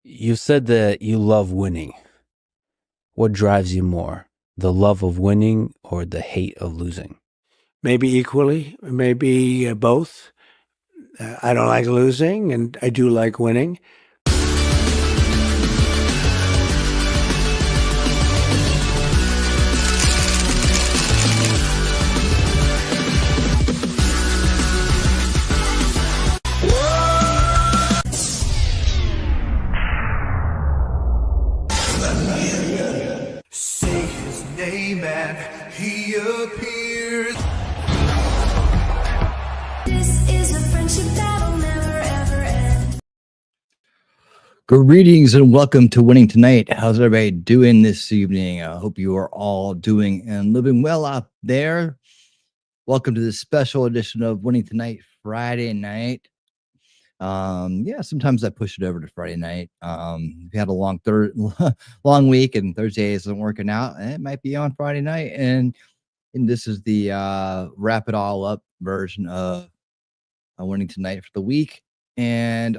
You said that you love winning. What drives you more, the love of winning or the hate of losing? Maybe equally, maybe both. I don't like losing, and I do like winning. Say his name and he appears. This is a friendship that'll never ever end. Greetings and welcome to Winning Tonight. How's everybody doing this evening? I hope you are all doing and living well out there. Welcome to this special edition of Winning Tonight Friday night. Sometimes I push it over to Friday night. If you had a long week and Thursday isn't working out, it might be on Friday night. And this is the wrap it all up version of Winning Tonight for the week. And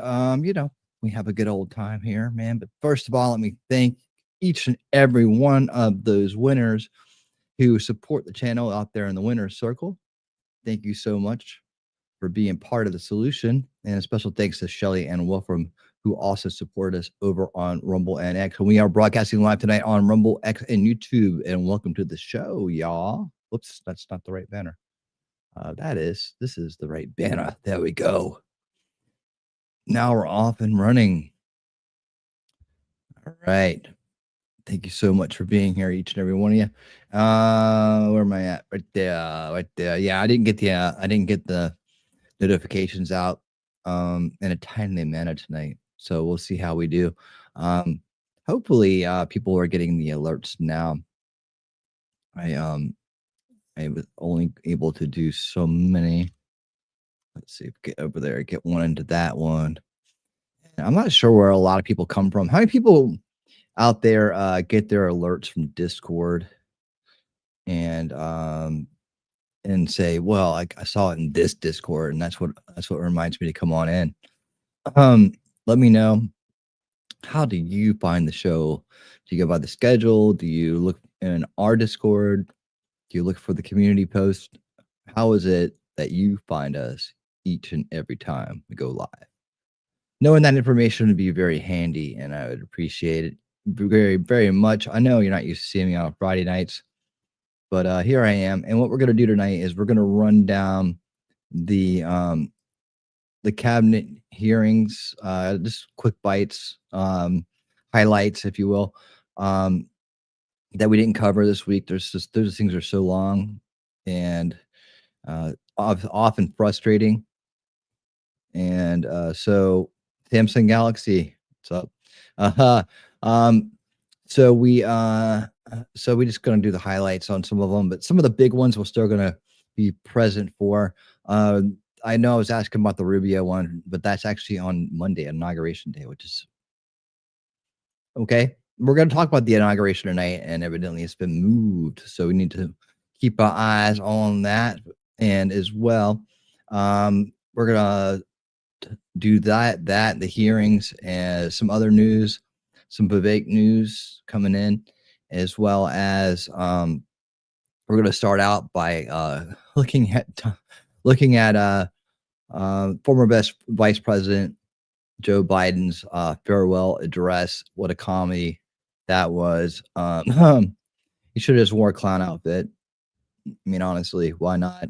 we have a good old time here, man. But first of all, let me thank each and every one of those winners who support the channel out there in the winner's circle. Thank you so much for being part of the solution. And a special thanks to Shelly and Wolfram, who also support us over on Rumble and X. And we are broadcasting live tonight on Rumble, X, and YouTube. And welcome to the show, y'all. Whoops, that's not the right banner. This is the right banner. There we go. Now we're off and running. All right. Thank you so much for being here, each and every one of you. Where am I at? Right there. Yeah, I didn't get the notifications out in a timely manner tonight. So we'll see how we do. Hopefully people are getting the alerts now. I was only able to do so many. Let's see, get over there, get one into that one. I'm not sure where a lot of people come from. How many people out there get their alerts from Discord and say, well, I saw it in this Discord, and that's what reminds me to come on in. Let me know, how do you find the show? Do you go by the schedule? Do you look in our Discord? Do you look for the community post? How is it that you find us each and every time we go live? Knowing that information would be very handy, and I would appreciate it very, very much. I know you're not used to seeing me on Friday nights, but here I am. And what we're going to do tonight is we're going to run down the cabinet hearings, just quick bites, highlights, if you will, that we didn't cover this week. Those things are so long and often frustrating. And so Samsung Galaxy, what's up? So we just gonna do the highlights on some of them, but some of the big ones we're still gonna be present for. I know I was asking about the Rubio one, but that's actually on Monday, Inauguration Day, which is okay. We're gonna talk about the inauguration tonight, and evidently it's been moved, so we need to keep our eyes on that. And as well, we're gonna do the hearings and some other news, some Vivek news coming in, as well as we're going to start out by looking at former Vice President Joe Biden's farewell address. What a comedy that was. He should have just wore a clown outfit. I mean, honestly, why not?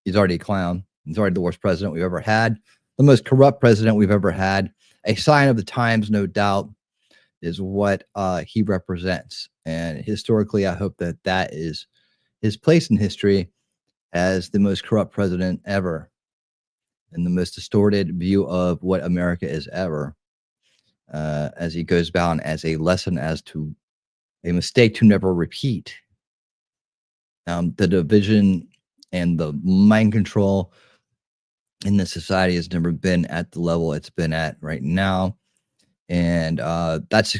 He's already a clown. He's already the worst president we've ever had, the most corrupt president we've ever had. A sign of the times, no doubt, is what he represents. And historically, I hope that is his place in history as the most corrupt president ever and the most distorted view of what America is ever, as he goes down as a lesson as to a mistake to never repeat. The division and the mind control in the society has never been at the level it's been at right now. And that's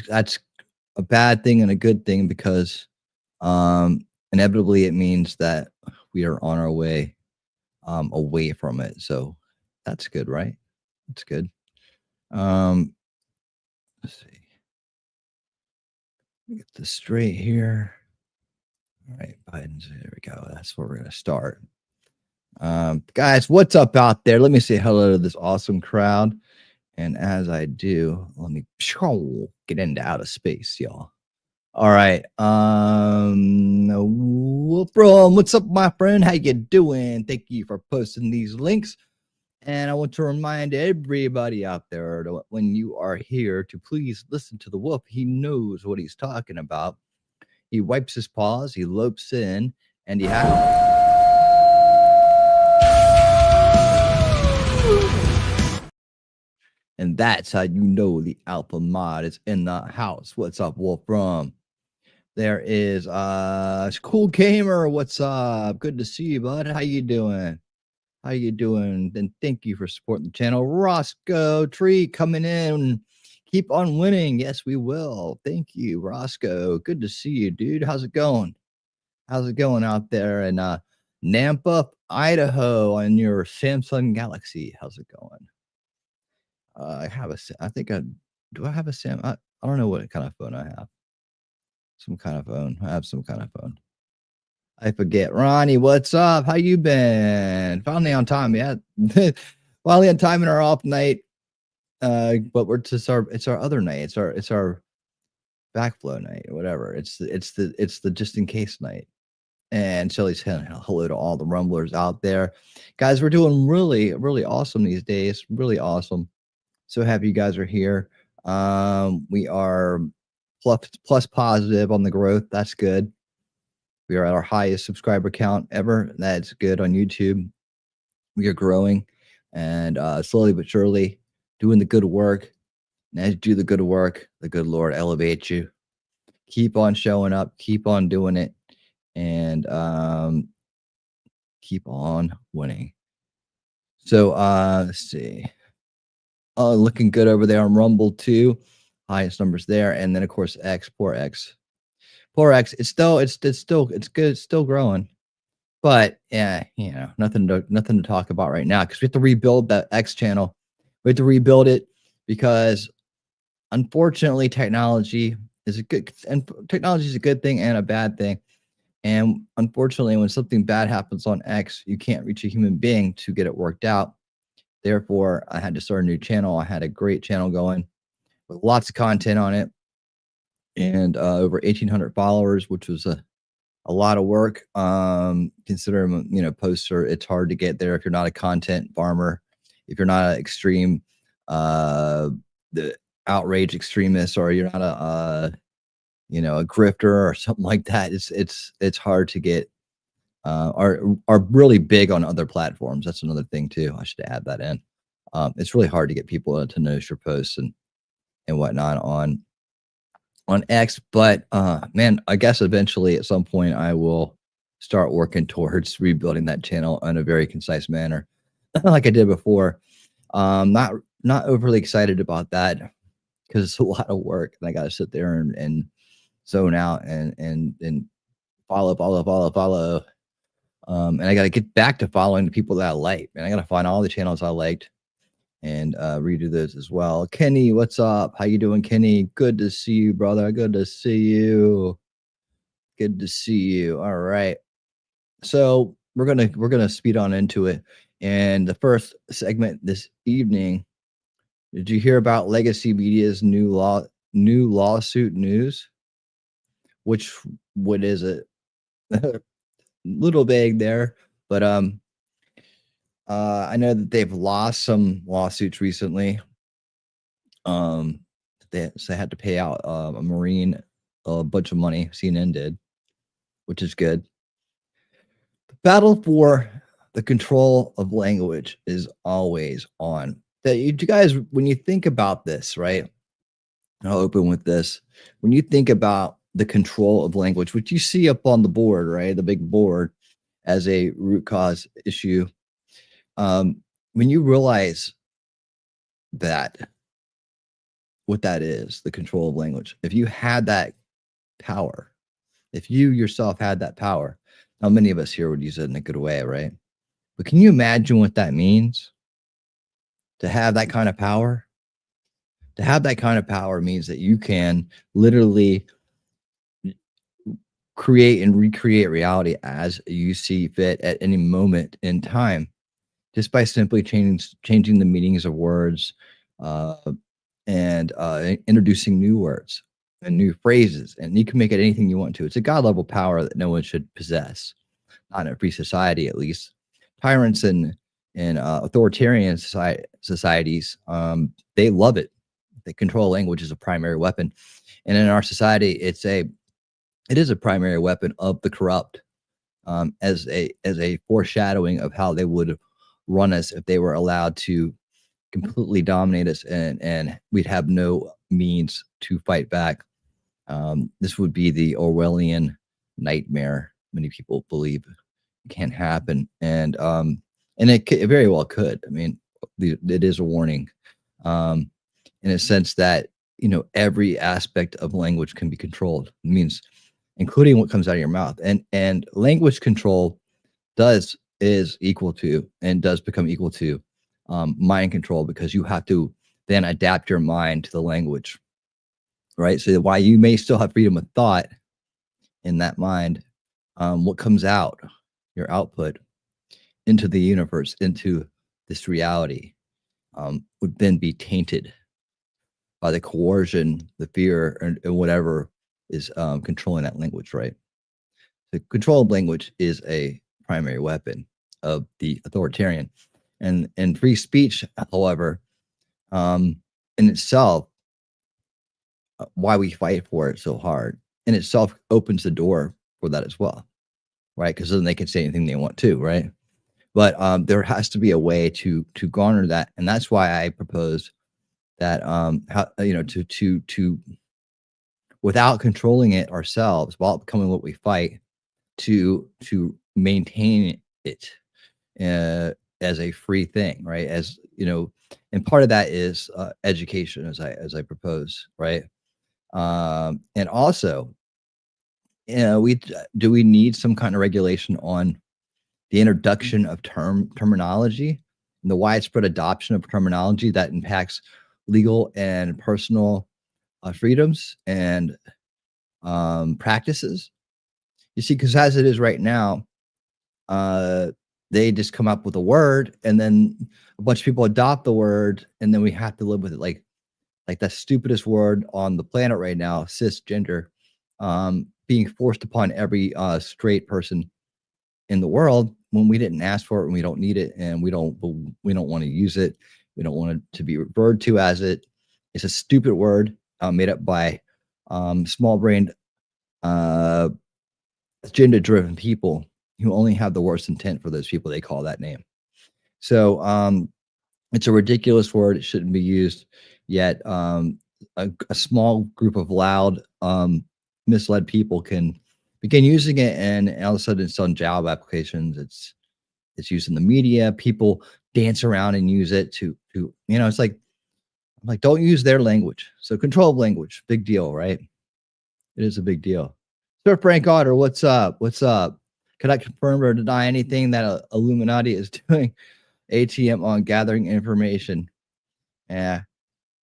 a bad thing and a good thing, because inevitably it means that we are on our way away from it. So that's good, right? That's good. Let's see. Let me get this straight here. All right, Biden's. There we go. That's where we're gonna start. Guys, what's up out there? Let me say hello to this awesome crowd. And as I do, let me get into outer space, y'all. All right. Wolfram, what's up, my friend? How you doing? Thank you for posting these links. And I want to remind everybody out there that when you are here to please listen to the wolf. He knows what he's talking about. He wipes his paws, he lopes in, and he has. And that's how you know the alpha mod is in the house. What's up, Wolfram? There is Cool Gamer. What's up? Good to see you, bud. How you doing? How you doing? And thank you for supporting the channel. Roscoe Tree coming in. Keep on winning. Yes, we will. Thank you, Roscoe. Good to see you, dude. How's it going? How's it going out there in Nampa, Idaho on your Samsung Galaxy? How's it going? I have do I have a Sam? I don't know what kind of phone I have. Some kind of phone. I have some kind of phone. I forget. Ronnie, what's up? How you been? Finally on time, yeah. Finally on time in our off night. But it's our other night. It's our backflow night, or whatever. It's the just in case night. And Shelly's saying hello to all the rumblers out there. Guys, we're doing really, really awesome these days. Really awesome. So happy you guys are here. We are plus positive on the growth. That's good. We are at our highest subscriber count ever. That's good on YouTube. We are growing and slowly but surely doing the good work. And as you do the good work, the good Lord elevates you. Keep on showing up. Keep on doing it. And keep on winning. So let's see. Looking good over there on Rumble too. Highest numbers there. And then of course X, poor X. Poor X. It's good. It's still growing. But yeah, you know, nothing to talk about right now because we have to rebuild that X channel. We have to rebuild it because unfortunately technology is a good thing and a bad thing. And unfortunately, when something bad happens on X, you can't reach a human being to get it worked out. Therefore, I had to start a new channel. I had a great channel going with lots of content on it and over 1,800 followers, which was a lot of work. Considering, you know, poster, it's hard to get there if you're not a content farmer, if you're not an extreme, the outrage extremist, or you're not a grifter or something like that. It's hard to get. Are really big on other platforms. That's another thing too. I should add that in. It's really hard to get people to notice your posts and whatnot on X. But man, I guess eventually at some point I will start working towards rebuilding that channel in a very concise manner, like I did before. Not overly excited about that because it's a lot of work, and I got to sit there and zone out and follow. And I got to get back to following the people that I like, and I got to find all the channels I liked and redo those as well. Kenny, what's up? How you doing, Kenny? Good to see you, brother. Good to see you. Good to see you. All right. So we're gonna speed on into it. And the first segment this evening, did you hear about Legacy Media's new lawsuit news? What is it? Little vague there, but I know that they've lost some lawsuits recently. They had to pay out a Marine a bunch of money. CNN did, which is good. The battle for the control of language is always on. That you guys, when you think about this, right? I'll open with this. When you think about the control of language, which you see up on the board, right? The big board as a root cause issue. When you realize that, what that is, the control of language, if you had that power, if you yourself had that power, now many of us here would use it in a good way, right? But can you imagine what that means? To have that kind of power? To have that kind of power means that you can literally create and recreate reality as you see fit at any moment in time, just by simply changing the meanings of words, uh, and introducing new words and new phrases, and you can make it anything you want to. It's a god level power that no one should possess, not in a free society, at least. Tyrants and authoritarian societies, they love it. They control language as a primary weapon, and in our society, it is a primary weapon of the corrupt, as a foreshadowing of how they would run us if they were allowed to completely dominate us, and we'd have no means to fight back. This would be the Orwellian nightmare many people believe can happen, and it very well could. I mean, it is a warning, um, in a sense that every aspect of language can be controlled. It means including what comes out of your mouth, and language control is equal to and does become equal to mind control, because you have to then adapt your mind to the language, right? So while you may still have freedom of thought in that mind, what comes out, your output into the universe, into this reality, would then be tainted by the coercion, the fear, and whatever is controlling that language, right? The control of language is a primary weapon of the authoritarian, and free speech, however, in itself, why we fight for it so hard, in itself opens the door for that as well, right? Because then they can say anything they want to, right? But there has to be a way to garner that, and that's why I propose that to without controlling it ourselves, while becoming what we fight, to maintain it as a free thing, right? As and part of that is education, as I propose, right? And also, we need some kind of regulation on the introduction of terminology and the widespread adoption of terminology that impacts legal and personal freedoms and practices. You see, because as it is right now, they just come up with a word, and then a bunch of people adopt the word, and then we have to live with it. Like the stupidest word on the planet right now, cisgender, being forced upon every straight person in the world, when we didn't ask for it, and we don't need it, and we don't want to use it. We don't want it to be referred to as it. It's a stupid word made up by small-brained, agenda-driven people who only have the worst intent for those people they call that name. So it's a ridiculous word. It shouldn't be used. Yet a small group of loud, misled people can begin using it, and all of a sudden it's on job applications. It's used in the media. People dance around and use it to it's like, I'm like, don't use their language. So control of language, big deal, right? It is a big deal. Sir Frank Otter, what's up? What's up? Can I confirm or deny anything that Illuminati is doing? ATM on gathering information. Yeah.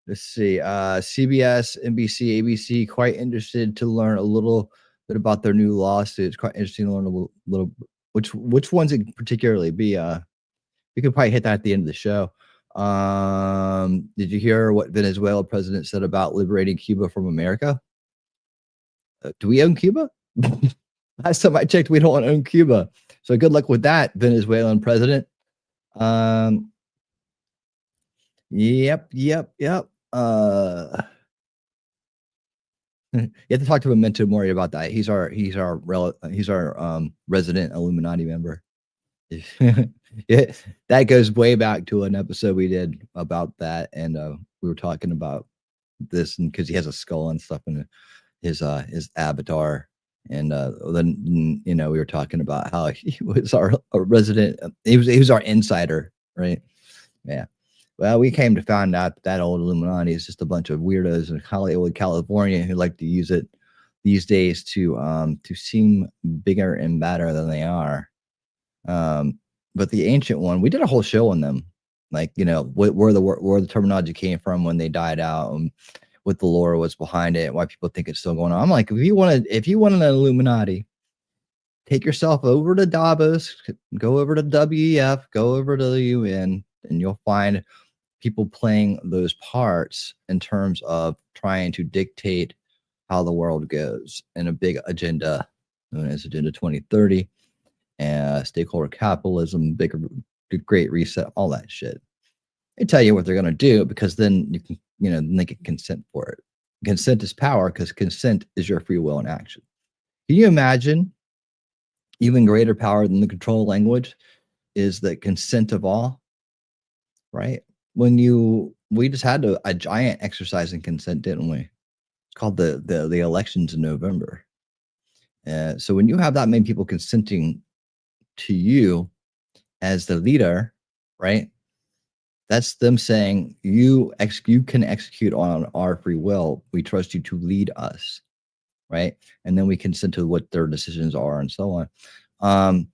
Let's see. CBS, NBC, ABC, quite interested to learn a little bit about their new lawsuits. Quite interesting to learn a little which ones it particularly be. We could probably hit that at the end of the show. Did you hear what Venezuela president said about liberating Cuba from America? Do we own Cuba? Last time I checked, we don't own Cuba. So good luck with that, Venezuelan president. Yep. You have to talk to Memento Mori about that. He's our resident Illuminati member. Yeah, that goes way back to an episode we did about that, and we were talking about this, and because he has a skull and stuff in his avatar, and then we were talking about how he was our resident. He was our insider, right? Yeah. Well, we came to find out that old Illuminati is just a bunch of weirdos in Hollywood, California, who like to use it these days to seem bigger and badder than they are. But the ancient one, we did a whole show on them like, where the terminology came from when they died out, and what the lore was behind it, why people think it's still going on. I'm like, if you want an Illuminati, take yourself over to Davos, go over to WEF, go over to the UN, and you'll find people playing those parts in terms of trying to dictate how the world goes in a big agenda known as Agenda 2030, and stakeholder capitalism, bigger, great reset, all that shit. They tell you what they're going to do because then you can, then they can consent for it. Consent is power because consent is your free will in action. Can you imagine even greater power than the control language is the consent of all, right? We just had a giant exercise in consent, didn't we? It's called the elections in November. So when you have that many people consenting to you as the leader, right? That's them saying you can execute on our free will. We trust you to lead us, right? And then we consent to what their decisions are and so on.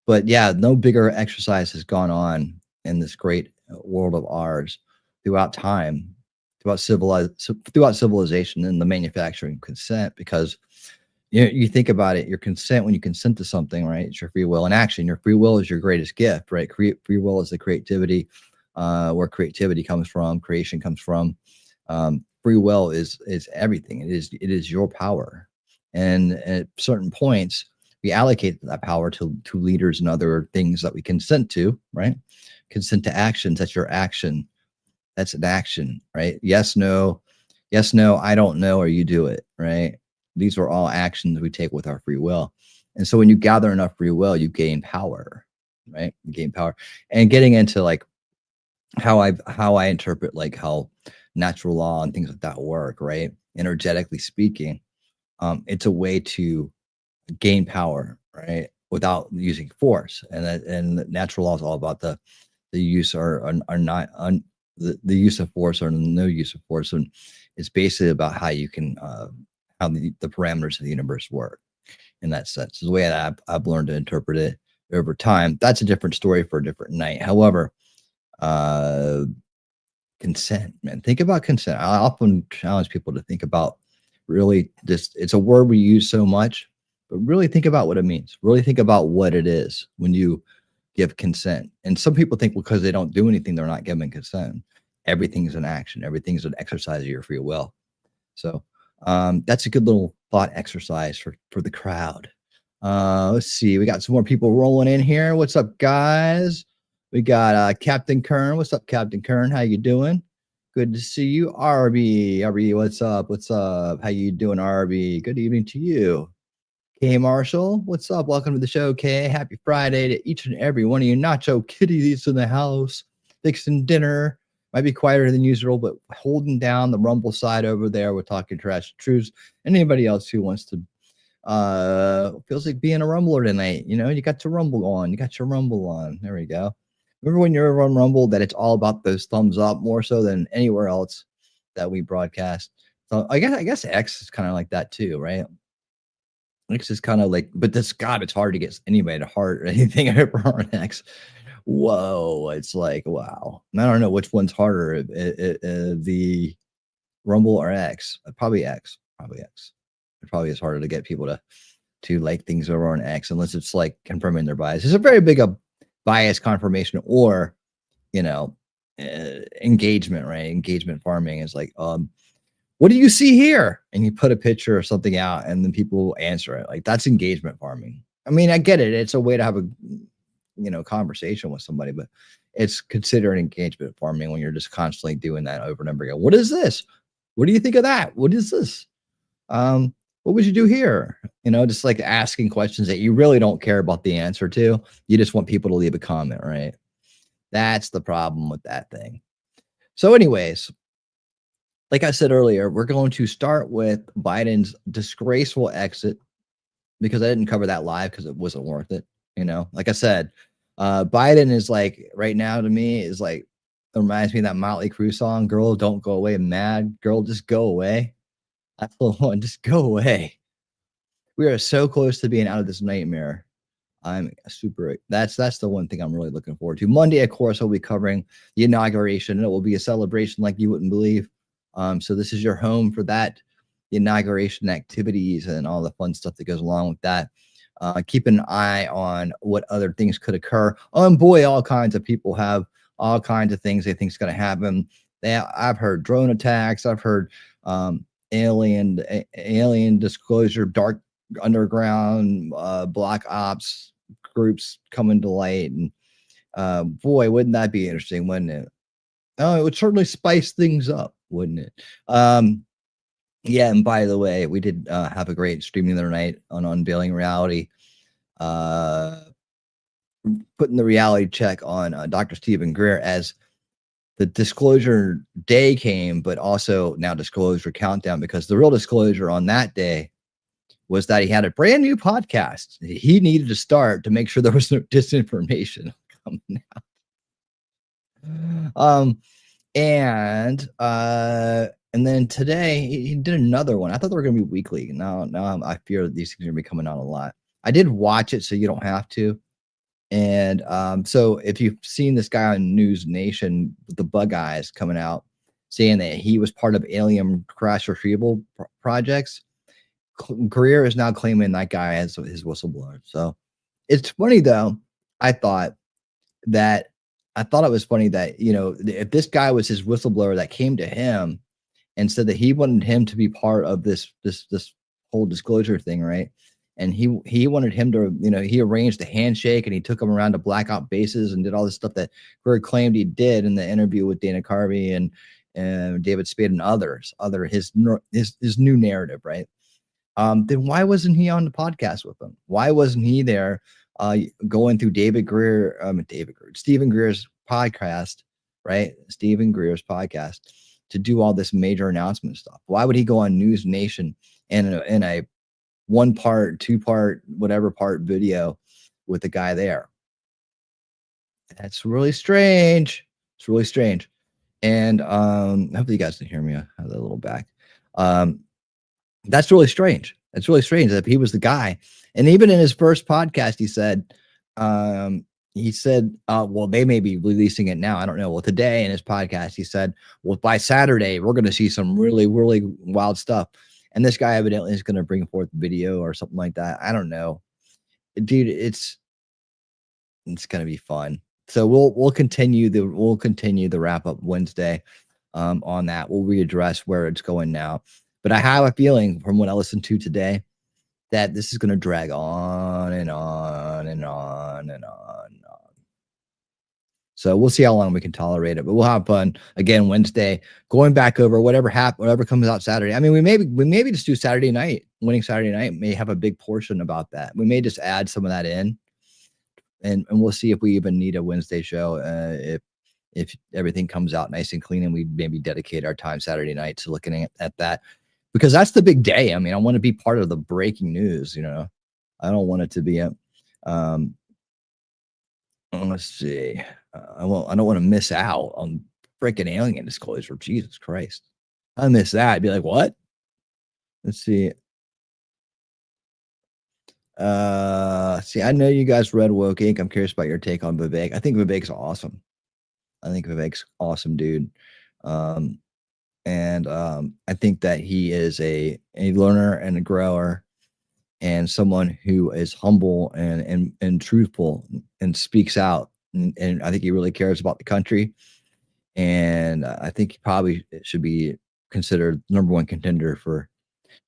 But yeah, no bigger exercise has gone on in this great world of ours throughout time, throughout civilization and the manufacturing consent, because you think about it, your consent, when you consent to something, right? It's your free will in action. Your free will is your greatest gift, right? Free will is the creativity, where creativity comes from, creation comes from. Free will is everything. It is your power. And at certain points, we allocate that power to leaders and other things that we consent to, right? Consent to actions. That's your action. That's an action, right? Yes, no, I don't know, or you do it, right? These are all actions we take with our free will. And so when you gather enough free will, you gain power, right? You gain power. And getting into like how I interpret like how natural law and things like that work, right? Energetically speaking, it's a way to gain power, right? Without using force. And natural law is all about the use or not the use of force or no use of force. And it's basically about how you can how the parameters of the universe work in that sense. It's the way that I've learned to interpret it over time. That's a different story for a different night. However, consent, man. Think about consent. I often challenge people to think about really just, it's a word we use so much, but really think about what it means. Really think about what it is when you give consent. And some people think because they don't do anything, they're not giving consent. Everything's an action. Everything's an exercise of your free will. So that's a good little thought exercise for the crowd. Let's see. We got some more people rolling in here. What's up, guys? We got Captain Kern. What's up, Captain Kern? How you doing? Good to see you. RB, what's up? What's up? How you doing, RB? Good evening to you. K Marshall, what's up? Welcome to the show, K. Happy Friday to each and every one of you. Nacho Kitties in the house, fixing dinner. Might be quieter than usual, but holding down the Rumble side over there. We're talking trash truths. Anybody else who wants to feels like being a Rumbler tonight. You got your Rumble on. You got your Rumble on. There we go. Remember when you're on Rumble that it's all about those thumbs up more so than anywhere else that we broadcast. So I guess X is kind of like that too, right? X is kind of like, but this God, it's hard to get anybody to heart or anything over on X. Whoa, it's like, wow. I don't know which one's harder, the Rumble or X. Probably X. It probably is harder to get people to like things over on X unless it's like confirming their bias. It's a very big bias confirmation or engagement, right? Engagement farming is like, what do you see here? And you put a picture or something out and then people answer it. Like that's engagement farming. I mean, I get it. It's a way to have a conversation with somebody, but it's considered engagement farming when you're just constantly doing that over and over again. What is this? What do you think of that? What is this? What would you do here? Just like asking questions that you really don't care about the answer to. You just want people to leave a comment, right? That's the problem with that thing. So anyways, like I said earlier, we're going to start with Biden's disgraceful exit because I didn't cover that live because it wasn't worth it. Like I said, Biden is like right now to me is like, it reminds me of that Motley Crue song, "Girl, Don't Go Away Mad." Girl, just go away. That's the one. Just go away. We are so close to being out of this nightmare. I'm super. That's the one thing I'm really looking forward to. Monday, of course, I'll be covering the inauguration, and it will be a celebration like you wouldn't believe. So this is your home for that, the inauguration activities and all the fun stuff that goes along with that. Keep an eye on what other things could occur. Oh, and boy, all kinds of people have all kinds of things they think is going to happen. I've heard drone attacks. I've heard alien disclosure, dark underground black ops groups coming to light, and boy, wouldn't that be interesting, wouldn't it? Oh, it would certainly spice things up, wouldn't it? Yeah, and by the way, we did have a great streaming the other night on Unveiling Reality, putting the reality check on Dr. Stephen Greer as the disclosure day came, but also now disclosure countdown, because the real disclosure on that day was that he had a brand new podcast he needed to start to make sure there was no disinformation coming out. And then today he did another one. I thought they were going to be weekly. Now I fear that these things are going to be coming out a lot. I did watch it, so you don't have to. And so if you've seen this guy on News Nation with the bug eyes coming out saying that he was part of alien crash retrieval projects, Greer is now claiming that guy as his whistleblower. So it's funny, though. I thought it was funny that, if this guy was his whistleblower that came to him and said that he wanted him to be part of this whole disclosure thing, right? And he wanted him to, he arranged a handshake and he took him around to blackout bases and did all this stuff that Greer claimed he did in the interview with Dana Carvey and David Spade and others, his new narrative, right? Then why wasn't he on the podcast with them? Why wasn't he there going through Stephen Greer's podcast, right? Stephen Greer's podcast to do all this major announcement stuff. Why would he go on News Nation in a 1 part, 2 part, whatever part video with the guy there? That's really strange. It's really strange. And hopefully you guys can hear me. I have that little back. That's really strange. It's really strange that he was the guy. And even in his first podcast, he said, well, they may be releasing it now. I don't know. Well, today in his podcast, he said, well, by Saturday, we're going to see some really, really wild stuff. And this guy evidently is going to bring forth video or something like that. I don't know. Dude, it's going to be fun. So we'll continue the wrap up Wednesday on that. We'll readdress where it's going now. But I have a feeling from what I listened to today that this is going to drag on and on and on and on and on. So we'll see how long we can tolerate it, but we'll have fun again Wednesday, going back over whatever comes out Saturday. I mean, we maybe just do Saturday night, winning Saturday night may have a big portion about that. We may just add some of that in, and we'll see if we even need a Wednesday show. If everything comes out nice and clean, and we maybe dedicate our time Saturday night to looking at that. Because that's the big day. I mean, I want to be part of the breaking news, I don't want it to be let's see. I don't want to miss out on freaking alien disclosure. Jesus Christ. I miss that. I'd be like, what? Let's see. I know you guys read Woke Inc. I'm curious about your take on Vivek. I think Vivek's awesome. Dude. And I think that he is a learner and a grower and someone who is humble and truthful and speaks out. And I think he really cares about the country. And I think he probably should be considered number 1 contender for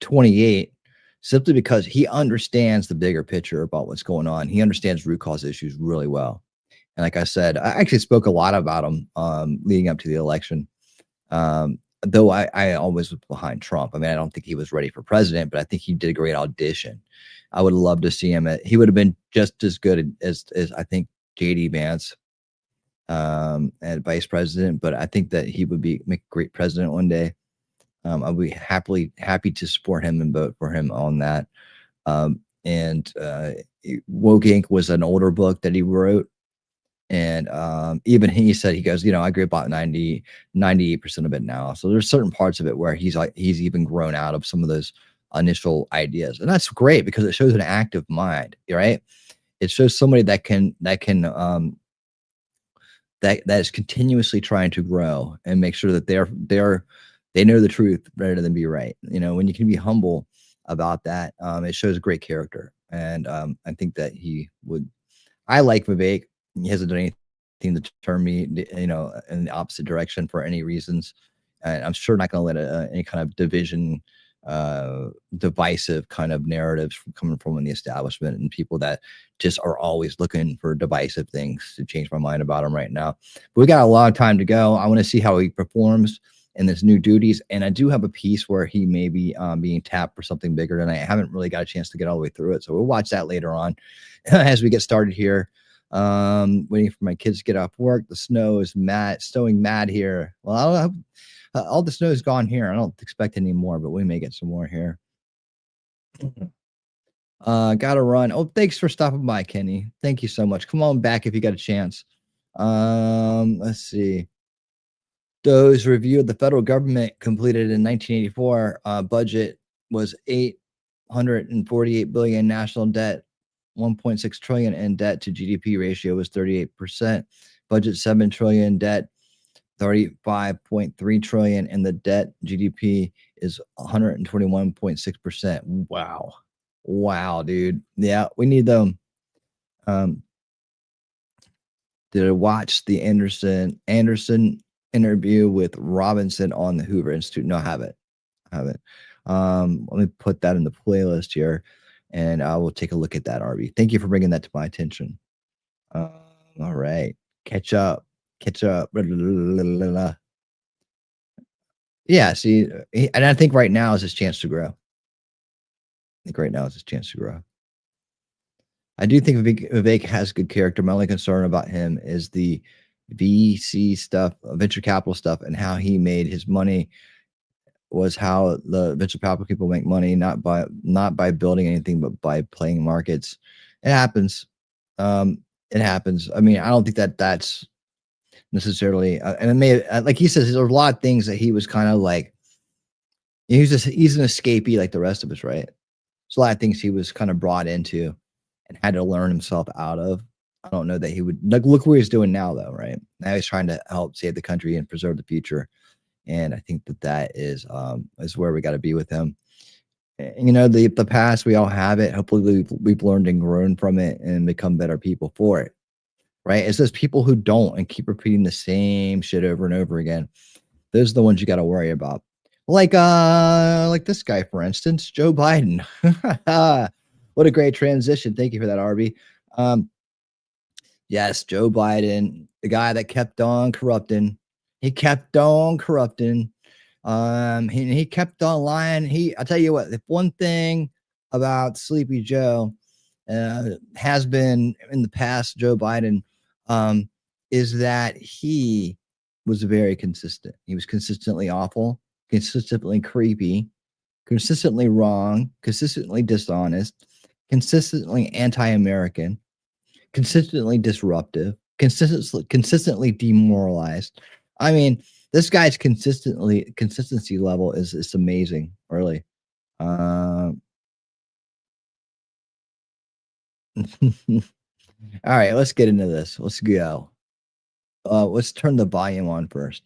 28, simply because he understands the bigger picture about what's going on. He understands root cause issues really well. And like I said, I actually spoke a lot about him leading up to the election. Though I always was behind Trump. I mean, I don't think he was ready for president, but I think he did a great audition. I would love to see him. He would have been just as good as I think JD Vance at vice president, but I think that he would make a great president one day. I'd be happy to support him and vote for him on that. And Woke Inc. was an older book that he wrote. And even he said, he goes, I agree about 98% of it now. So there's certain parts of it where he's even grown out of some of those initial ideas. And that's great because it shows an active mind, right? it shows somebody that is continuously trying to grow and make sure that they know the truth rather than be right. You know, when you can be humble about that, it shows great character. And I think that I like Vivek. He hasn't done anything to turn me, you know, in the opposite direction for any reasons. And I'm sure not going to let any kind of divisive kind of narratives coming from the establishment and people that just are always looking for divisive things to change my mind about him right now. But we got a lot of time to go. I want to see how he performs in his new duties. And I do have a piece where he may be being tapped for something bigger, and I haven't really got a chance to get all the way through it. So we'll watch that later on as we get started here. Waiting for my kids to get off work. The snow is snowing mad here. Well, all the snow is gone here. I don't expect any more, but we may get some more here. Gotta run. Oh, thanks for stopping by, Kenny. Thank you so much. Come on back if you got a chance. Let's see. Those review of the federal government completed in 1984. Budget was $848 billion. National debt, 1.6 trillion, and debt to GDP ratio was 38%. Budget $7 trillion, debt 35.3 trillion, and the debt GDP is 121.6%. Wow, dude. Yeah, we need them. Did I watch the Anderson interview with Robinson on the Hoover Institute? No, I haven't. Let me put that in the playlist here, and I will take a look at that, RB. Thank you for bringing that to my attention. All right. Catch up. Yeah, see, and I think right now is his chance to grow. I do think Vivek has good character. My only concern about him is the VC stuff, venture capital stuff, and how he made his money was how the venture capital people make money, not by building anything, but by playing markets. It happens. It happens. I mean, I don't think that's necessarily, and it may, like he says, there's a lot of things that he was kind of like, he's an escapee like the rest of us, right? There's a lot of things he was kind of brought into and had to learn himself out of. I don't know that he would, like, look where he's doing now, though, right? Now he's trying to help save the country and preserve the future. And I think that is where we got to be with him. And, you know, the past, we all have it. Hopefully we've learned and grown from it and become better people for it, right? It's those people who don't and keep repeating the same shit over and over again. Those are the ones you got to worry about. Like this guy, for instance, Joe Biden. What a great transition. Thank you for that, Arby. Yes, Joe Biden, the guy that kept on corrupting. He kept on corrupting. He kept on lying. I tell you what, if one thing about Sleepy Joe has been in the past, Joe Biden, is that he was very consistent. He was consistently awful, consistently creepy, consistently wrong, consistently dishonest, consistently anti-American, consistently disruptive, consistently demoralized. I mean, this guy's consistency level is amazing, really. All right, let's get into this. Let's go. Let's turn the volume on first.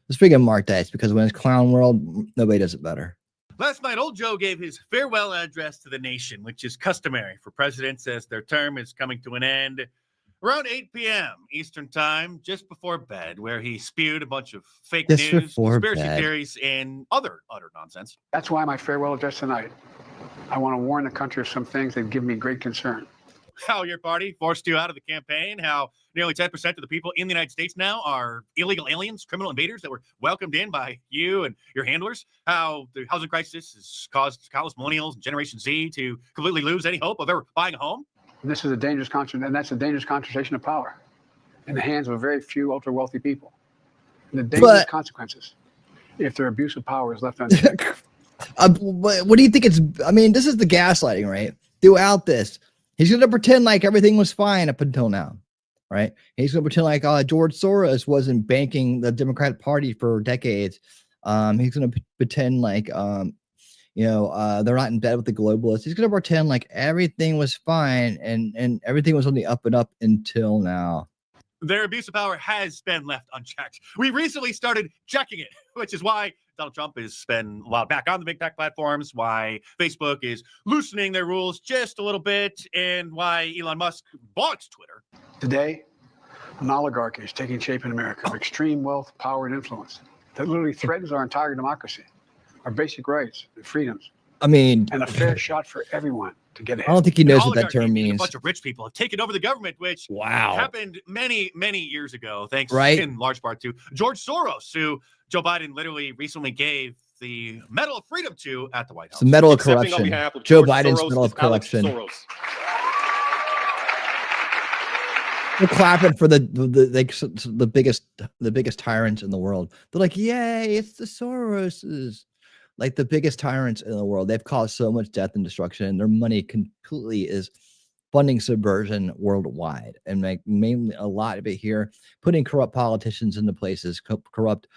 Let's bring in Mark Dice, because when it's clown world, nobody does it better. Last night, old Joe gave his farewell address to the nation, which is customary for presidents as their term is coming to an end. Around 8 p.m. Eastern Time, just before bed, where he spewed a bunch of fake news, conspiracy theories, and other utter nonsense. That's why my farewell address tonight. I want to warn the country of some things that give me great concern. How your party forced you out of the campaign, how nearly 10% of the people in the United States now are illegal aliens, criminal invaders that were welcomed in by you and your handlers, how the housing crisis has caused countless millennials and Generation Z to completely lose any hope of ever buying a home. This is a dangerous and that's a dangerous concentration of power in the hands of a very few ultra-wealthy people. And the dangerous consequences if their abuse of power is left unchecked. What do you think I mean, this is the gaslighting, right? Throughout this, he's going to pretend like everything was fine up until now, right? He's going to pretend like George Soros wasn't banking the Democratic Party for decades. He's going to pretend like, they're not in bed with the globalists. He's going to pretend like everything was fine and everything was on the up and up until now. Their abuse of power has been left unchecked. We recently started checking it, which is why Donald Trump has been allowed back on the big tech platforms, why Facebook is loosening their rules just a little bit, and why Elon Musk bought Twitter. Today, an oligarchy is taking shape in America of extreme wealth, power, and influence that literally threatens our entire democracy, our basic rights and freedoms, I mean, and a fair shot for everyone to get ahead. I don't think he An knows what that oligarchy term means means. A bunch of rich people have taken over the government, which Wow. happened many, many years ago, thanks Right. in large part to George Soros, who Joe Biden literally recently gave the Medal of Freedom to at the White House. It's a medal of Accepting on corruption. behalf of Joe George Biden's Soros medal is of Alex corruption. Soros. We're clapping for the biggest tyrants in the world. They're like, yay, it's the Soroses. Like the biggest tyrants in the world. They've caused so much death and destruction, and their money completely is funding subversion worldwide, and mainly a lot of it here, putting corrupt politicians into places, corrupt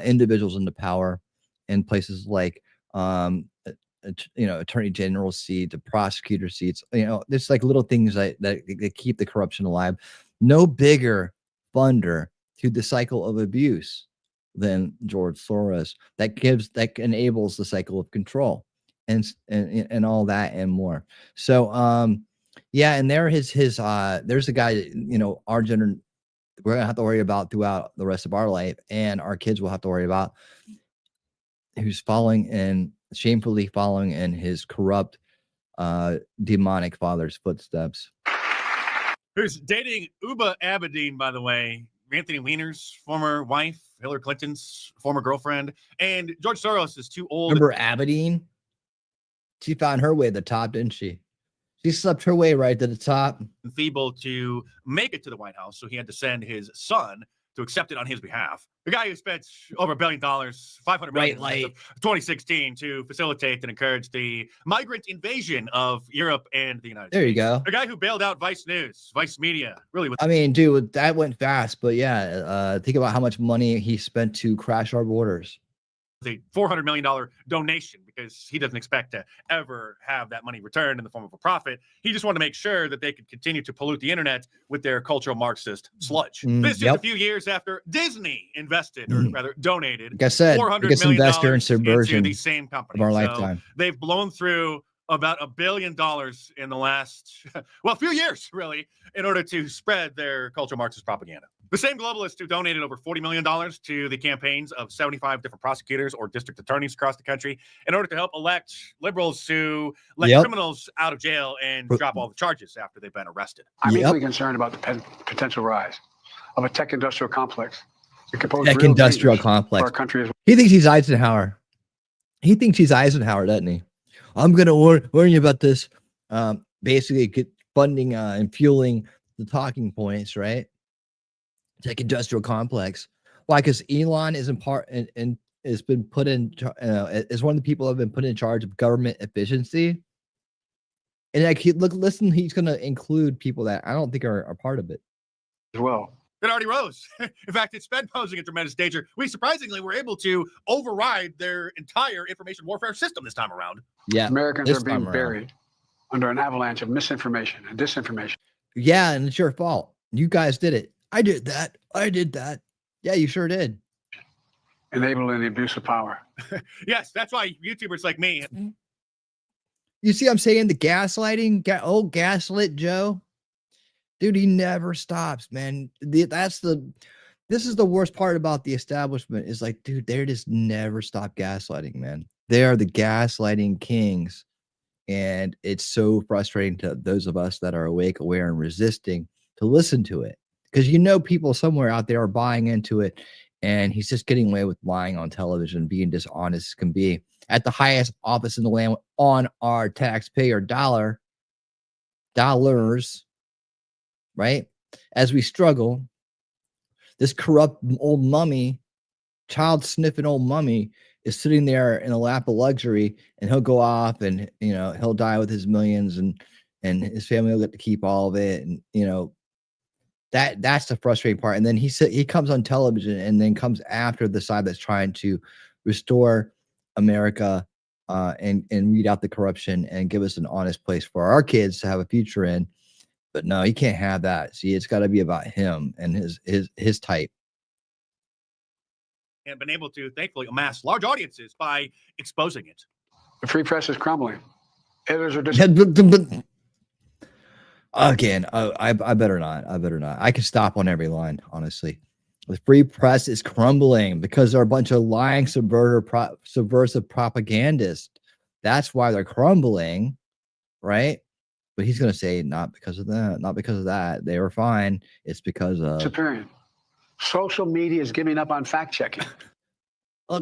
individuals into power in places like attorney general seat, the prosecutor seats. There's like little things that keep the corruption alive. No bigger funder to the cycle of abuse than George Soros. That enables the cycle of control and all that and more. So yeah, and there's a guy that, our gender we're gonna have to worry about throughout the rest of our life, and our kids will have to worry about, who's shamefully following in his corrupt demonic father's footsteps. Who's dating Uba Abedin, by the way, Anthony Weiner's former wife, Hillary Clinton's former girlfriend, and George Soros is too old. Remember Abedin? She found her way to the top, didn't she? She slept her way right to the top. And feeble to make it to the White House, so he had to send his son to accept it on his behalf. The guy who spent over $1 billion, $500 million in 2016 to facilitate and encourage the migrant invasion of Europe and the United States. There you go. The guy who bailed out Vice News, Vice Media, really. I mean, dude, that went fast, but yeah, think about how much money he spent to crash our borders. The $400 million donation, because he doesn't expect to ever have that money returned in the form of a profit. He just wanted to make sure that they could continue to pollute the internet with their cultural Marxist sludge. This is just a few years after Disney invested, or rather donated, like I said, $400 biggest million investor in subversion into the same company of our So lifetime. They've blown through about $1 billion in the last, few years, really, in order to spread their cultural Marxist propaganda. The same globalists who donated over $40 million to the campaigns of 75 different prosecutors or district attorneys across the country in order to help elect liberals who let criminals out of jail and drop all the charges after they've been arrested. I'm equally concerned about the potential rise of a tech industrial complex. Complex. Our country as well. He thinks he's Eisenhower. He thinks he's Eisenhower, doesn't he? I'm going to warn you about this. Basically, get funding and fueling the talking points, right? Tech industrial complex. Why? Because Elon is in part and has been put in is one of the people who have been put in charge of government efficiency. And like, listen, he's going to include people that I don't think are part of it as well. It already rose. In fact, it's been posing a tremendous danger. We surprisingly were able to override their entire information warfare system this time around. Yeah, Americans are being buried under an avalanche of misinformation and disinformation. Yeah, and it's your fault. You guys did it. I did that. Yeah, you sure did. Enabling the abuse of power. Yes, that's why YouTubers like me. You see, I'm saying the gaslighting, gaslit Joe. Dude, he never stops, man. This is the worst part about the establishment is like, dude, they just never stop gaslighting, man. They are the gaslighting kings. And it's so frustrating to those of us that are awake, aware, and resisting to listen to it. Because people somewhere out there are buying into it. And he's just getting away with lying on television, being dishonest as can be. At the highest office in the land on our taxpayer dollars, right? As we struggle, this corrupt old mummy, child sniffing old mummy is sitting there in a lap of luxury, and he'll go off and, he'll die with his millions and his family will get to keep all of it. And, that's the frustrating part. And then he comes on television and then comes after the side that's trying to restore America and weed out the corruption and give us an honest place for our kids to have a future in. But no, he can't have that. See, it's got to be about him and his type. And been able to, thankfully, amass large audiences by exposing it. The free press is crumbling. Editors are Again, I better not. I better not. I can stop on every line, honestly. The free press is crumbling because they're a bunch of lying, subversive propagandists. That's why they're crumbling, right? But he's going to say not because of that, not because of that. They were fine. It's because of disappearing. Social media is giving up on fact checking.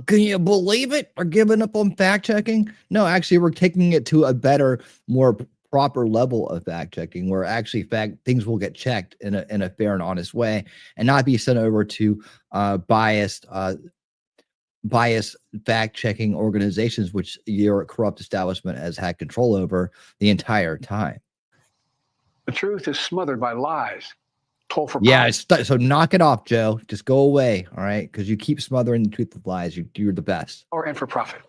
Can you believe it? We're giving up on fact checking? No, actually, we're taking it to a better, more proper level of fact checking, where actually things will get checked in a fair and honest way, and not be sent over to biased fact checking organizations, which your corrupt establishment has had control over the entire time. The truth is smothered by lies. Told for yeah, so knock it off, Joe. Just go away, all right? Because you keep smothering the truth with lies. You're the best. Or and for profit.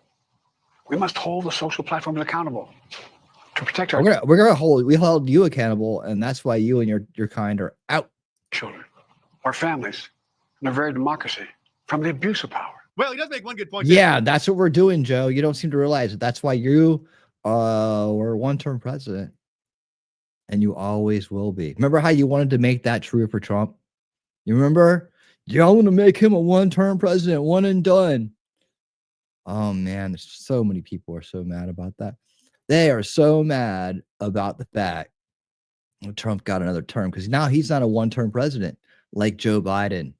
We must hold the social platforms accountable to protect our we hold you accountable, and that's why you and your kind are out. Children, our families, and our very democracy from the abuse of power. Well, he does make one good point. Yeah, that's what we're doing, Joe. You don't seem to realize it. That's why you were a one-term president. And you always will be. Remember how you wanted to make that true for Trump? You remember? You want to make him a one-term president, one and done. Oh, man. So many people are so mad about that. They are so mad about the fact that Trump got another term, because now he's not a one-term president like Joe Biden.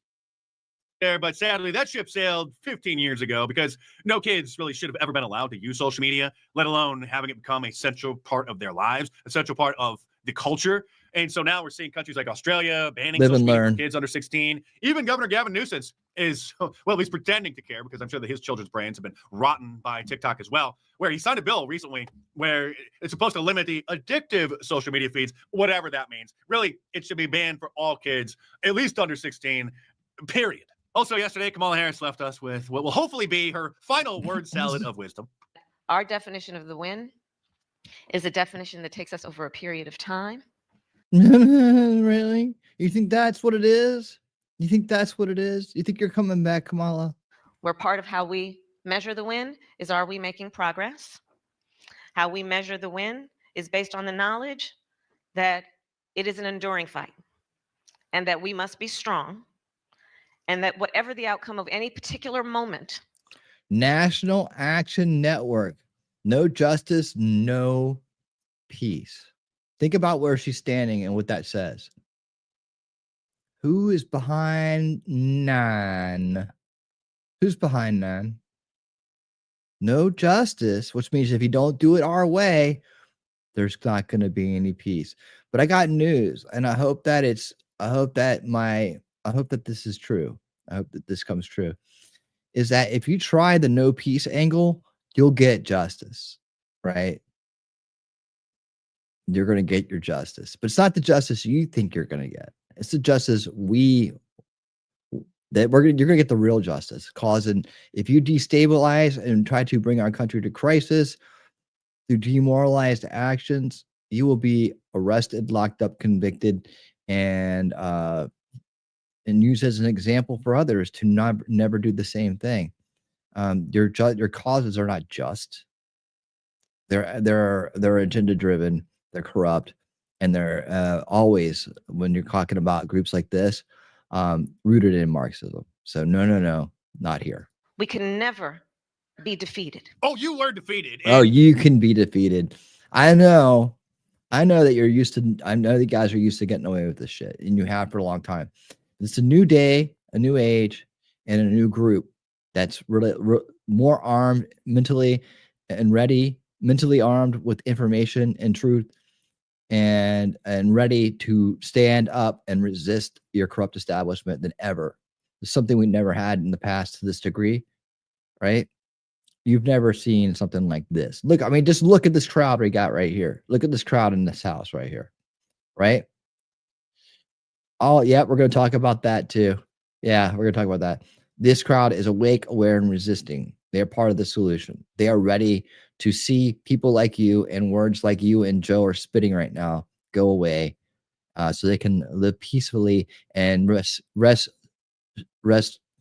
But sadly, that ship sailed 15 years ago, because no kids really should have ever been allowed to use social media, let alone having it become a central part of their lives, a central part of the culture. And so now we're seeing countries like Australia banning social media for kids under 16. Even Governor Gavin Newsom is, well, at least pretending to care, because I'm sure that his children's brains have been rotten by TikTok as well, where he signed a bill recently where it's supposed to limit the addictive social media feeds, whatever that means. Really, it should be banned for all kids, at least under 16, period. Also, yesterday, Kamala Harris left us with what will hopefully be her final word salad of wisdom. Our definition of the win is a definition that takes us over a period of time. Really? You think that's what it is? You think that's what it is? You think you're coming back, Kamala? Where part of how we measure the win is, are we making progress? How we measure the win is based on the knowledge that it is an enduring fight, and that we must be strong, and that whatever the outcome of any particular moment. National Action Network. No justice, no peace. Think about where she's standing and what that says. Who is behind 9? Who's behind 9? No justice, which means if you don't do it our way, there's not going to be any peace. But I got news, and I hope that this is true. I hope that this comes true. Is that if you try the no peace angle, you'll get justice, right? You're going to get your justice, but it's not the justice you think you're going to get. It's the justice you're going to get the real justice. If you destabilize and try to bring our country to crisis through demoralized actions, you will be arrested, locked up, convicted, and used as an example for others to never do the same thing. Your causes are not just. They're agenda driven. They're corrupt, and they're always, when you're talking about groups like this, rooted in Marxism. So no, not here. We can never be defeated. Oh, you were defeated. Oh, you can be defeated. I know that you're used to. I know the guys are used to getting away with this shit, and you have for a long time. It's a new day, a new age, and a new group that's really more armed mentally and ready, mentally armed with information and truth, and ready to stand up and resist your corrupt establishment than ever. It's something we never had in the past to this degree, right? You've never seen something like this. Look, I mean, just look at this crowd we got right here. Look at this crowd in this house right here, right? Oh, yeah, we're going to talk about that too. Yeah, we're going to talk about that. This crowd is awake, aware, and resisting. They are part of the solution. They are ready to see people like you and words like you and Joe are spitting right now go away, so they can live peacefully and rest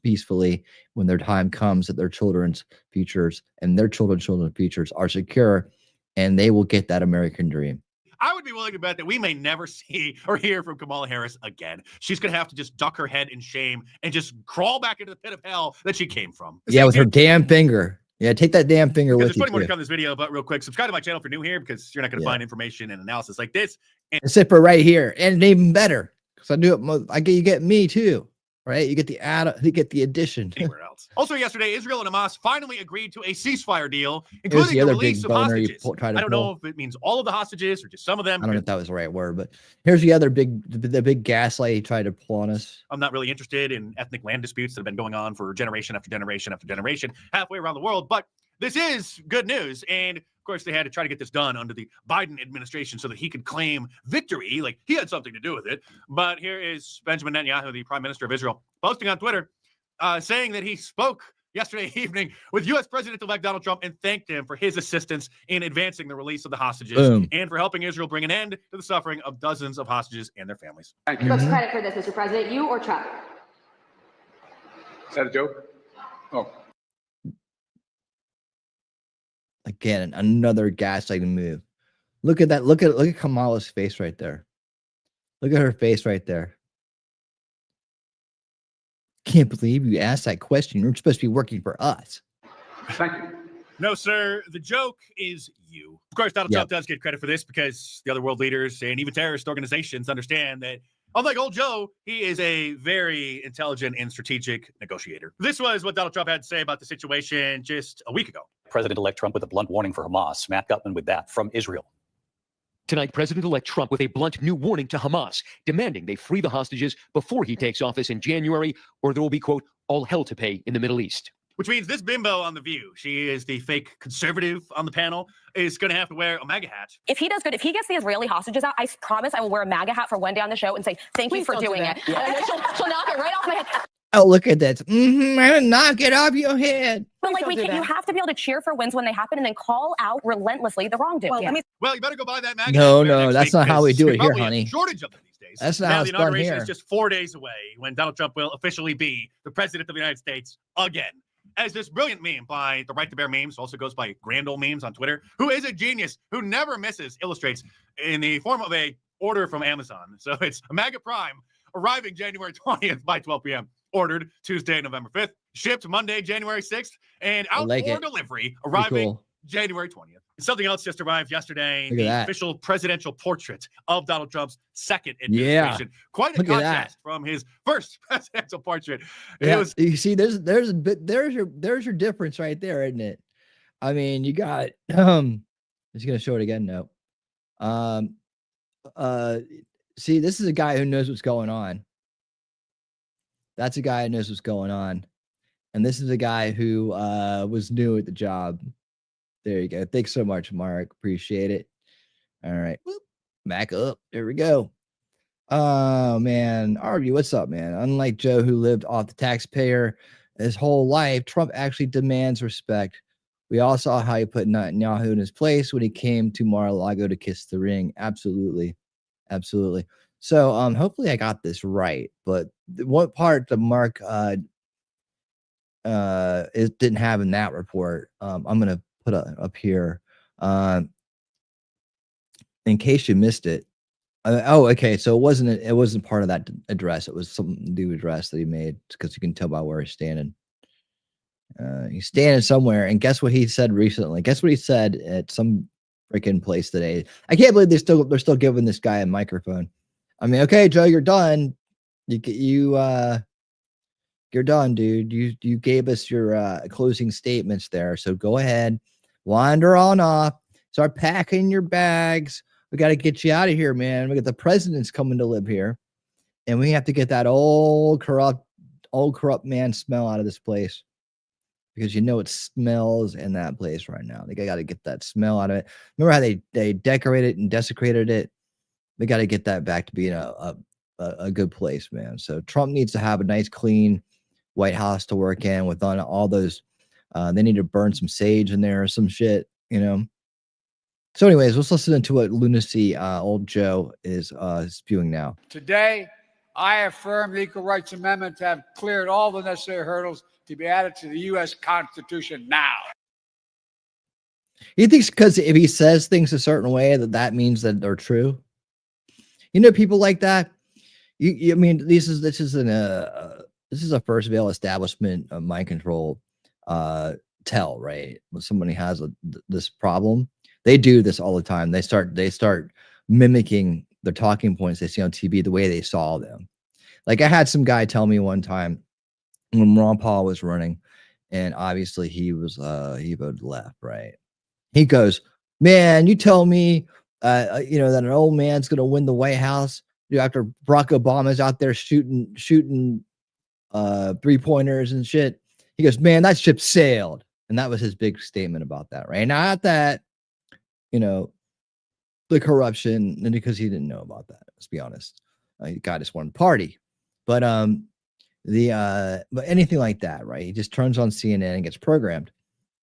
peacefully when their time comes, that their children's futures and their children's futures are secure, and they will get that American dream. I would be willing to bet that we may never see or hear from Kamala Harris again. She's going to have to just duck her head in shame and just crawl back into the pit of hell that she came from. Yeah, with her damn finger. Yeah, take that damn finger with you. There's plenty more to come in this video, but real quick, subscribe to my channel if you're new here, because you're not going to find information and analysis like this. Except for right here, and even better, because I do it. You get me too. Right, you get the you get the addition. Anywhere else. Also, yesterday, Israel and Hamas finally agreed to a ceasefire deal, including the release of hostages. I don't know if it means all of the hostages or just some of them. I don't know if that was the right word, but here's the other big gaslight he tried to pull on us. I'm not really interested in ethnic land disputes that have been going on for generation after generation after generation, halfway around the world. But this is good news, and of course, they had to try to get this done under the Biden administration so that he could claim victory, like he had something to do with it. But here is Benjamin Netanyahu, the Prime Minister of Israel, posting on Twitter, saying that he spoke yesterday evening with U.S. President-elect Donald Trump and thanked him for his assistance in advancing the release of the hostages and for helping Israel bring an end to the suffering of dozens of hostages and their families. Thank you. Who gets credit for this, Mr. President, you or Trump? Is that a joke? Oh. Again, another gaslighting move. Look at that. Look at Kamala's face right there. Look at her face right there. Can't believe you asked that question. You're supposed to be working for us. Thank you. No, sir. The joke is you. Of course, Donald Trump does get credit for this because the other world leaders and even terrorist organizations understand that, unlike old Joe, he is a very intelligent and strategic negotiator. This was what Donald Trump had to say about the situation just a week ago. President-elect Trump with a blunt warning for Hamas. Matt Gutman with that from Israel. Tonight, President-elect Trump with a blunt new warning to Hamas, demanding they free the hostages before he takes office in January, or there will be, quote, all hell to pay in the Middle East. Which means this bimbo on The View, she is the fake conservative on the panel, is going to have to wear a MAGA hat. If he does good, if he gets the Israeli hostages out, I promise I will wear a MAGA hat for one day on the show and say, thank you for doing it. Yeah. And then she'll knock it right off my head. Oh, look at that. I'm going to knock it off your head. But like, you have to be able to cheer for wins when they happen and then call out relentlessly the wrongdoing. Well, you better go buy that MAGA. No, that's not how we do it here, honey. Shortage of them these days. That's not now, how the it's done inauguration here. is just 4 days away when Donald Trump will officially be the president of the United States again. As this brilliant meme by the Right to Bear Memes, also goes by Grand Ol' Memes on Twitter, who is a genius, who never misses, illustrates in the form of a order from Amazon. So it's a MAGA Prime arriving January 20th by 12 p.m. Ordered Tuesday, November 5th, shipped Monday, January 6th, and out for delivery arriving January 20th. Something else just arrived yesterday, the official presidential portrait of Donald Trump's second administration. Quite a contrast from his first presidential portrait. Yeah. It was, you see, there's your difference right there, isn't it? I mean, you got just gonna show it again. No. See, this is a guy who knows what's going on. That's a guy who knows what's going on. And this is a guy who was new at the job. There you go. Thanks so much, Mark. Appreciate it. All right. Back up. There we go. Oh, man. Arby, what's up, man? Unlike Joe, who lived off the taxpayer his whole life, Trump actually demands respect. We all saw how he put Netanyahu in his place when he came to Mar-A-Lago to kiss the ring. Absolutely. Absolutely. So hopefully I got this right, but what part the Mark it didn't have in that report, I'm gonna put up here in case you missed it. Oh, okay. So it wasn't part of that address. It was some new address that he made, because you can tell by where he's standing. He's standing somewhere, and guess what he said recently? Guess what he said at some freaking place today? I can't believe they're still giving this guy a microphone. I mean, okay, Joe, you're done. You're done, dude. You gave us your closing statements there. So go ahead, wander on off, start packing your bags. We got to get you out of here, man. We got the president's coming to live here, and we have to get that old corrupt man smell out of this place, because you know it smells in that place right now. They got to get that smell out of it. Remember how they decorated and desecrated it? They got to get that back to being a good place, man. So Trump needs to have a nice, clean White House to work in with all those. They need to burn some sage in there or some shit. you know. So, anyways, let's listen to what lunacy old Joe is spewing now. Today, I affirm the Equal Rights Amendment to have cleared all the necessary hurdles to be added to the U.S. Constitution now. He thinks because if he says things a certain way that means that they're true. You know, people like that. I mean, this is a first veil establishment mind control tell, right? When somebody has this problem, they do this all the time. They start mimicking the talking points they see on TV the way they saw them. Like I had some guy tell me one time when Ron Paul was running, and obviously he voted left, right? He goes, "Man, you tell me, that an old man's going to win the White House after Barack Obama's out there shooting 3-pointers and shit." He goes, "Man, that ship sailed," and that was his big statement about that, right? Not that, the corruption, and because he didn't know about that. Let's be honest, he got his one party, but but anything like that, right? He just turns on CNN and gets programmed.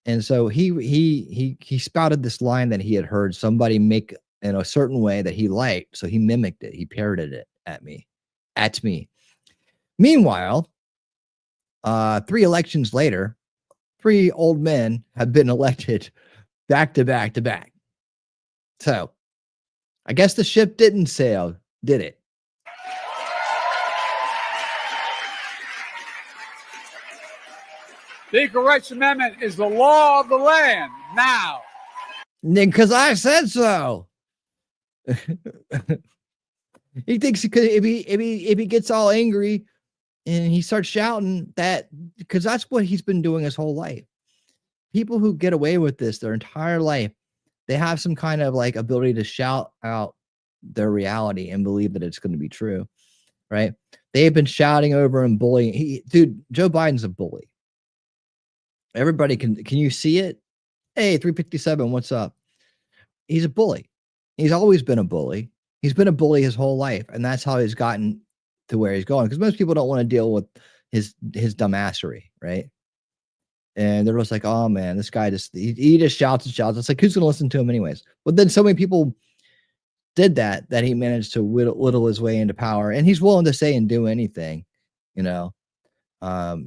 And so he spouted this line that he had heard somebody make in a certain way that he liked. So he mimicked it. He parroted it at me. Meanwhile, 3 elections later, 3 old men have been elected back to back to back. So I guess the ship didn't sail, did it? The Equal Rights Amendment is the law of the land now. Because I said so. He thinks if he gets all angry and he starts shouting that, because that's what he's been doing his whole life. People who get away with this their entire life, they have some kind of like ability to shout out their reality and believe that it's going to be true, right? They've been shouting over and bullying. Joe Biden's a bully. Everybody can you see it? Hey, 357, what's up? He's a bully. He's always been a bully. He's been a bully his whole life, and that's how he's gotten to where he's going. Because most people don't want to deal with his dumbassery, right? And they're just like, oh man, this guy he just shouts and shouts. It's like, who's going to listen to him anyways? But then so many people did that he managed to whittle his way into power, and he's willing to say and do anything,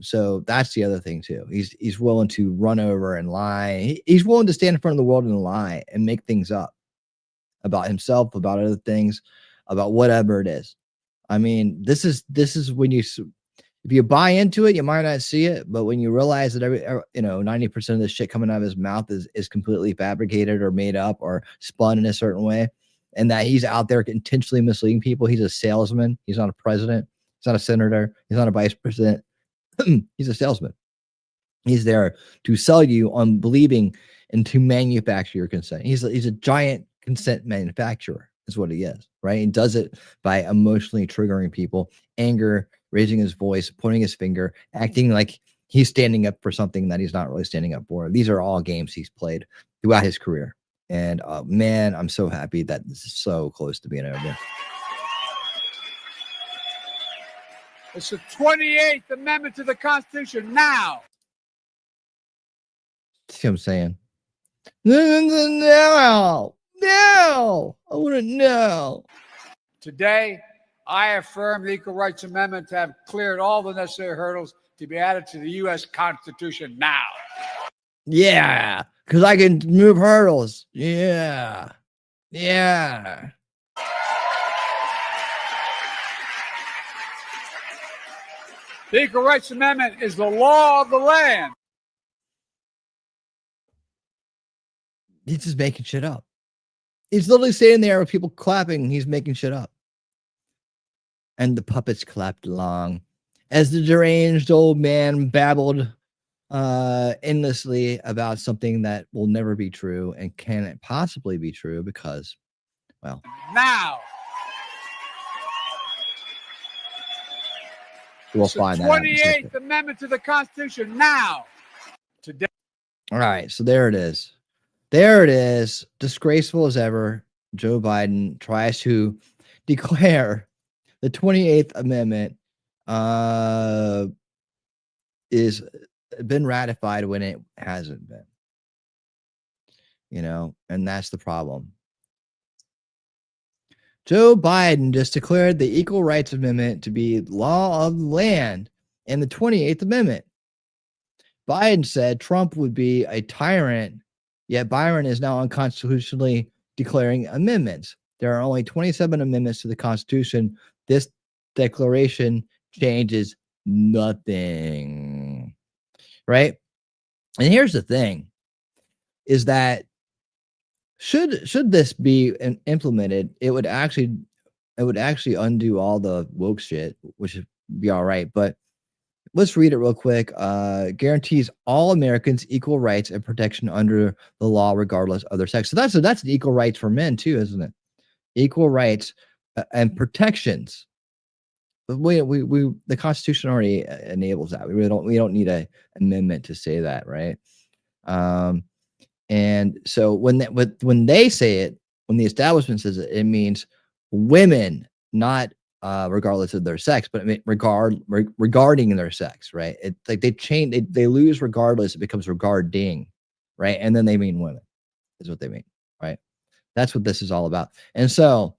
so that's the other thing too. He's willing to run over and lie. He's willing to stand in front of the world and lie and make things up about himself, about other things, about whatever it is. I mean, this is when if you buy into it, you might not see it, but when you realize that 90% of the shit coming out of his mouth is completely fabricated or made up or spun in a certain way, and that he's out there intentionally misleading people. He's a salesman. He's not a president. He's not a senator. He's not a vice president. He's a salesman. He's there to sell you on believing and to manufacture your consent. He's a giant consent manufacturer is what he is, right? He does it by emotionally triggering people, anger, raising his voice, pointing his finger, acting like he's standing up for something that he's not really standing up for. These are all games he's played throughout his career. And man, I'm so happy that this is so close to being over. It's the 28th Amendment to the Constitution now. See what I'm saying? No, I want to know. Today, I affirm the Equal Rights Amendment to have cleared all the necessary hurdles to be added to the U.S. Constitution now. Yeah, because I can move hurdles. Yeah. The Equal Rights Amendment is the law of the land. He's just making shit up. He's literally standing there with people clapping. He's making shit up. And the puppets clapped along as the deranged old man babbled endlessly about something that will never be true and can't possibly be true because, well, now. We'll find that out in a second. 28th Amendment to the Constitution now. Today. All right, so there it is. There it is. Disgraceful as ever. Joe Biden tries to declare the 28th Amendment is been ratified when it hasn't been. and that's the problem. Joe Biden just declared the Equal Rights Amendment to be law of the land and the 28th Amendment. Biden said Trump would be a tyrant, yet Byron is now unconstitutionally declaring amendments. There are only 27 amendments to the Constitution. This declaration changes nothing, right? And here's the thing, is that should this be implemented, it would actually undo all the woke shit, which would be all right. But let's read it real quick. Guarantees all Americans equal rights and protection under the law, regardless of their sex. So that's an equal rights for men too, isn't it? Equal rights and protections. The Constitution already enables that. We don't need an amendment to say that, right? And so when they say it, when the establishment says it, it means women, not regardless of their sex, but I mean regarding their sex, right? It's like they lose regardless, it becomes regarding, right? And then they mean women, is what they mean, right? That's what this is all about. And so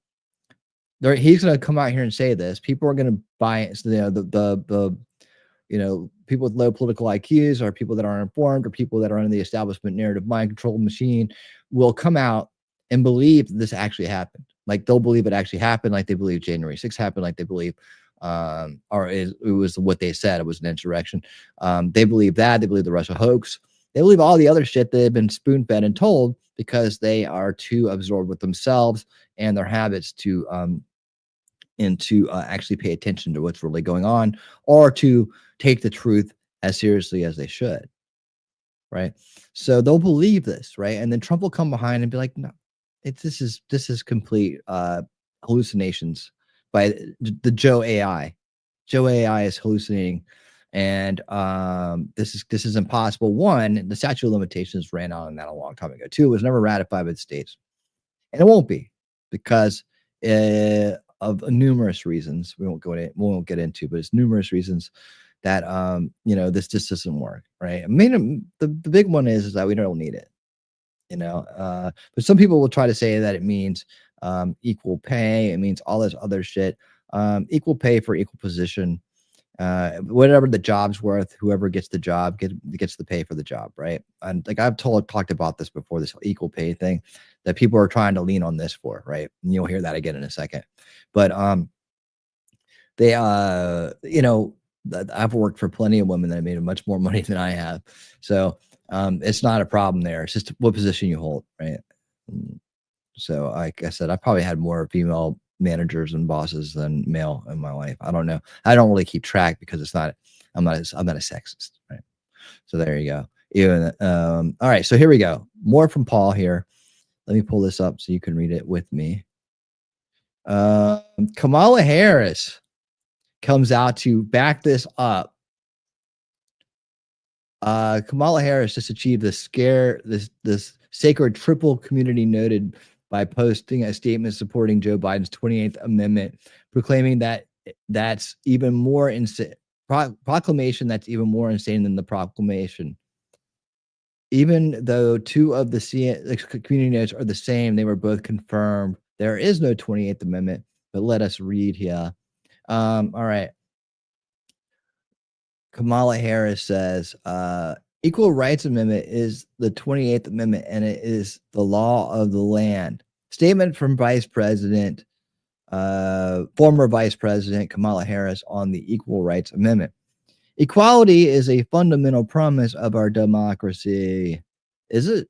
he's going to come out here and say this. People are going to buy it. So, the people with low political IQs, or people that aren't informed, or people that are under the establishment narrative mind control machine will come out and believe this actually happened. Like they'll believe it actually happened, like they believe January 6th happened, like they believe it was what they said, it was an insurrection. They believe that, they believe the Russia hoax, they believe all the other shit they've been spoon-fed and told, because they are too absorbed with themselves and their habits to actually pay attention to what's really going on, or to take the truth as seriously as they should, right? So they'll believe this, right? And then Trump will come behind and be like, no, this is complete hallucinations by the Joe AI. Joe AI is hallucinating, and this is impossible. One, the statute of limitations ran out on that a long time ago. Two, it was never ratified by the states, and it won't be, because of numerous reasons we won't get into, but it's numerous reasons that this just doesn't work, right? I mean, the big one is that we don't need it, but some people will try to say that it means equal pay, it means all this other shit. Equal pay for equal position, whatever the job's worth, whoever gets the job gets the pay for the job, right? And like I've talked about this before, this equal pay thing that people are trying to lean on this for, right? And you'll hear that again in a second. But they I've worked for plenty of women that have made much more money than I have, so it's not a problem there. It's just what position you hold, right? So like I said, I probably had more female managers and bosses than male in my life. I don't know. I don't really keep track, because I'm not a sexist, right? So there you go. Even all right, so here we go. More from Paul here. Let me pull this up so you can read it with me. Kamala Harris comes out to back this up. Kamala Harris just achieved this sacred triple community noted by posting a statement supporting Joe Biden's 28th Amendment, proclaiming that that's even more insane. Proclamation that's even more insane than the proclamation. Even though two of the community notes are the same, they were both confirmed. There is no 28th Amendment, but let us read here. All right. Kamala Harris says, Equal Rights Amendment is the 28th Amendment, and it is the law of the land. Statement from former Vice President Kamala Harris on the Equal Rights Amendment. Equality is a fundamental promise of our democracy. Is it?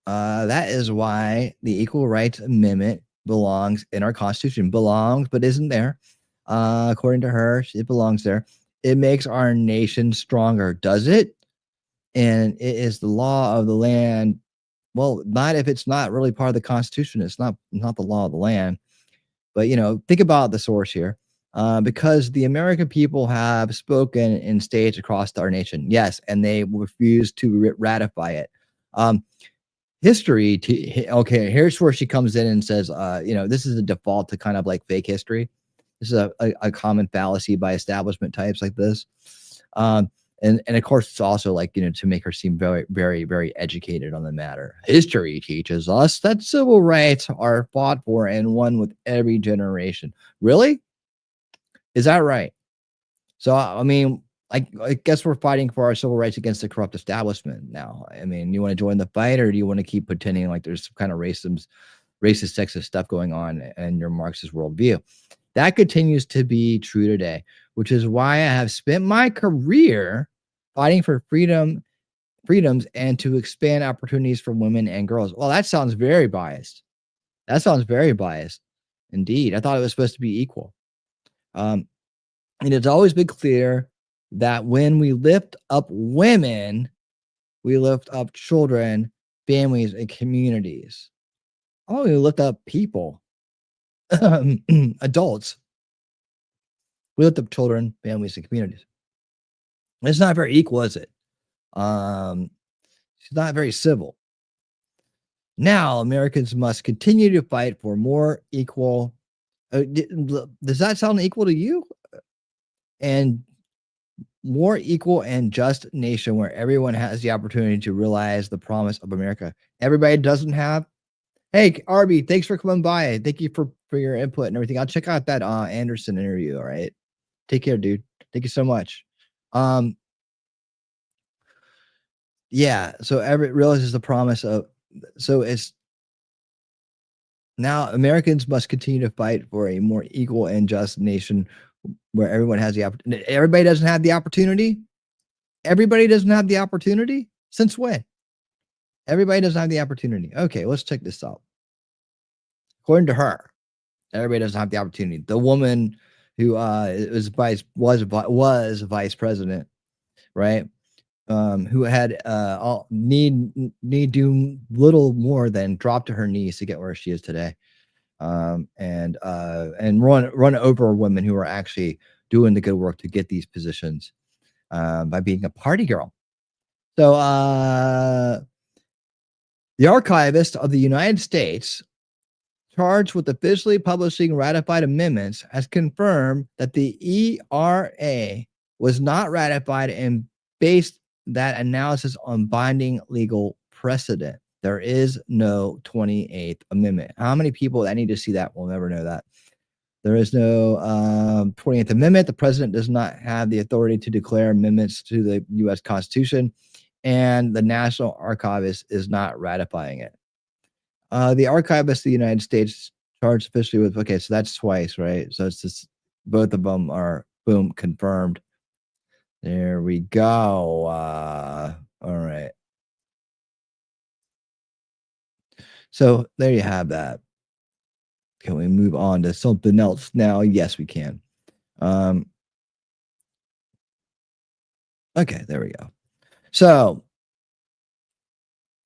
That is why the Equal Rights Amendment belongs in our Constitution. Belongs, but isn't there. According to her, it belongs there. It makes our nation stronger. Does it? And it is the law of the land. Well, not if it's not really part of the Constitution. It's not the law of the land. But, think about the source here. Because the American people have spoken in states across our nation. Yes, and they refuse to ratify it. History. Okay, here's where she comes in and says, this is a default to kind of like fake history. This is a common fallacy by establishment types like this. And of course, it's also like, to make her seem very, very, very educated on the matter. History teaches us that civil rights are fought for and won with every generation. Really? Is that right? So, I mean, I guess we're fighting for our civil rights against the corrupt establishment now. I mean, you want to join the fight, or do you want to keep pretending like there's some kind of racist, sexist stuff going on in your Marxist worldview? That continues to be true today, which is why I have spent my career fighting for freedoms and to expand opportunities for women and girls. Well, that sounds very biased. That sounds very biased indeed. I thought it was supposed to be equal. And it's always been clear that when we lift up women, we lift up children, families, and communities. Oh, we lift up people, adults. We lift up children, families, and communities. It's not very equal, is it? It's not very civil. Now, Americans must continue to fight for more equal. Does that sound equal to you? And more equal and just nation where everyone has the opportunity to realize the promise of America. Everybody doesn't have. Hey, Arby, thanks for coming by. Thank you for your input and everything. I'll check out that Anderson interview. All right. Take care, dude. Thank you so much. Yeah. So realizes the promise of. So it's now Americans must continue to fight for a more equal and just nation where everyone has the opportunity. Everybody doesn't have the opportunity. Everybody doesn't have the opportunity. Since when? Everybody doesn't have the opportunity. Okay, let's check this out. According to her, everybody doesn't have the opportunity. The woman who was vice president, right? Who had need do little more than drop to her knees to get where she is today. And run over women who are actually doing the good work to get these positions by being a party girl. So the archivist of the United States, charged with officially publishing ratified amendments, has confirmed that the ERA was not ratified and based that analysis on binding legal precedent. There is no 28th Amendment. How many people that need to see that will never know that? There is no 28th Amendment. The president does not have the authority to declare amendments to the U.S. Constitution, and the National Archivist is not ratifying it. The Archivist of the United States charged officially with, okay, so that's twice, right? So it's just both of them are, boom, confirmed. There we go. All right. So there you have that. Can we move on to something else now? Yes, we can. Okay, there we go. So,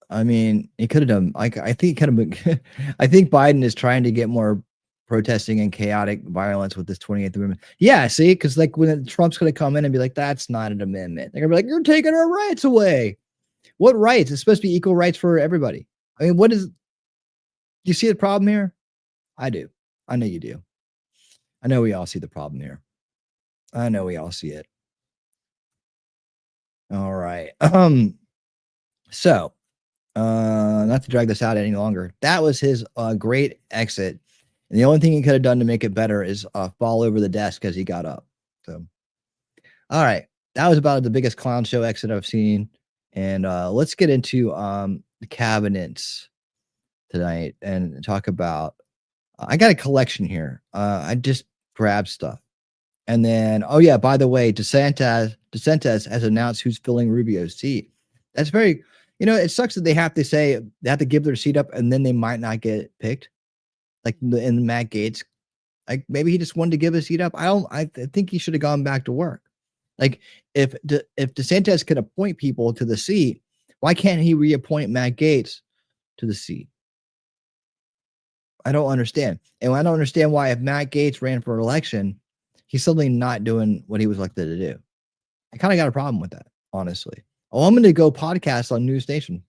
I mean, he could have done. I think kind of. I think Biden is trying to get more protesting and chaotic violence with this 28th Amendment. Yeah, see, because like when Trump's going to come in and be like, "That's not an amendment," they're going to be like, "You're taking our rights away." What rights? It's supposed to be equal rights for everybody. I mean, what is? Do you see the problem here? I do. I know you do. I know we all see the problem here. I know we all see it. All right. So, not to drag this out any longer. That was his great exit. And the only thing he could have done to make it better is fall over the desk as he got up. So, all right. That was about the biggest clown show exit I've seen. And let's get into the cabinets tonight and talk about. I got a collection here. I just grabbed stuff. And then, oh yeah, by the way, DeSantis has announced who's filling Rubio's seat. That's very, it sucks that they have to give their seat up and then they might not get picked. Like in Matt Gaetz, like maybe he just wanted to give his seat up. I think he should have gone back to work. Like if DeSantis can appoint people to the seat, why can't he reappoint Matt Gaetz to the seat? I don't understand. And I don't understand why if Matt Gaetz ran for election, he's suddenly not doing what he was elected to do. I kind of got a problem with that, honestly. Oh, I'm going to go podcast on News Nation.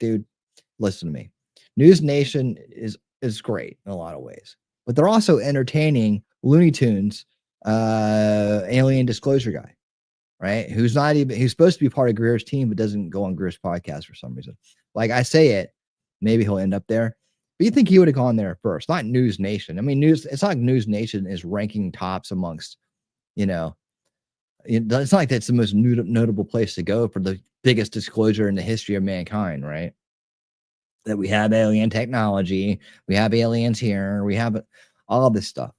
Dude, listen to me. News Nation is great in a lot of ways, but they're also entertaining Looney Tunes, alien disclosure guy. right? Who's supposed to be part of Greer's team, but doesn't go on Greer's podcast for some reason. Like I say it, maybe he'll end up there. But you think he would have gone there first, not News Nation. I mean, it's not like News Nation is ranking tops amongst, it's not like that's the most notable place to go for the biggest disclosure in the history of mankind, right? That we have alien technology, we have aliens here, we have all this stuff.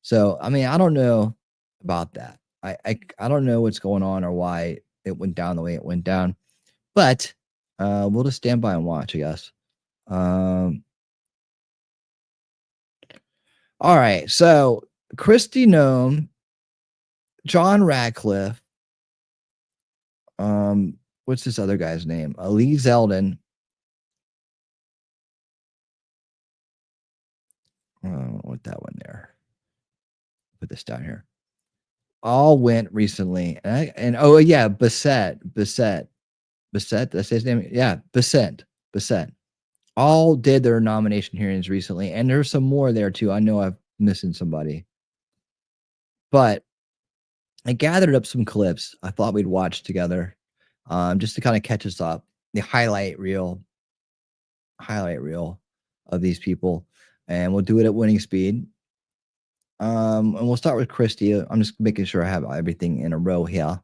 So, I mean, I don't know about that. I don't know what's going on or why it went down the way it went down, but we'll just stand by and watch, I guess. All right. So Kristi Noem, John Ratcliffe, what's this other guy's name? Lee Zeldin. I don't want that one there. Put this down here. All went recently. And oh yeah, Bassett. Did I say his name? Yeah, Bassett. All did their nomination hearings recently, and there's some more there too. I know I'm missing somebody, but I gathered up some clips I thought we'd watch together, just to kind of catch us up. The highlight reel of these people, and we'll do it at winning speed. And we'll start with Kristi. I'm just making sure I have everything in a row here.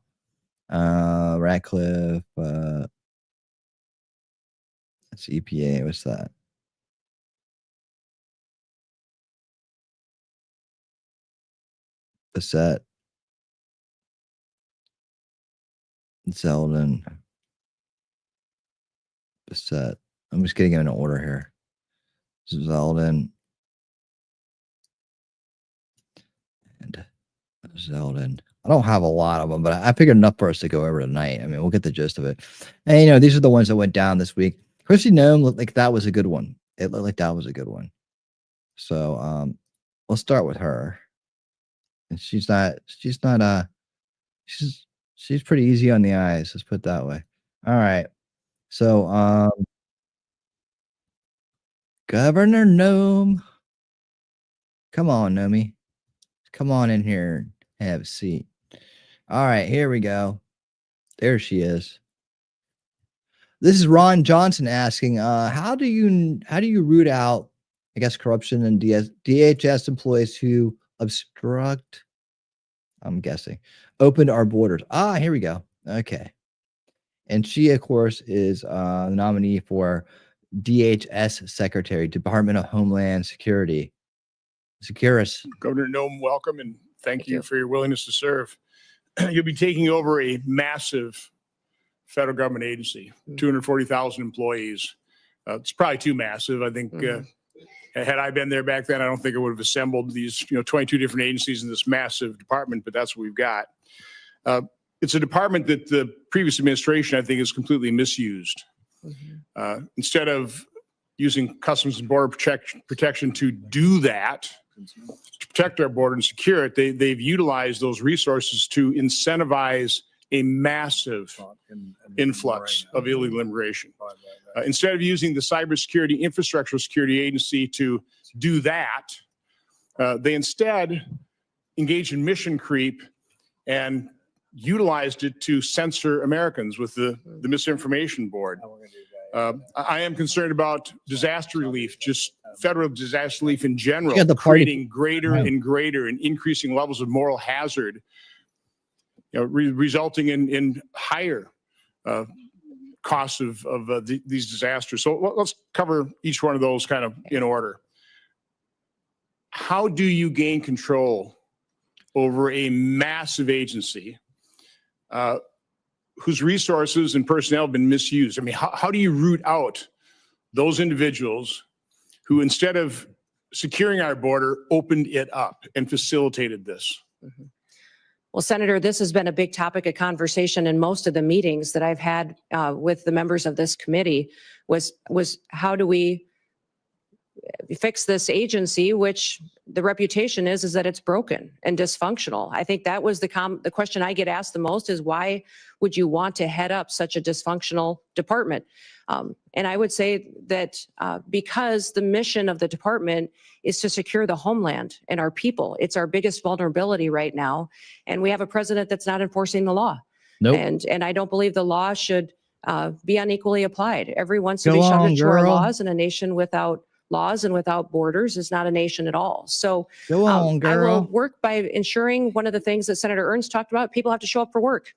Ratcliffe. That's EPA. What's that? Bassett. Zeldin. Bassett. I'm just getting them in order here. Zeldin. And Zeldin. I don't have a lot of them, but I figured enough for us to go over tonight. I mean, we'll get the gist of it. And, these are the ones that went down this week. Kristi Noem looked like that was a good one. It looked like that was a good one. So, we'll start with her. And she's pretty easy on the eyes. Let's put it that way. All right. So, Governor Noem. Come on, Nomi. Come on in here and have a seat. All right, here we go. There she is. This is Ron Johnson asking, how do you root out, I guess, corruption and DHS employees who obstruct, I'm guessing, opened our borders? Here we go. Okay. And she, of course, is the nominee for DHS Secretary, Department of Homeland Security. Securus. Governor Noem, welcome, and thank you for your willingness to serve. You'll be taking over a massive federal government agency, 240,000 employees. It's probably too massive. I think had I been there back then, I don't think I would have assembled these 22 different agencies in this massive department, but that's what we've got. It's a department that the previous administration, I think, is completely misused. Instead of using Customs and Border Protection to do that, to protect our border and secure it, they've utilized those resources to incentivize a massive influx of illegal immigration. Instead of using the Cybersecurity Infrastructure Security Agency to do that, they instead engaged in mission creep and utilized it to censor Americans with the Misinformation Board. I am concerned about disaster relief, just federal disaster relief in general, creating greater and greater and increasing levels of moral hazard, resulting in higher costs of these disasters. So let's cover each one of those kind of in order. How do you gain control over a massive agency whose resources and personnel have been misused? I mean, how do you root out those individuals who, instead of securing our border, opened it up and facilitated this? Well, Senator, this has been a big topic of conversation in most of the meetings that I've had with the members of this committee was how do we fix this agency, which the reputation is that it's broken and dysfunctional. I think that was the question I get asked the most is why would you want to head up such a dysfunctional department? And I would say that because the mission of the department is to secure the homeland and our people, it's our biggest vulnerability right now. And we have a president that's not enforcing the law. Nope. And I don't believe the law should be unequally applied. Everyone should Go be on, subject to our girl. laws, and a nation without laws and without borders is not a nation at all. So Go on, I will girl. work by ensuring one of the things that Senator Ernst talked about, people have to show up for work.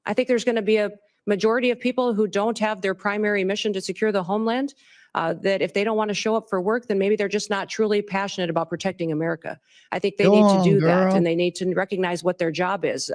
I think there's going to be a majority of people who don't have their primary mission to secure the homeland, that if they don't want to show up for work, then maybe they're just not truly passionate about protecting America. I think they Go need to on, do that, girl. and they need to recognize what their job is.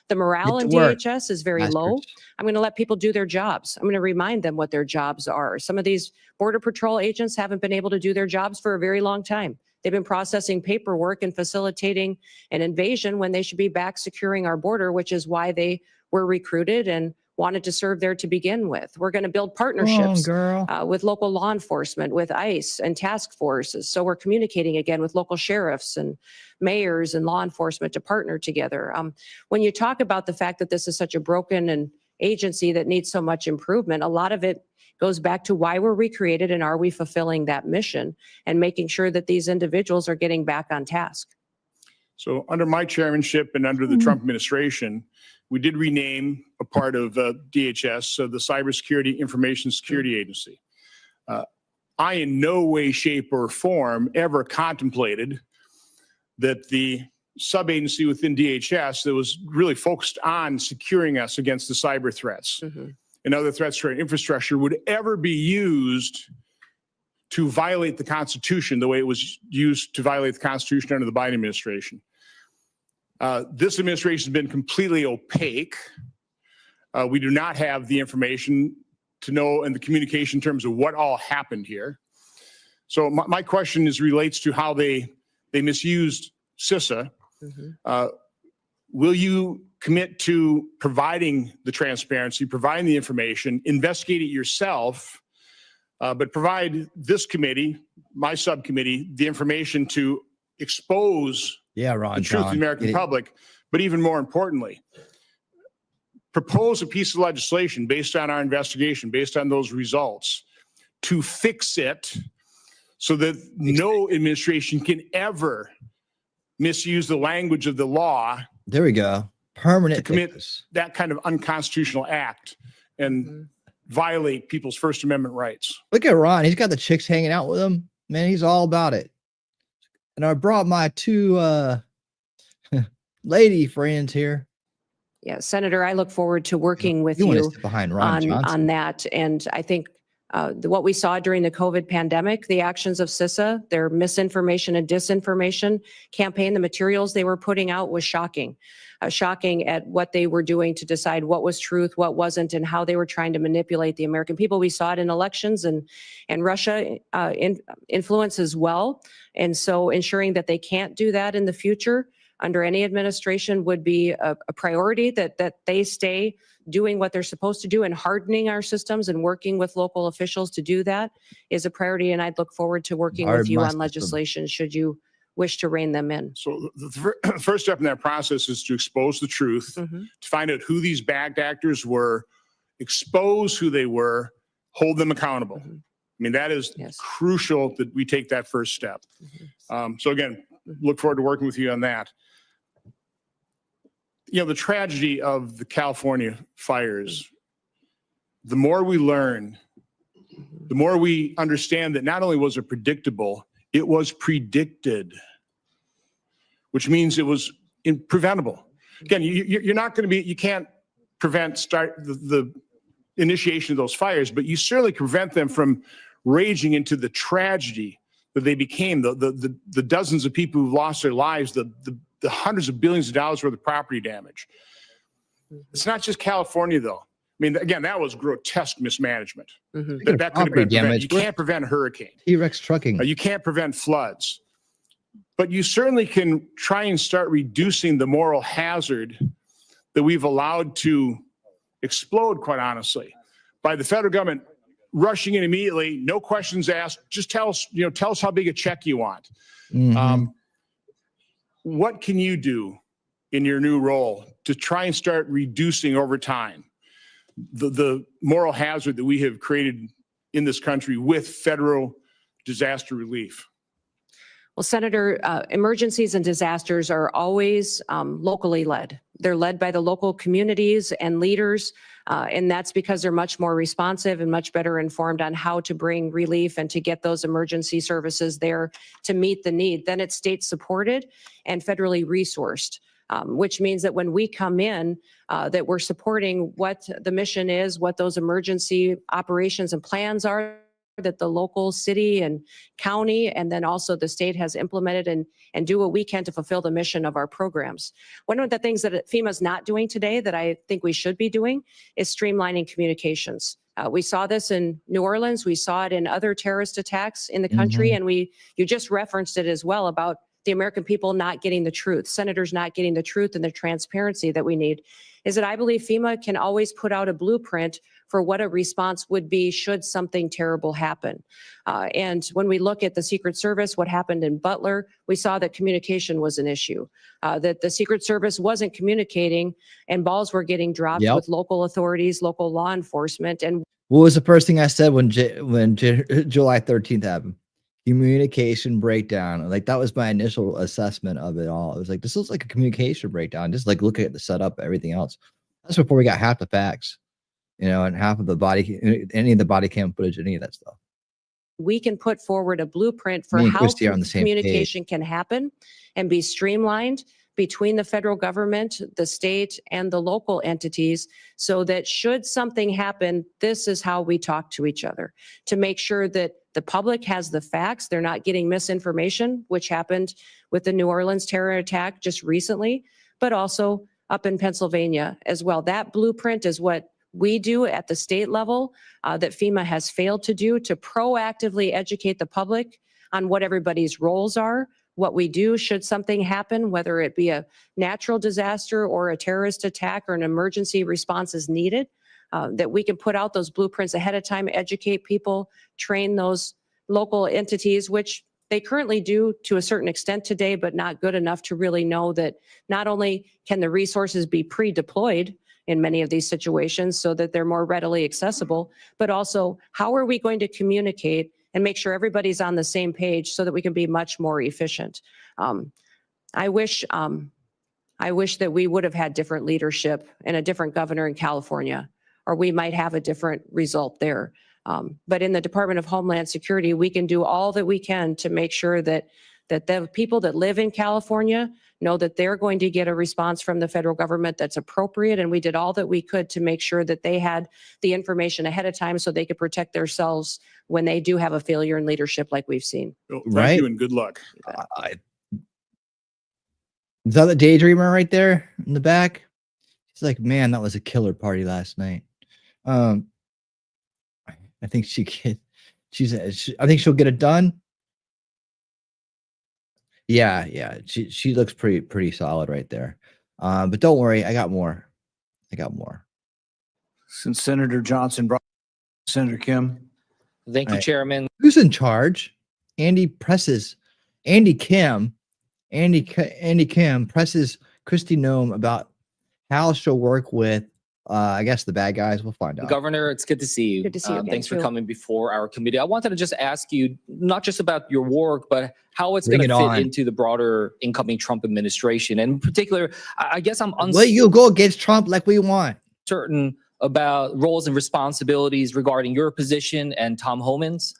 The morale Get in to work, DHS is very low. I'm going to let people do their jobs. I'm going to remind them what their jobs are. Some of these Border Patrol agents haven't been able to do their jobs for a very long time. They've been processing paperwork and facilitating an invasion when they should be back securing our border, which is why they were recruited and wanted to serve there to begin with. We're going to build partnerships girl. with local law enforcement, with ICE and task forces. So we're communicating again with local sheriffs and mayors and law enforcement to partner together. When you talk about the fact that this is such a broken and agency that needs so much improvement, a lot of it goes back to why we're recreated and are we fulfilling that mission and making sure that these individuals are getting back on task. So under my chairmanship and under the Trump administration, we did rename a part of DHS, so the Cybersecurity Information Security Agency. I in no way, shape, or form ever contemplated that the sub-agency within DHS that was really focused on securing us against the cyber threats and other threats to our infrastructure would ever be used to violate the Constitution the way it was used to violate the Constitution under the Biden administration. This administration has been completely opaque. We do not have the information to know and the communication in terms of what all happened here. So my question relates to how they misused CISA. Will you commit to providing the transparency, providing the information, investigate it yourself, but provide this committee, my subcommittee, the information to expose Ron, the truth of the American public, but even more importantly, propose a piece of legislation based on our investigation, based on those results, to fix it so that no administration can ever misuse the language of the law. There we go. Permanent to commit fixes. that kind of unconstitutional act and violate people's First Amendment rights. Look at Ron. He's got the chicks hanging out with him. Man, he's all about it. And I brought my two lady friends here. Yeah, Senator, I look forward to working with You want to you sit behind Ron Johnson. on that. And I think what we saw during the COVID pandemic, the actions of CISA, their misinformation and disinformation campaign, the materials they were putting out was shocking. Shocking at what they were doing to decide what was truth, what wasn't, and how they were trying to manipulate the American people. We saw it in elections and Russia influence as well. And so ensuring that they can't do that in the future under any administration would be a priority, that they stay doing what they're supposed to do, and hardening our systems and working with local officials to do that is a priority. And I'd look forward to working with you on legislation should you wish to rein them in. So the first step in that process is to expose the truth, to find out who these bad actors were, expose who they were, hold them accountable. I mean, that is crucial that we take that first step. So again, look forward to working with you on that. You know, the tragedy of the California fires, the more we learn, the more we understand that not only was it predictable, it was predicted, which means it was preventable. Again, you're not going to be, you can't prevent the initiation of those fires, but you certainly prevent them from raging into the tragedy that they became, the dozens of people who've lost their lives, the hundreds of billions of dollars worth of property damage. It's not just California, though. I mean, again, that was grotesque mismanagement. That could have been prevented. You can't prevent a hurricane. T-Rex trucking. You can't prevent floods. But you certainly can try and start reducing the moral hazard that we've allowed to explode, quite honestly, by the federal government rushing in immediately, no questions asked. Just tell us how big a check you want. what can you do in your new role to try and start reducing over time the moral hazard that we have created in this country with federal disaster relief? Well, Senator, emergencies and disasters are always locally led. They're led by the local communities and leaders, and that's because they're much more responsive and much better informed on how to bring relief and to get those emergency services there to meet the need. Then it's state supported and federally resourced. Which means that when we come in, that we're supporting what the mission is, what those emergency operations and plans are that the local city and county and then also the state has implemented and do what we can to fulfill the mission of our programs. One of the things that FEMA is not doing today that I think we should be doing is streamlining communications. We saw this in New Orleans. We saw it in other terrorist attacks in the country. And you just referenced it as well about the American people not getting the truth, senators not getting the truth and the transparency that we need, is that I believe FEMA can always put out a blueprint for what a response would be should something terrible happen. And when we look at the Secret Service, what happened in Butler, we saw that communication was an issue, that the Secret Service wasn't communicating and balls were getting dropped with local authorities, local law enforcement. And what was the first thing I said when July 13th happened? Communication breakdown. Like, that was my initial assessment of it all. It was like, this looks like a communication breakdown. Just like look at the setup, everything else. That's before we got half the facts, you know, and half of the any of the body cam footage, any of that stuff. We can put forward a blueprint for how communication can happen and be streamlined between the federal government, the state, and the local entities, so that should something happen, this is how we talk to each other to make sure that the public has the facts, they're not getting misinformation, which happened with the New Orleans terror attack just recently, but also up in Pennsylvania as well. That blueprint is what we do at the state level that FEMA has failed to do, to proactively educate the public on what everybody's roles are, what we do should something happen, whether it be a natural disaster or a terrorist attack or an emergency response is needed, that we can put out those blueprints ahead of time, educate people, train those local entities, which they currently do to a certain extent today, but not good enough to really know that not only can the resources be pre-deployed in many of these situations so that they're more readily accessible, but also how are we going to communicate and make sure everybody's on the same page so that we can be much more efficient. I wish that we would have had different leadership and a different governor in California, or we might have a different result there. But in the Department of Homeland Security, we can do all that we can to make sure that the people that live in California know that they're going to get a response from the federal government that's appropriate. And we did all that we could to make sure that they had the information ahead of time so they could protect themselves when they do have a failure in leadership like we've seen. Well, thank you and good luck. Is that the daydreamer right there in the back? She's like, man, that was a killer party last night. I think I think she'll get it done. Yeah. She looks pretty solid right there. But don't worry, I got more. Since Senator Johnson brought Senator Kim. Thank you, Chairman. Who's in charge? Andy Kim presses Kristi Noem about how she'll work with I guess the bad guys. We'll find out. Governor, it's good to see you. Good to see you again, Thanks for too. coming before our committee. I wanted to just ask you not just about your work, but how it's going to fit into the broader incoming Trump administration. And in particular, I guess I'm let you go against Trump like we want. Certain about roles and responsibilities regarding your position and Tom Homan's.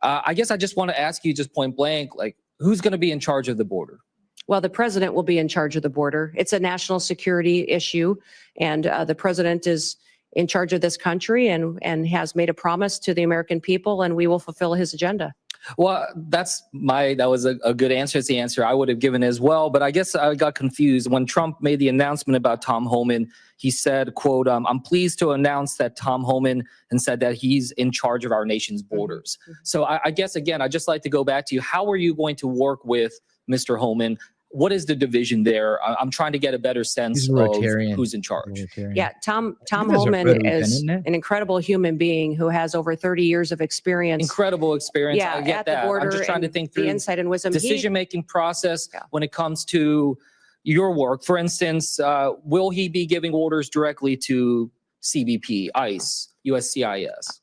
I guess I just want to ask you just point blank, like, who's going to be in charge of the border? Well, the president will be in charge of the border. It's a national security issue, and the president is in charge of this country and has made a promise to the American people, and we will fulfill his agenda. Well, that was a good answer. It's the answer I would have given as well. But I guess I got confused when Trump made the announcement about Tom Homan. He said, quote, I'm pleased to announce that Tom Homan, and said that he's in charge of our nation's borders. So I guess, again, I'd just like to go back to you. How are you going to work with Mr. Homan? what is the division there? I'm trying to get a better sense He's of Rotarian. who's in charge. Yeah, Tom You guys are Holman Rotary is isn't it? an incredible human being who has over 30 years of experience. Incredible experience. Yeah, I get at the that. I'm border just trying to and think the through insight and wisdom. decision-making process Yeah. when it comes to your work. For instance, will he be giving orders directly to CBP, ICE, USCIS?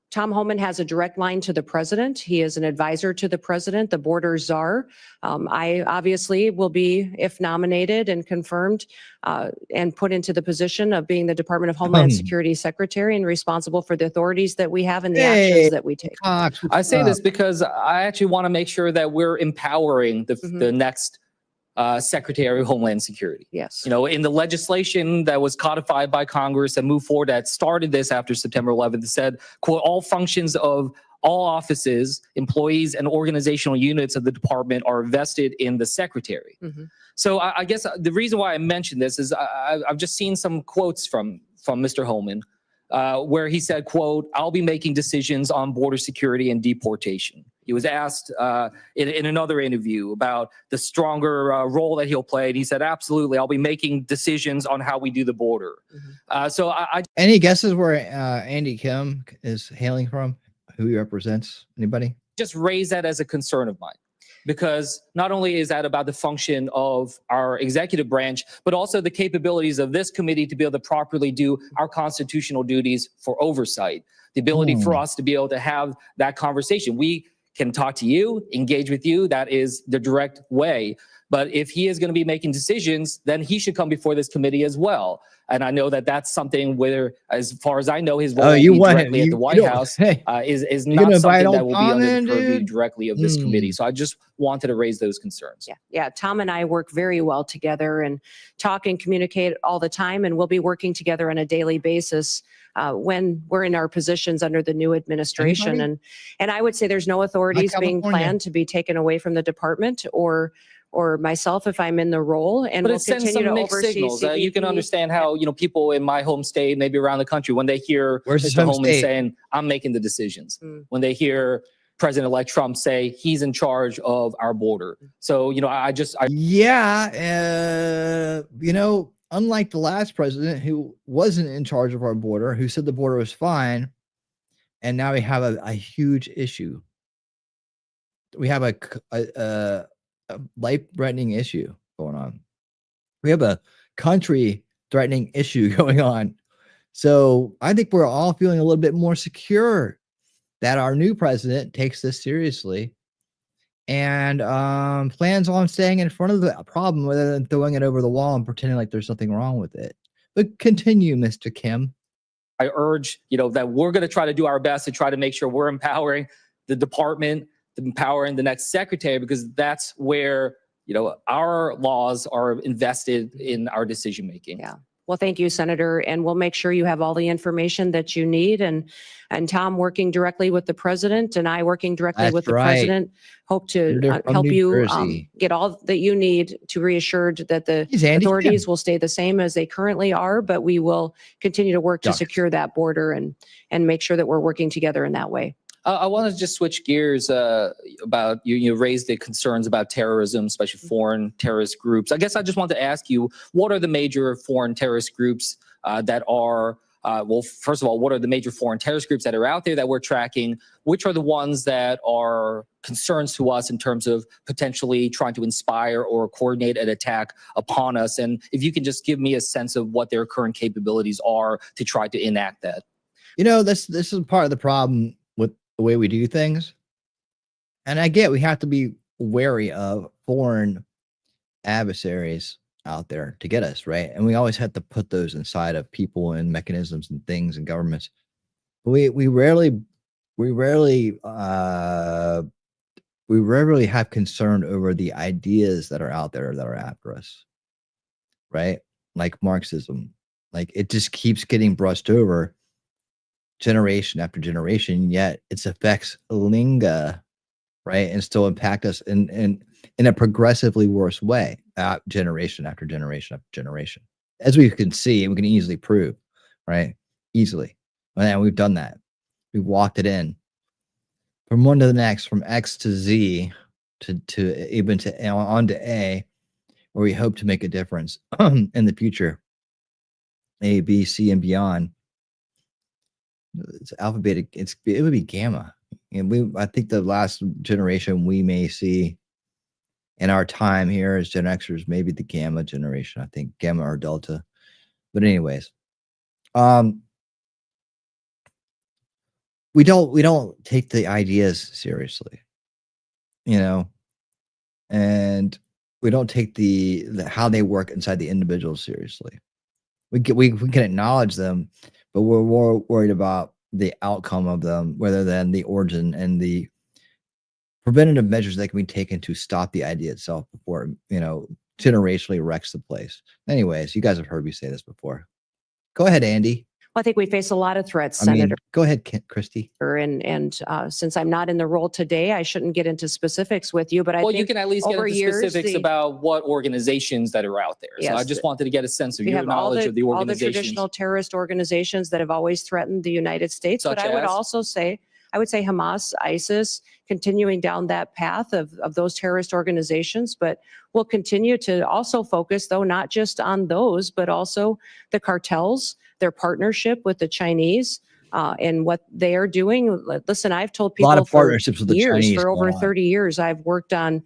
Tom Holman has a direct line to the president. He is an advisor to the president, the border czar. I obviously will be, if nominated and confirmed, and put into the position of being the Department of Homeland Security Secretary and responsible for the authorities that we have and the actions that we take. I say this because I actually want to make sure that we're empowering the next Secretary of Homeland Security. Yes. You know, in the legislation that was codified by Congress and moved forward that started this after September 11th, it said, quote, all functions of all offices, employees, and organizational units of the department are vested in the secretary. So I guess the reason why I mentioned this is I've just seen some quotes from Mr. Holman where he said, quote, I'll be making decisions on border security and deportation. He was asked in another interview about the stronger role that he'll play. And he said, absolutely, I'll be making decisions on how we do the border. So Any guesses where Andy Kim is hailing from? Who he represents? Anybody? just raise that as a concern of mine. Because not only is that about the function of our executive branch, but also the capabilities of this committee to be able to properly do our constitutional duties for oversight. The ability for us to be able to have that conversation. We can talk to you, engage with you. That is the direct way. But if he is going to be making decisions, then he should come before this committee as well. And I know that that's something where, as far as I know, his role directly at the White House is not something that will be under the purview directly of this committee. So I just wanted to raise those concerns. Yeah, Tom and I work very well together and talk and communicate all the time, and we'll be working together on a daily basis when we're in our positions under the new administration. And I would say there's no authorities being planned to be taken away from the department or myself if I'm in the role, and but we'll it sends continue some to mixed oversee signals. CBP. You can understand how people in my home state, maybe around the country, when they hear Where's his Mr. home Holman state? saying, "I'm making the decisions," when they hear President-elect Trump say he's in charge of our border. So unlike the last president who wasn't in charge of our border, who said the border was fine, and now we have a huge issue. We have a life-threatening issue going on. We have a country-threatening issue going on. So I think we're all feeling a little bit more secure that our new president takes this seriously and plans on staying in front of the problem rather than throwing it over the wall and pretending like there's something wrong with it. But continue, Mr. Kim. I urge, that we're going to try to do our best to try to make sure we're empowering the department, empowering the next secretary, because that's where, our laws are invested in our decision making. Yeah. Well, thank you, Senator. And we'll make sure you have all the information that you need. And Tom working directly with the president and I working directly with the president, hope to help you get all that you need to reassured that the authorities will stay the same as they currently are, but we will continue to work to secure that border and make sure that we're working together in that way. I want to just switch gears about you raised the concerns about terrorism, especially foreign terrorist groups. I guess I just want to ask you, what are the major foreign terrorist groups that are, first of all, what are the major foreign terrorist groups that are out there that we're tracking? Which are the ones that are concerns to us in terms of potentially trying to inspire or coordinate an attack upon us? And if you can just give me a sense of what their current capabilities are to try to enact that. This is part of the problem with the way we do things. And I get we have to be wary of foreign adversaries out there to get us, right? And we always have to put those inside of people and mechanisms and things and governments. We rarely have concern over the ideas that are out there that are after us, right? Like Marxism, like it just keeps getting brushed over generation after generation, yet its effects linger, right, and still impact us in a progressively worse way, generation after generation after generation, as we can see and we can easily prove, right? Easily, and we've done that. We've walked it in from one to the next, from X to Z, to even to on to A, where we hope to make a difference in the future. A, B, C, and beyond. It's alphabetic. It would be gamma, and I think the last generation we may see in our time here as Gen Xers, maybe the gamma generation. I think gamma or delta. But anyways, we don't take the ideas seriously, and we don't take the how they work inside the individuals seriously. We can acknowledge them, but we're more worried about the outcome of them rather than the origin and the preventative measures that can be taken to stop the idea itself before generationally wrecks the place. Anyways, you guys have heard me say this before. Go ahead, Andy. Well, I think we face a lot of threats, Senator. Go ahead, Christy. And since I'm not in the role today, I shouldn't get into specifics with you. But I think you can at least get into specifics about what organizations that are out there. So I just wanted to get a sense of your knowledge of the organizations. All the traditional terrorist organizations that have always threatened the United States. But I would also say, Hamas, ISIS, continuing down that path of those terrorist organizations. But we'll continue to also focus, though, not just on those, but also the cartels, their partnership with the Chinese, and what they are doing. Listen, I've told people a lot of partnerships with the Chinese for over 30 years. I've worked on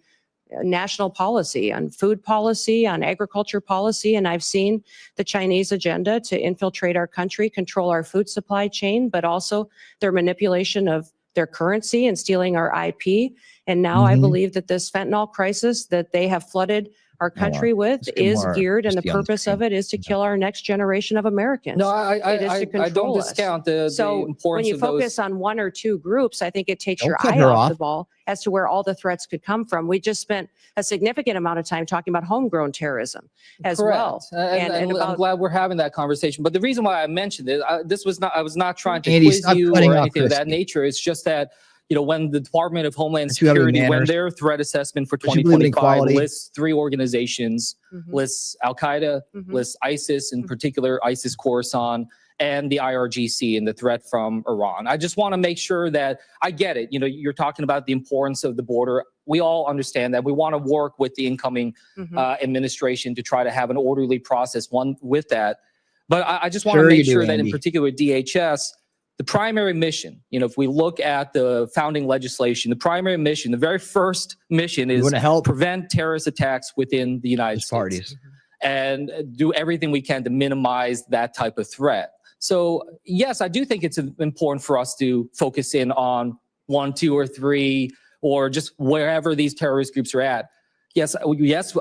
national policy, on food policy, on agriculture policy, and I've seen the Chinese agenda to infiltrate our country, control our food supply chain, but also their manipulation of their currency and stealing our IP. And now I believe that this fentanyl crisis that they have flooded our country with is geared, and the purpose of it is to kill our next generation of Americans. No, I don't discount the importance of when you focus on one or two groups, I think it takes your eye off the ball as to where all the threats could come from. We just spent a significant amount of time talking about homegrown terrorism as well. And I'm glad we're having that conversation. But the reason why I mentioned it, I was not trying to quiz you or anything of that nature. It's just that, when the Department of Homeland Security, when their threat assessment for 2025 lists 3 organizations, lists Al-Qaeda, lists ISIS, in particular ISIS Khorasan, and the IRGC and the threat from Iran. I just want to make sure that I get it. You're talking about the importance of the border. We all understand that. We want to work with the incoming administration to try to have an orderly process, one with that. But I just want to make sure that in particular DHS, the primary mission, if we look at the founding legislation, the primary mission, the very first mission is to prevent terrorist attacks within the United States and do everything we can to minimize that type of threat. So, yes, I do think it's important for us to focus in on 1, 2, or 3, or just wherever these terrorist groups are at. Yes,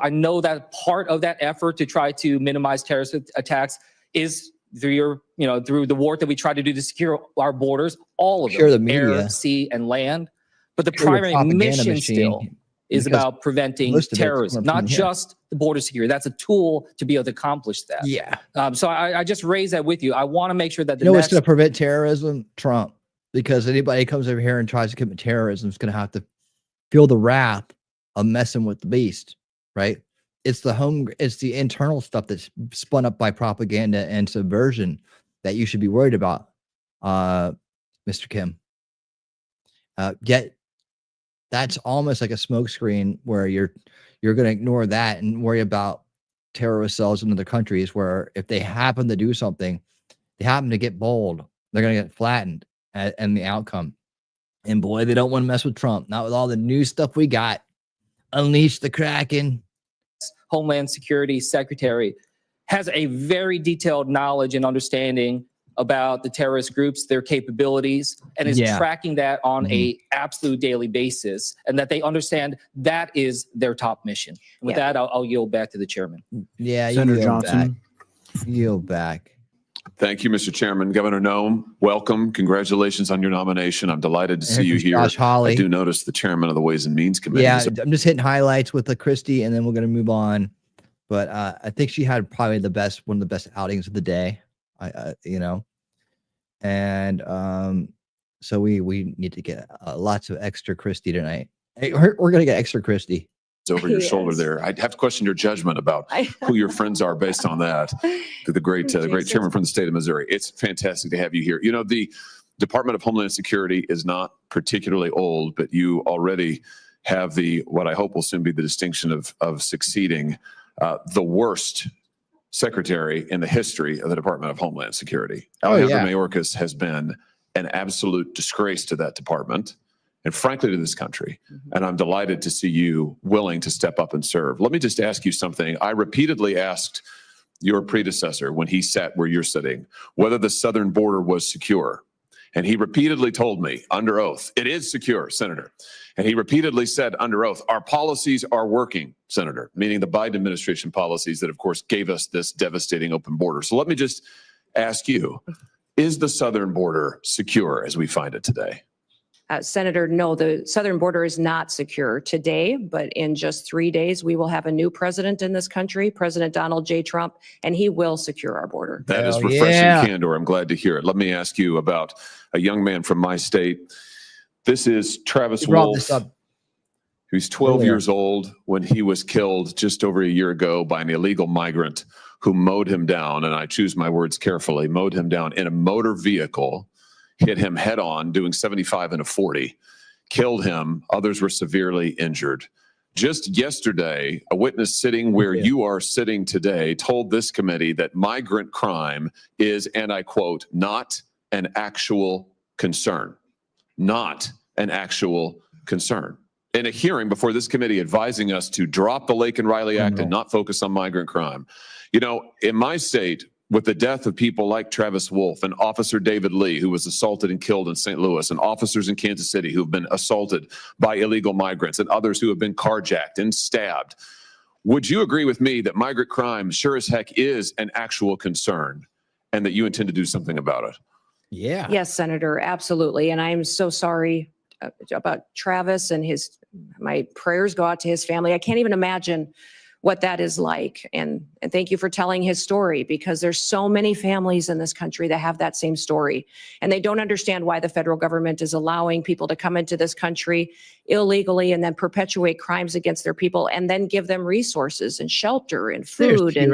I know that part of that effort to try to minimize terrorist attacks is through the work that we try to do to secure our borders, all of them, air, sea, and land. But the primary mission still is about preventing terrorism, not just the border security. That's a tool to be able to accomplish that. Yeah. So I just raised that with you. I want to make sure that what's going to prevent terrorism? Trump. Because anybody who comes over here and tries to commit terrorism is going to have to feel the wrath of messing with the beast, right? It's the internal stuff that's spun up by propaganda and subversion that you should be worried about, Mr. Kim. Yet that's almost like a smokescreen where you're going to ignore that and worry about terrorist cells in other countries where if they happen to do something, they happen to get bold, they're going to get flattened and the outcome. And boy, they don't want to mess with Trump. Not with all the new stuff we got. Unleash the Kraken. Homeland Security Secretary has a very detailed knowledge and understanding about the terrorist groups, their capabilities, and is tracking that on a absolute daily basis, and that they understand that is their top mission. And with that, I'll yield back to the chairman. Yeah, Senator Johnson. Yield back. Thank you, Mr. Chairman. Governor Noem, welcome. Congratulations on your nomination. I'm delighted to see you here. Josh Hawley. I do notice the chairman of the Ways and Means Committee. Yeah, I'm just hitting highlights with the Christie, and then we're going to move on. But I think she had probably one of the best outings of the day. And so we need to get lots of extra Christie tonight. Hey, we're going to get extra Christie. Over your shoulder there. I'd have to question your judgment about who your friends are based on that. The great chairman from the state of Missouri. It's fantastic to have you here. The Department of Homeland Security is not particularly old, but you already have what I hope will soon be the distinction of succeeding the worst secretary in the history of the Department of Homeland Security. Alejandro Mayorkas has been an absolute disgrace to that department and frankly to this country. And I'm delighted to see you willing to step up and serve. Let me just ask you something. I repeatedly asked your predecessor when he sat where you're sitting whether the southern border was secure. And he repeatedly told me under oath, it is secure, Senator. And he repeatedly said under oath, our policies are working, Senator, meaning the Biden administration policies that, of course, gave us this devastating open border. So let me just ask you, is the southern border secure as we find it today? Senator, no, the southern border is not secure today, but in just 3 days, we will have a new president in this country, President Donald J. Trump, and he will secure our border. That is refreshing candor. I'm glad to hear it. Let me ask you about a young man from my state. This is Travis Wolf, who's 12 years old when he was killed just over a year ago by an illegal migrant who mowed him down, and I choose my words carefully, mowed him down in a motor vehicle, hit him head on, doing 75 and a 40, killed him. Others were severely injured. Just yesterday, a witness sitting where you are sitting today told this committee that migrant crime is, and I quote, not an actual concern. Not an actual concern. In a hearing before this committee advising us to drop the Lake and Riley Act and not focus on migrant crime. You know, in my state, with the death of people like Travis Wolf and Officer David Lee, who was assaulted and killed in St. Louis, and officers in Kansas City who have been assaulted by illegal migrants, and others who have been carjacked and stabbed. Would you agree with me that migrant crime sure as heck is an actual concern and that you intend to do something about it? Yeah. Yes, Senator, absolutely. And I'm so sorry about Travis and my prayers go out to his family. I can't even imagine what that is like. And thank you for telling his story, because there's so many families in this country that have that same story. And they don't understand why the federal government is allowing people to come into this country illegally and then perpetuate crimes against their people and then give them resources and shelter and food and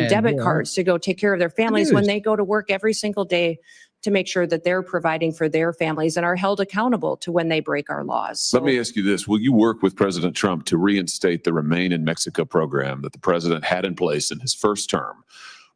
debit cards to go take care of their families when they go to work every single day to make sure that they're providing for their families and are held accountable to when they break our laws. So, let me ask you this. Will you work with President Trump to reinstate the Remain in Mexico program that the president had in place in his first term,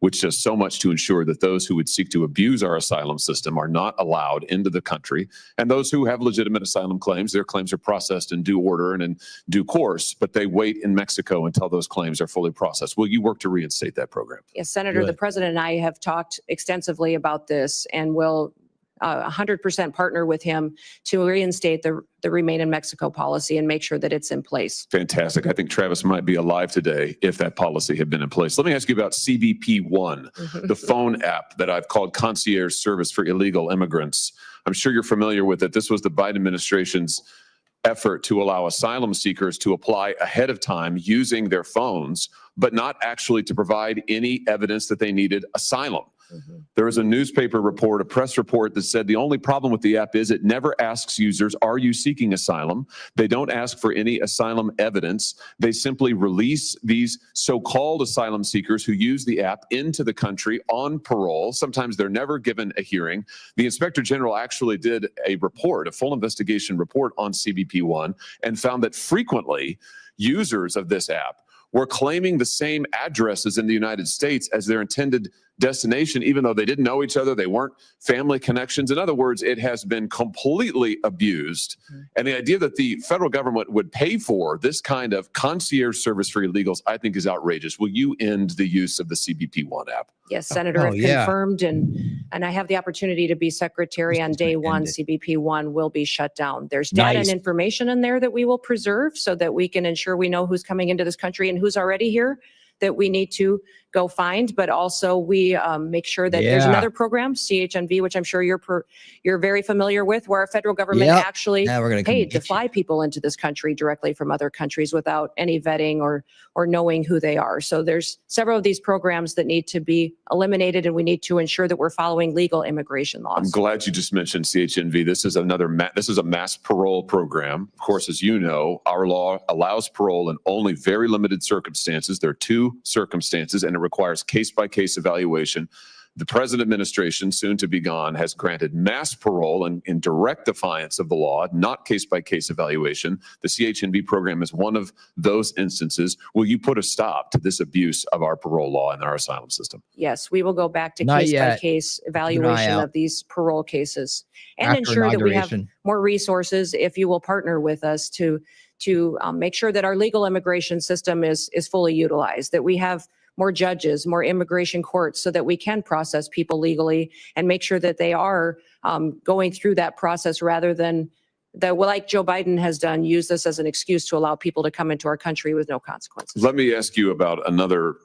which does so much to ensure that those who would seek to abuse our asylum system are not allowed into the country, and those who have legitimate asylum claims, their claims are processed in due order and in due course, but they wait in Mexico until those claims are fully processed. Will you work to reinstate that program? Yes, Senator, the president and I have talked extensively about this and will 100% partner with him to reinstate the Remain in Mexico policy and make sure that it's in place. Fantastic. I think Travis might be alive today if that policy had been in place. Let me ask you about CBP One, the phone app that I've called concierge service for illegal immigrants. I'm sure you're familiar with it. This was the Biden administration's effort to allow asylum seekers to apply ahead of time using their phones, but not actually to provide any evidence that they needed asylum. There was a newspaper report, a press report that said the only problem with the app is it never asks users, are you seeking asylum? They don't ask for any asylum evidence. They simply release these so-called asylum seekers who use the app into the country on parole. Sometimes they're never given a hearing. The Inspector General actually did a report, a full investigation report on CBP One, and found that frequently users of this app were claiming the same addresses in the United States as their intended destination, even though they didn't know each other, they weren't family connections. In other words, it has been completely abused. And the idea that the federal government would pay for this kind of concierge service for illegals, I think is outrageous. Will you end the use of the CBP One app? Yes, Senator, I've confirmed, and I have the opportunity to be secretary on day one. CBP One will be shut down. There's data and information in there that we will preserve so that we can ensure we know who's coming into this country and who's already here that we need to go find, but also we make sure that there's another program, CHNV, which I'm sure you're very familiar with, where our federal government actually paid to fly people into this country directly from other countries without any vetting or knowing who they are. So there's several of these programs that need to be eliminated, and we need to ensure that we're following legal immigration laws. I'm glad you just mentioned CHNV. This is this is a mass parole program. Of course, as you know, our law allows parole in only very limited circumstances. There are two circumstances, and it requires case-by-case evaluation The present administration, soon to be gone, has granted mass parole in direct defiance of the law, not case-by-case evaluation. The CHNB program is one of those instances. Will you put a stop to this abuse of our parole law and our asylum system? Yes, we will go back to Not case by yet. case Keep an eye evaluation out. of these parole cases and After ensure that we have inauguration. more resources if you will partner with us to make sure that our legal immigration system is fully utilized, that we have more judges, more immigration courts so that we can process people legally and make sure that they are going through that process rather than like Joe Biden has done, use this as an excuse to allow people to come into our country with no consequences. Let me ask you about another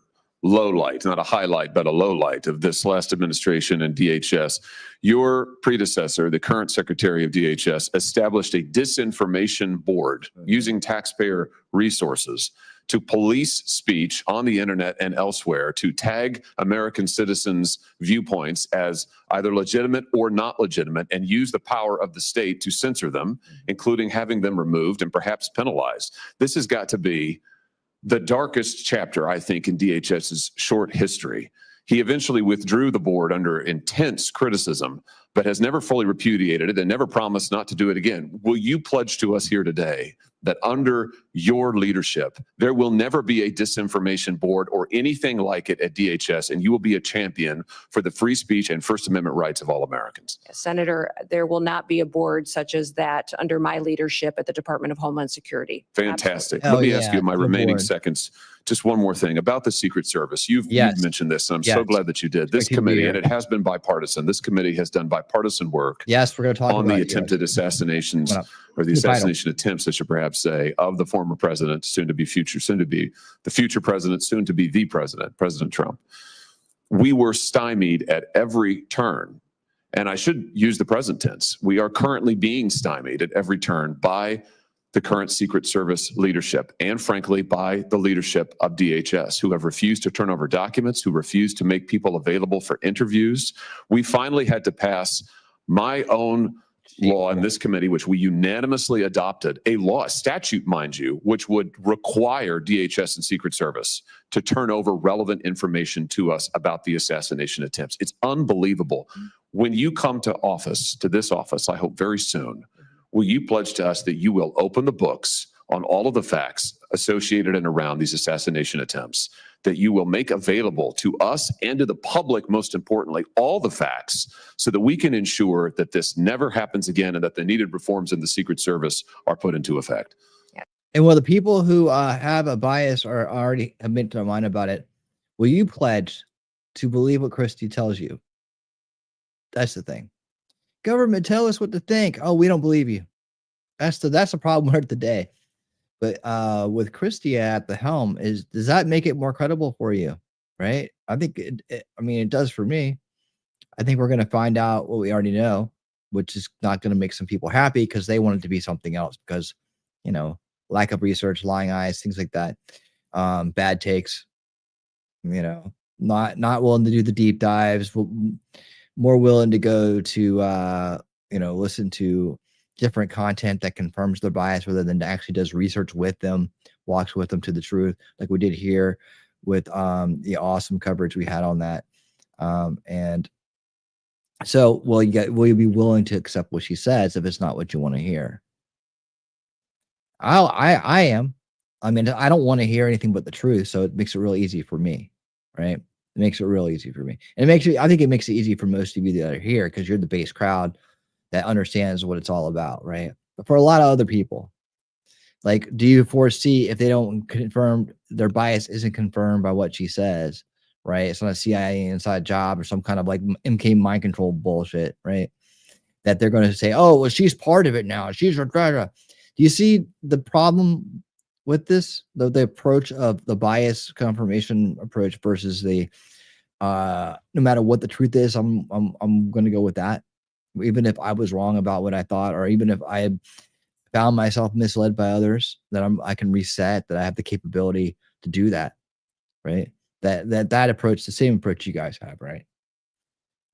low light, not a highlight, but a low light of this last administration and DHS. Your predecessor, the current Secretary of DHS, established a disinformation board using taxpayer resources to police speech on the internet and elsewhere, to tag American citizens' viewpoints as either legitimate or not legitimate, and use the power of the state to censor them, including having them removed and perhaps penalized. This has got to be the darkest chapter, I think, in DHS's short history. He eventually withdrew the board under intense criticism, but has never fully repudiated it and never promised not to do it again. Will you pledge to us here today that under your leadership, there will never be a disinformation board or anything like it at DHS, and you will be a champion for the free speech and First Amendment rights of all Americans? Senator, there will not be a board such as that under my leadership at the Department of Homeland Security. Fantastic. Absolutely. Let me ask you in my good remaining board. seconds, just one more thing about the Secret Service. You've mentioned this, and I'm so Yes. glad that you did. This Great to be committee, here. and it has been bipartisan, this committee has done bipartisan work Yes, we're going to talk on about the it, yes. attempted assassinations, Come on up. or the New title. assassination attempts, I should perhaps say, of the former president, soon to be the future president, soon to be the president, President Trump. We were stymied at every turn. And I should use the present tense. We are currently being stymied at every turn by the current Secret Service leadership and, frankly, by the leadership of DHS, who have refused to turn over documents, who refused to make people available for interviews. We finally had to pass my own law in this committee, which we unanimously adopted, a law, a statute, mind you, which would require DHS and Secret Service to turn over relevant information to us about the assassination attempts. It's unbelievable. When you come to office, to this office, I hope very soon, will you pledge to us that you will open the books on all of the facts associated and around these assassination attempts, that you will make available to us and to the public, most importantly, all the facts so that we can ensure that this never happens again and that the needed reforms in the Secret Service are put into effect? And while the people who have a bias are already have made their mind about it, will you pledge to believe what Christie tells you? That's the thing. Government, tell us what to think. Oh, we don't believe you. That's the problem with today. But with Christie at the helm, does that make it more credible for you? Right? I think it does for me. I think we're going to find out what we already know, which is not going to make some people happy because they want it to be something else because, lack of research, lying eyes, things like that, bad takes, not willing to do the deep dives, more willing to go to, listen to different content that confirms their bias rather than actually does research with them, walks with them to the truth, like we did here with the awesome coverage we had on that. And so, will you be willing to accept what she says if it's not what you want to hear? I am. I don't want to hear anything but the truth, so it makes it real easy for me, right? It makes it real easy for me. And I think it makes it easy for most of you that are here because you're the base crowd that understands what it's all about, right? But for a lot of other people, like, do you foresee if they don't confirm their bias isn't confirmed by what she says, right? It's not a CIA inside job or some kind of like MK mind control bullshit, right? That they're going to say, oh, well, she's part of it now. She's a treasure. Do you see the problem with this? The approach of the bias confirmation approach versus the no matter what the truth is, I'm going to go with that. Even if I was wrong about what I thought, or even if I had found myself misled by others, that I can reset, that I have the capability to do that, right? That approach, the same approach you guys have, right?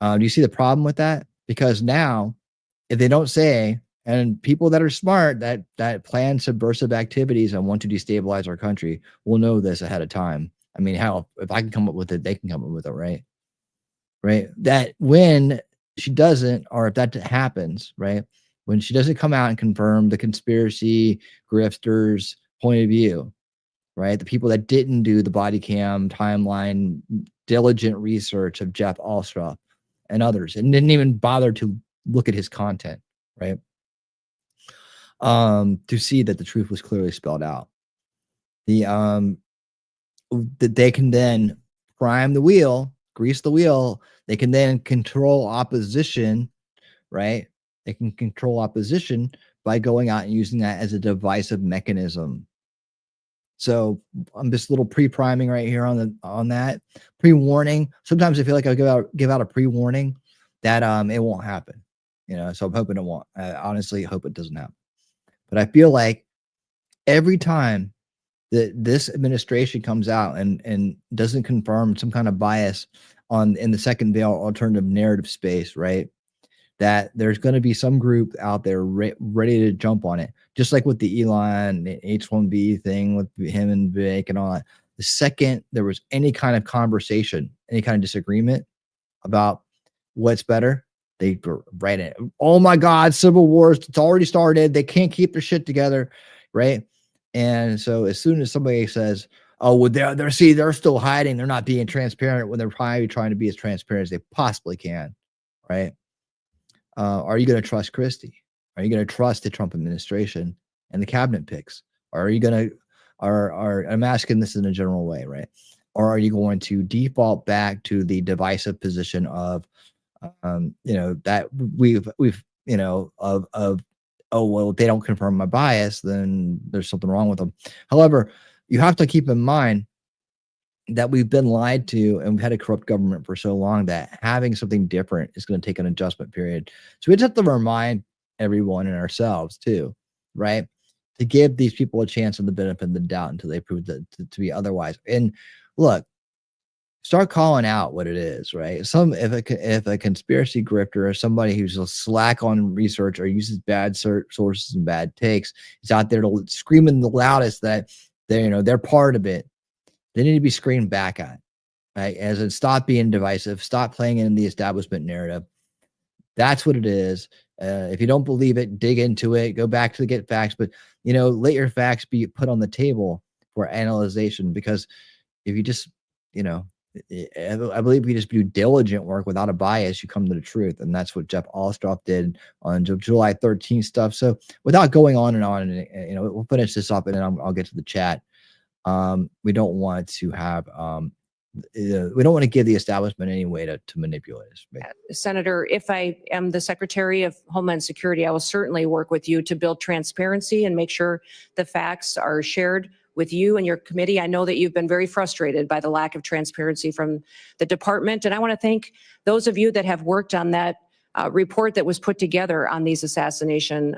Do you see the problem with that? Because now, if they don't say, and people that are smart that plan subversive activities and want to destabilize our country will know this ahead of time. Hell, if I can come up with it, they can come up with it, right? right? That when she doesn't, or if that happens, right? When she doesn't come out and confirm the conspiracy grifters' point of view, right? The people that didn't do the body cam timeline, diligent research of Jeff Alstroff and others, and didn't even bother to look at his content, right? To see that the truth was clearly spelled out. That they can then prime the wheel, grease the wheel. They can then control opposition, right? They can control opposition by going out and using that as a divisive mechanism. So I'm just a little pre-priming right here on that pre-warning. Sometimes I feel like I give out a pre-warning that it won't happen, So I'm hoping it won't. I honestly hope it doesn't happen. But I feel like every time that this administration comes out and doesn't confirm some kind of bias in the second veil alternative narrative space, right? That there's going to be some group out there ready to jump on it, just like with the Elon H1B thing with him and Vic and all that. The second there was any kind of conversation, any kind of disagreement about what's better, they were right in it. Oh my God, civil wars, it's already started. They can't keep their shit together, right? And so as soon as somebody says, oh, well, they're still hiding, they're not being transparent, when they're probably trying to be as transparent as they possibly can, right? Are you going to trust Christie? Are you going to trust the Trump administration and the cabinet picks? Or are you going to, I'm asking this in a general way, right? Or are you going to default back to the divisive position of, that we've, oh, well, if they don't confirm my bias, then there's something wrong with them. However, you have to keep in mind that we've been lied to and we've had a corrupt government for so long that having something different is going to take an adjustment period. So we just have to remind everyone and ourselves too, right? To give these people a chance of the benefit of the doubt until they prove that to be otherwise. And look, start calling out what it is, right? If a conspiracy grifter or somebody who's a slack on research or uses bad sources and bad takes is out there to screaming the loudest that they're part of it, they need to be screamed back at, right? As in, stop being divisive, stop playing in the establishment narrative. That's what it is. If you don't believe it, dig into it, go back to get facts, but let your facts be put on the table for analyzation. Because if you just, I believe if you just do diligent work without a bias, you come to the truth. And that's what Jeff Alstroff did on July 13th stuff. So without going on, and we'll finish this up and then I'll get to the chat. We don't want to have we don't want to give the establishment any way to manipulate us. Senator, if I am the Secretary of Homeland Security, I will certainly work with you to build transparency and make sure the facts are shared with you and your committee. I know that you've been very frustrated by the lack of transparency from the department, and I want to thank those of you that have worked on that report that was put together on these assassination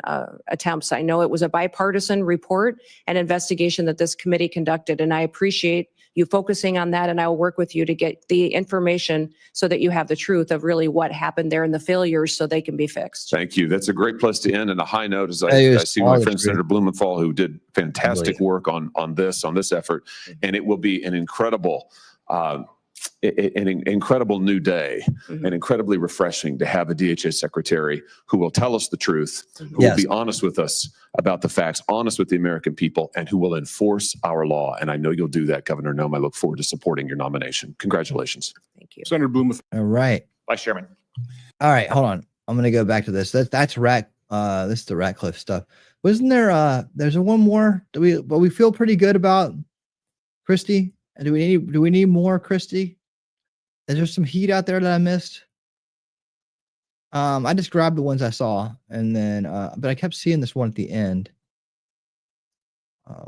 attempts. I know it was a bipartisan report and investigation that this committee conducted, and I appreciate you focusing on that, and I will work with you to get the information so that you have the truth of really what happened there and the failures so they can be fixed. Thank you. That's a great place to end, and a high note as I see my friend Senator Blumenthal, who did fantastic work on this effort, and it will be an incredible an incredible new day, and incredibly refreshing to have a DHS secretary who will tell us the truth, who will be honest with us about the facts, honest with the American people, and who will enforce our law. And I know you'll do that, Governor Nome. I look forward to supporting your nomination. Congratulations. Thank you. Senator Blumenthal. All right. Vice Chairman. All right, hold on. I'm going to go back to this. That's this is the Ratcliffe stuff. Wasn't there there's one more? But we feel pretty good about Christie? And do we need more, Christie? Is there some heat out there that I missed? I just grabbed the ones I saw, and then but I kept seeing this one at the end. We're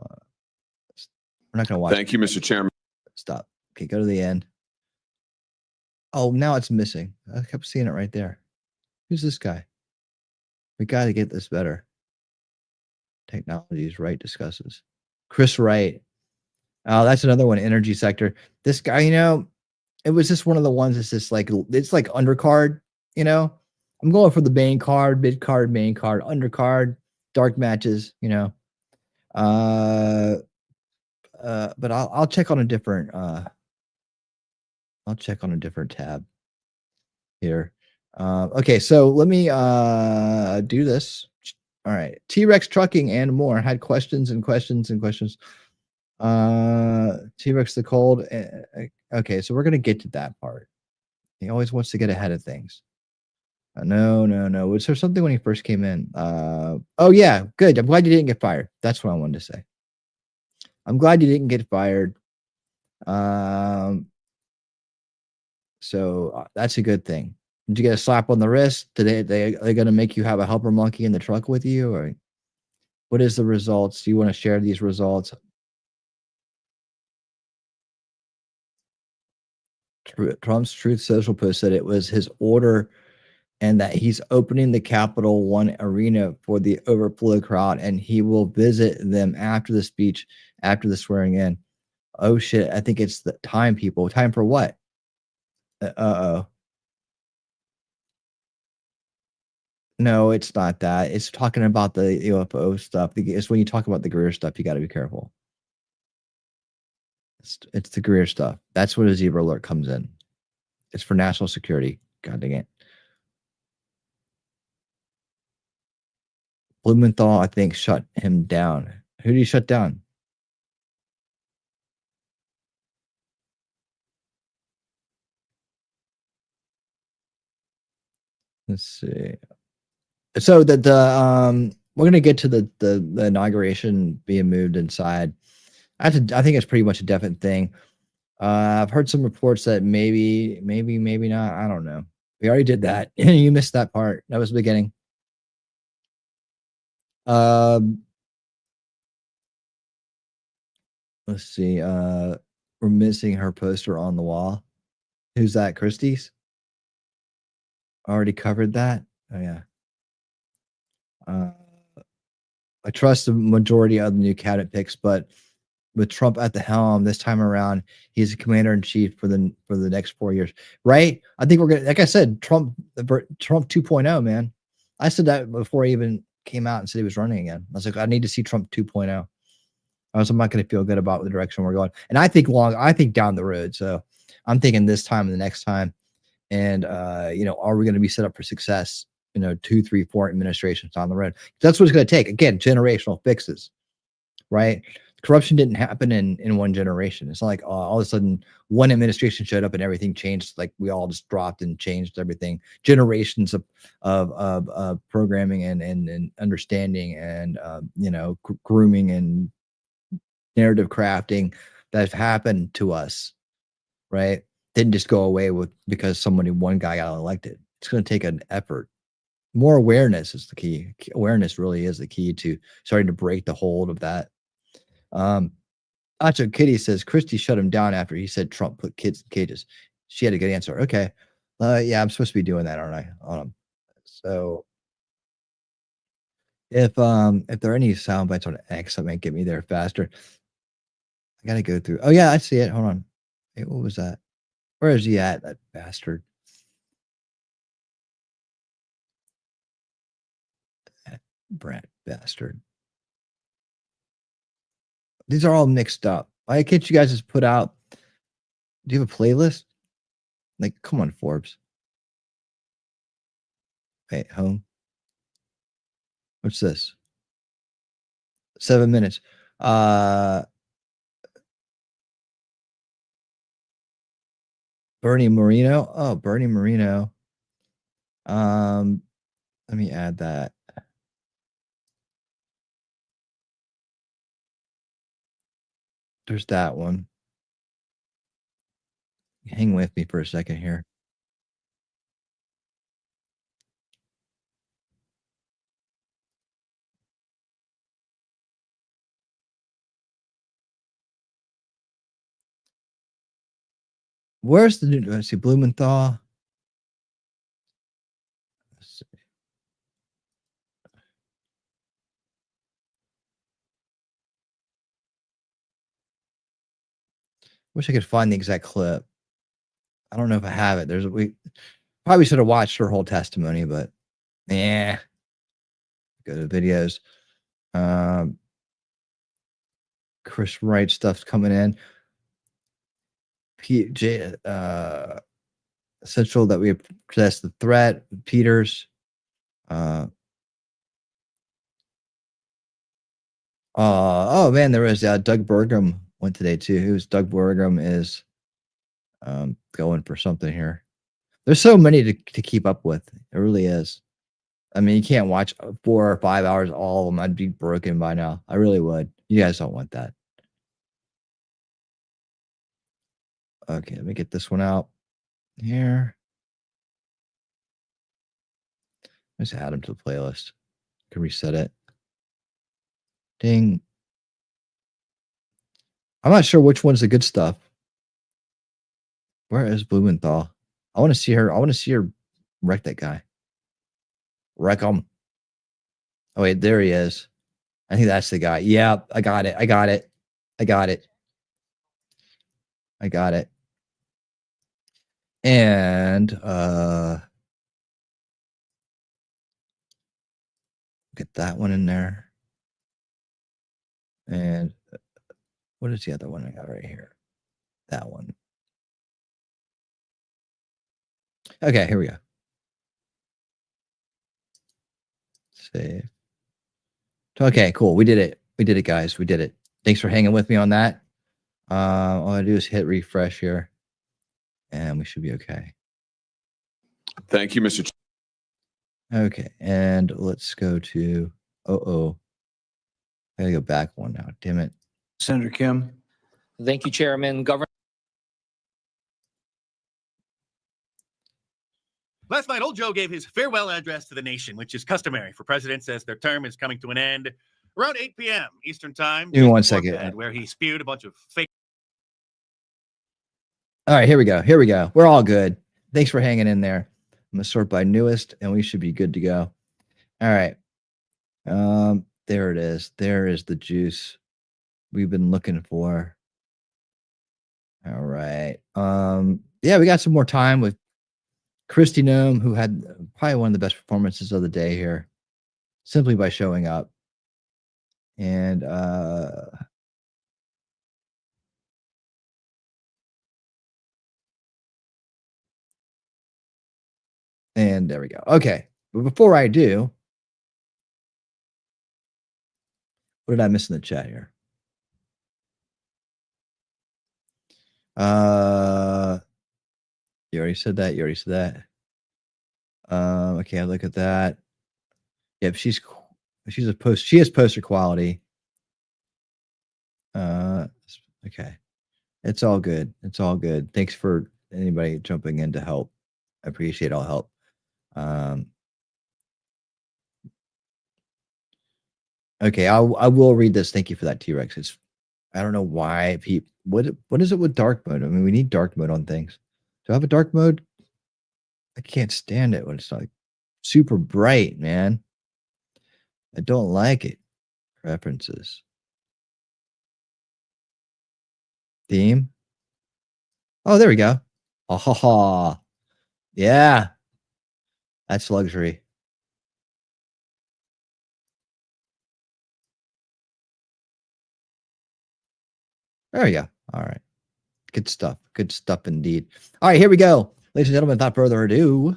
not gonna watch. Thank you, Mr. Chairman. Stop. Okay, go to the end. Oh, now it's missing. I kept seeing it right there. Who's this guy? We got to get this better. Technologies Wright discusses. Chris Wright. Oh, that's another one. Energy sector. This guy, it was just one of the ones that's just like, it's like undercard, I'm going for the main card, mid card, main card, undercard, dark matches, but I'll check on a different tab. here. Okay, so let me do this. All right, T-Rex Trucking and more had questions and questions and questions. T-Rex the Cold. Okay, so we're gonna get to that part. He always wants to get ahead of things. No. Was there something when he first came in? Oh yeah, good. I'm glad you didn't get fired. That's what I wanted to say. I'm glad you didn't get fired. So that's a good thing. Did you get a slap on the wrist? Are they going to make you have a helper monkey in the truck with you, or what is the results? Do you want to share these results? Trump's Truth Social post said it was his order and that he's opening the Capital One arena for the overflow crowd, and he will visit them after the speech, after the swearing in. Oh shit! I think it's the time, people. Time for what? Uh-oh. No, it's not that. It's talking about the UFO stuff. It's when you talk about the Greer stuff, you got to be careful. It's the Greer stuff. That's where the zebra alert comes in. It's for national security. God dang it. Blumenthal, I think, shut him down. Who did he shut down? Let's see. So we're gonna get to the inauguration being moved inside. I think it's pretty much a definite thing. I've heard some reports that maybe not. I don't know. We already did that. You missed that part. That was the beginning. Let's see. We're missing her poster on the wall. Who's that? Christie's? Already covered that? Oh yeah. I trust the majority of the new cabinet picks, but with Trump at the helm this time around, he's a commander in chief for the next 4 years, right? I think we're gonna, like I said, Trump 2.0, man. I said that before he even came out and said he was running again. I was like, I need to see Trump 2.0. I'm not going to feel good about the direction we're going, and I think down the road. So I'm thinking this time and the next time, and are we going to be set up for success? 2, 3, 4 administrations down the road. That's what it's going to take. Again, generational fixes, right? Corruption didn't happen in one generation. It's not like all of a sudden one administration showed up and everything changed. Like we all just dropped and changed everything. Generations of programming and understanding and grooming and narrative crafting that have happened to us, right? Didn't just go away because one guy got elected. It's going to take an effort. More awareness is the key. Awareness really is the key to starting to break the hold of that. Acho Kitty says Christie shut him down after he said Trump put kids in cages. She had a good answer. Okay. Yeah, I'm supposed to be doing that, aren't I? So if there are any sound bites on X that might get me there faster, I gotta go through. Oh yeah, I see it. Hold on. Hey, what was that? Where is he at? That bastard. That brat bastard. These are all mixed up. Why can't you guys just put out? Do you have a playlist? Like, come on, Forbes. Hey, home. What's this? 7 minutes. Bernie Moreno. Oh, Bernie Moreno. Let me add that. There's that one. Hang with me for a second here. Where's the new? Let's see, Blumenthal. Let's see. Wish I could find the exact clip. I don't know if I have it. We probably should have watched her whole testimony, but yeah. Go to videos. Chris Wright stuff's coming in. essential that we address the threat. Peters. Oh man, there was Doug Burgum went today too. Who's Doug Burgum is going for something here. There's so many to keep up with. It really is. I mean, you can't watch 4 or 5 hours all of them. I'd be broken by now. I really would. You guys don't want that. Okay, let me get this one out here. Let's add them to the playlist. Can reset it. Ding. I'm not sure which one's the good stuff. Where is Blumenthal? I want to see her. I want to see her wreck that guy. Wreck him. Oh, wait, there he is. I think that's the guy. Yeah, I got it. I got it. I got it. I got it. And get that one in there. And what is the other one I got right here? That one. Okay, here we go. Save. Okay, cool. We did it. We did it, guys. We did it. Thanks for hanging with me on that. All I do is hit refresh here, and we should be okay. Thank you, Mr. Okay, and let's go to I gotta go back one now. Damn it. Senator Kim. Thank you, Chairman. Governor. Last night, old Joe gave his farewell address to the nation, which is customary for presidents as their term is coming to an end around 8 p.m. Eastern Time. Give me one before second. bed, where he spewed a bunch of fake. All right, here we go. Here we go. We're all good. Thanks for hanging in there. I'm gonna sort by newest, and we should be good to go. All right. There it is. There is the juice we've been looking for. All right. Yeah, we got some more time with Kristi Noem, who had probably one of the best performances of the day here, simply by showing up. And there we go. Okay. But before I do, what did I miss in the chat here? You already said that. You already said that. Okay, I look at that. Yep, she has poster quality. Okay. It's all good. It's all good. Thanks for anybody jumping in to help. I appreciate all help. Okay, I will read this. Thank you for that, T-Rex. It's I don't know why people what is it with dark mode? I mean, we need dark mode on things. Do I have a dark mode? I can't stand it when it's like super bright, man. I don't like it. Preferences. Theme. Oh, there we go. Oh, ha, ha. Yeah. That's luxury. There we go. All right. Good stuff. Good stuff indeed. All right, here we go. Ladies and gentlemen, without further ado,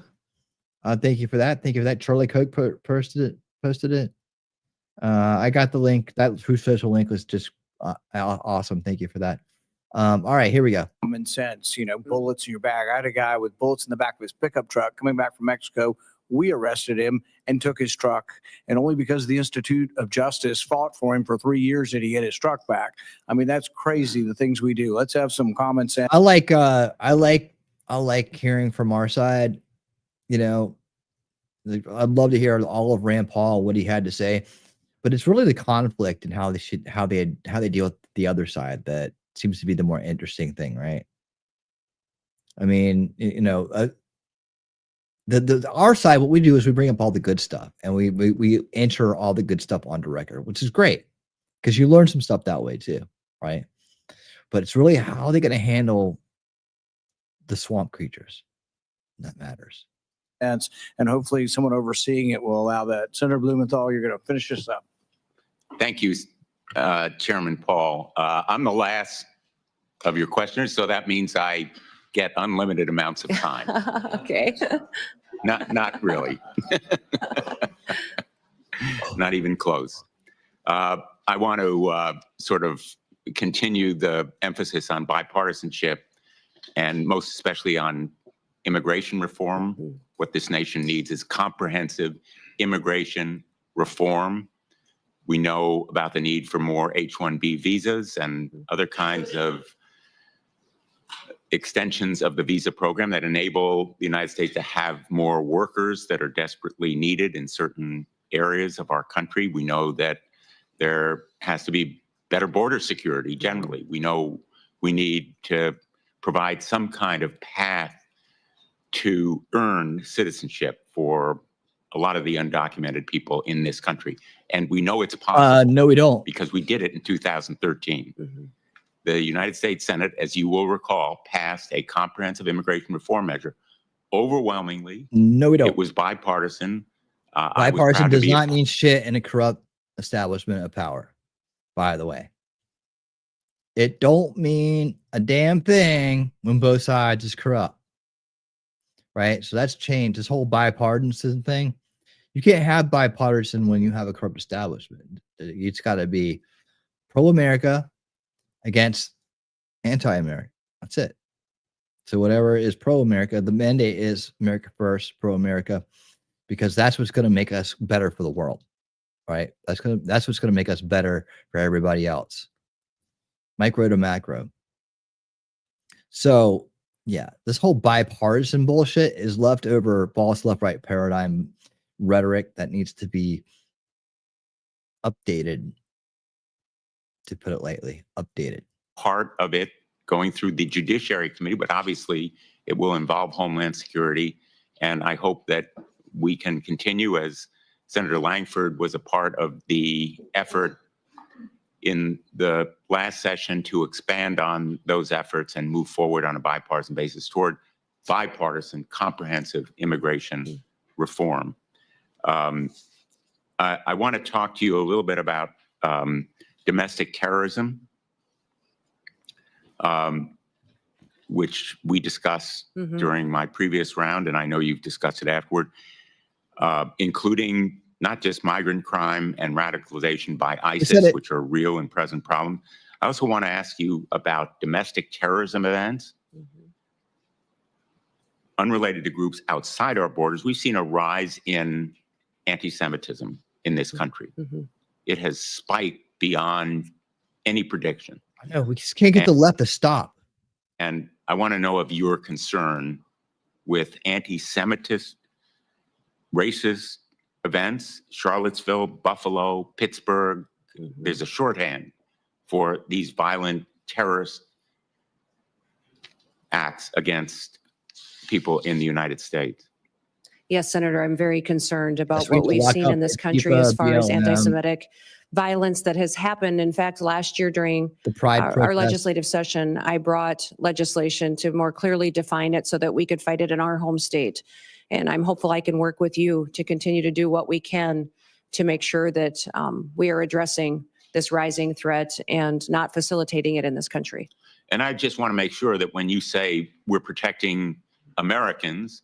thank you for that. Thank you for that. Charlie Coke posted it. I got the link. That Truth Social link was just awesome. Thank you for that. All right, here we go. Common sense, bullets in your bag. I had a guy with bullets in the back of his pickup truck coming back from Mexico. We arrested him and took his truck. And only because the Institute of Justice fought for him for 3 years did he get his truck back. I mean, that's crazy, the things we do. Let's have some common sense. I like hearing from our side. I'd love to hear all of Rand Paul, what he had to say. But it's really the conflict and how they deal with the other side that seems to be the more interesting thing, right? I mean, our side, what we do is we bring up all the good stuff and we enter all the good stuff onto record, which is great because you learn some stuff that way too, right? But it's really how they're going to handle the swamp creatures that matters. And hopefully someone overseeing it will allow that. Senator Blumenthal, you're going to finish this up. Thank you, Chairman Paul. I'm the last of your questioners, so that means I get unlimited amounts of time. Okay. Not really. Not even close. I want to sort of continue the emphasis on bipartisanship and most especially on immigration reform. What this nation needs is comprehensive immigration reform. We know about the need for more H-1B visas and other kinds of extensions of the visa program that enable the United States to have more workers that are desperately needed in certain areas of our country. We know that there has to be better border security generally. We know we need to provide some kind of path to earn citizenship for a lot of the undocumented people in this country. And we know it's possible. No, we don't. Because we did it in 2013. The United States Senate, as you will recall, passed a comprehensive immigration reform measure. Overwhelmingly, no, we don't. It was bipartisan. Bipartisan does not mean shit in a corrupt establishment of power, by the way. It don't mean a damn thing when both sides is corrupt. Right? So that's changed. This whole bipartisan thing. You can't have bipartisan when you have a corrupt establishment. It's got to be pro-America against anti-America. That's it. So whatever is pro-America, the mandate is America first, pro-America, because that's what's going to make us better for the world, right? That's what's going to make us better for everybody else. Micro to macro. So yeah, this whole bipartisan bullshit is leftover false left-right paradigm rhetoric that needs to be updated, to put it lightly, updated. Part of it going through the Judiciary Committee, but obviously it will involve Homeland Security. And I hope that we can continue, as Senator Langford was a part of the effort in the last session, to expand on those efforts and move forward on a bipartisan basis toward bipartisan comprehensive immigration reform. I want to talk to you a little bit about domestic terrorism, which we discussed during my previous round, and I know you've discussed it afterward, including not just migrant crime and radicalization by ISIS, which are real and present problems. I also want to ask you about domestic terrorism events unrelated to groups outside our borders. We've seen a rise in anti-Semitism in this country. It has spiked beyond any prediction. I know, we just can't get the left to stop. And I want to know of your concern with anti-Semitist, racist events, Charlottesville, Buffalo, Pittsburgh. There's a shorthand for these violent terrorist acts against people in the United States. Yes, Senator, I'm very concerned about Yes, we what we've lock seen up in this and country keep, as far as BLM. anti-Semitic violence that has happened. In fact, last year during The Pride our protest. legislative session, I brought legislation to more clearly define it so that we could fight it in our home state. And I'm hopeful I can work with you to continue to do what we can to make sure that we are addressing this rising threat and not facilitating it in this country. And I just want to make sure that when you say we're protecting Americans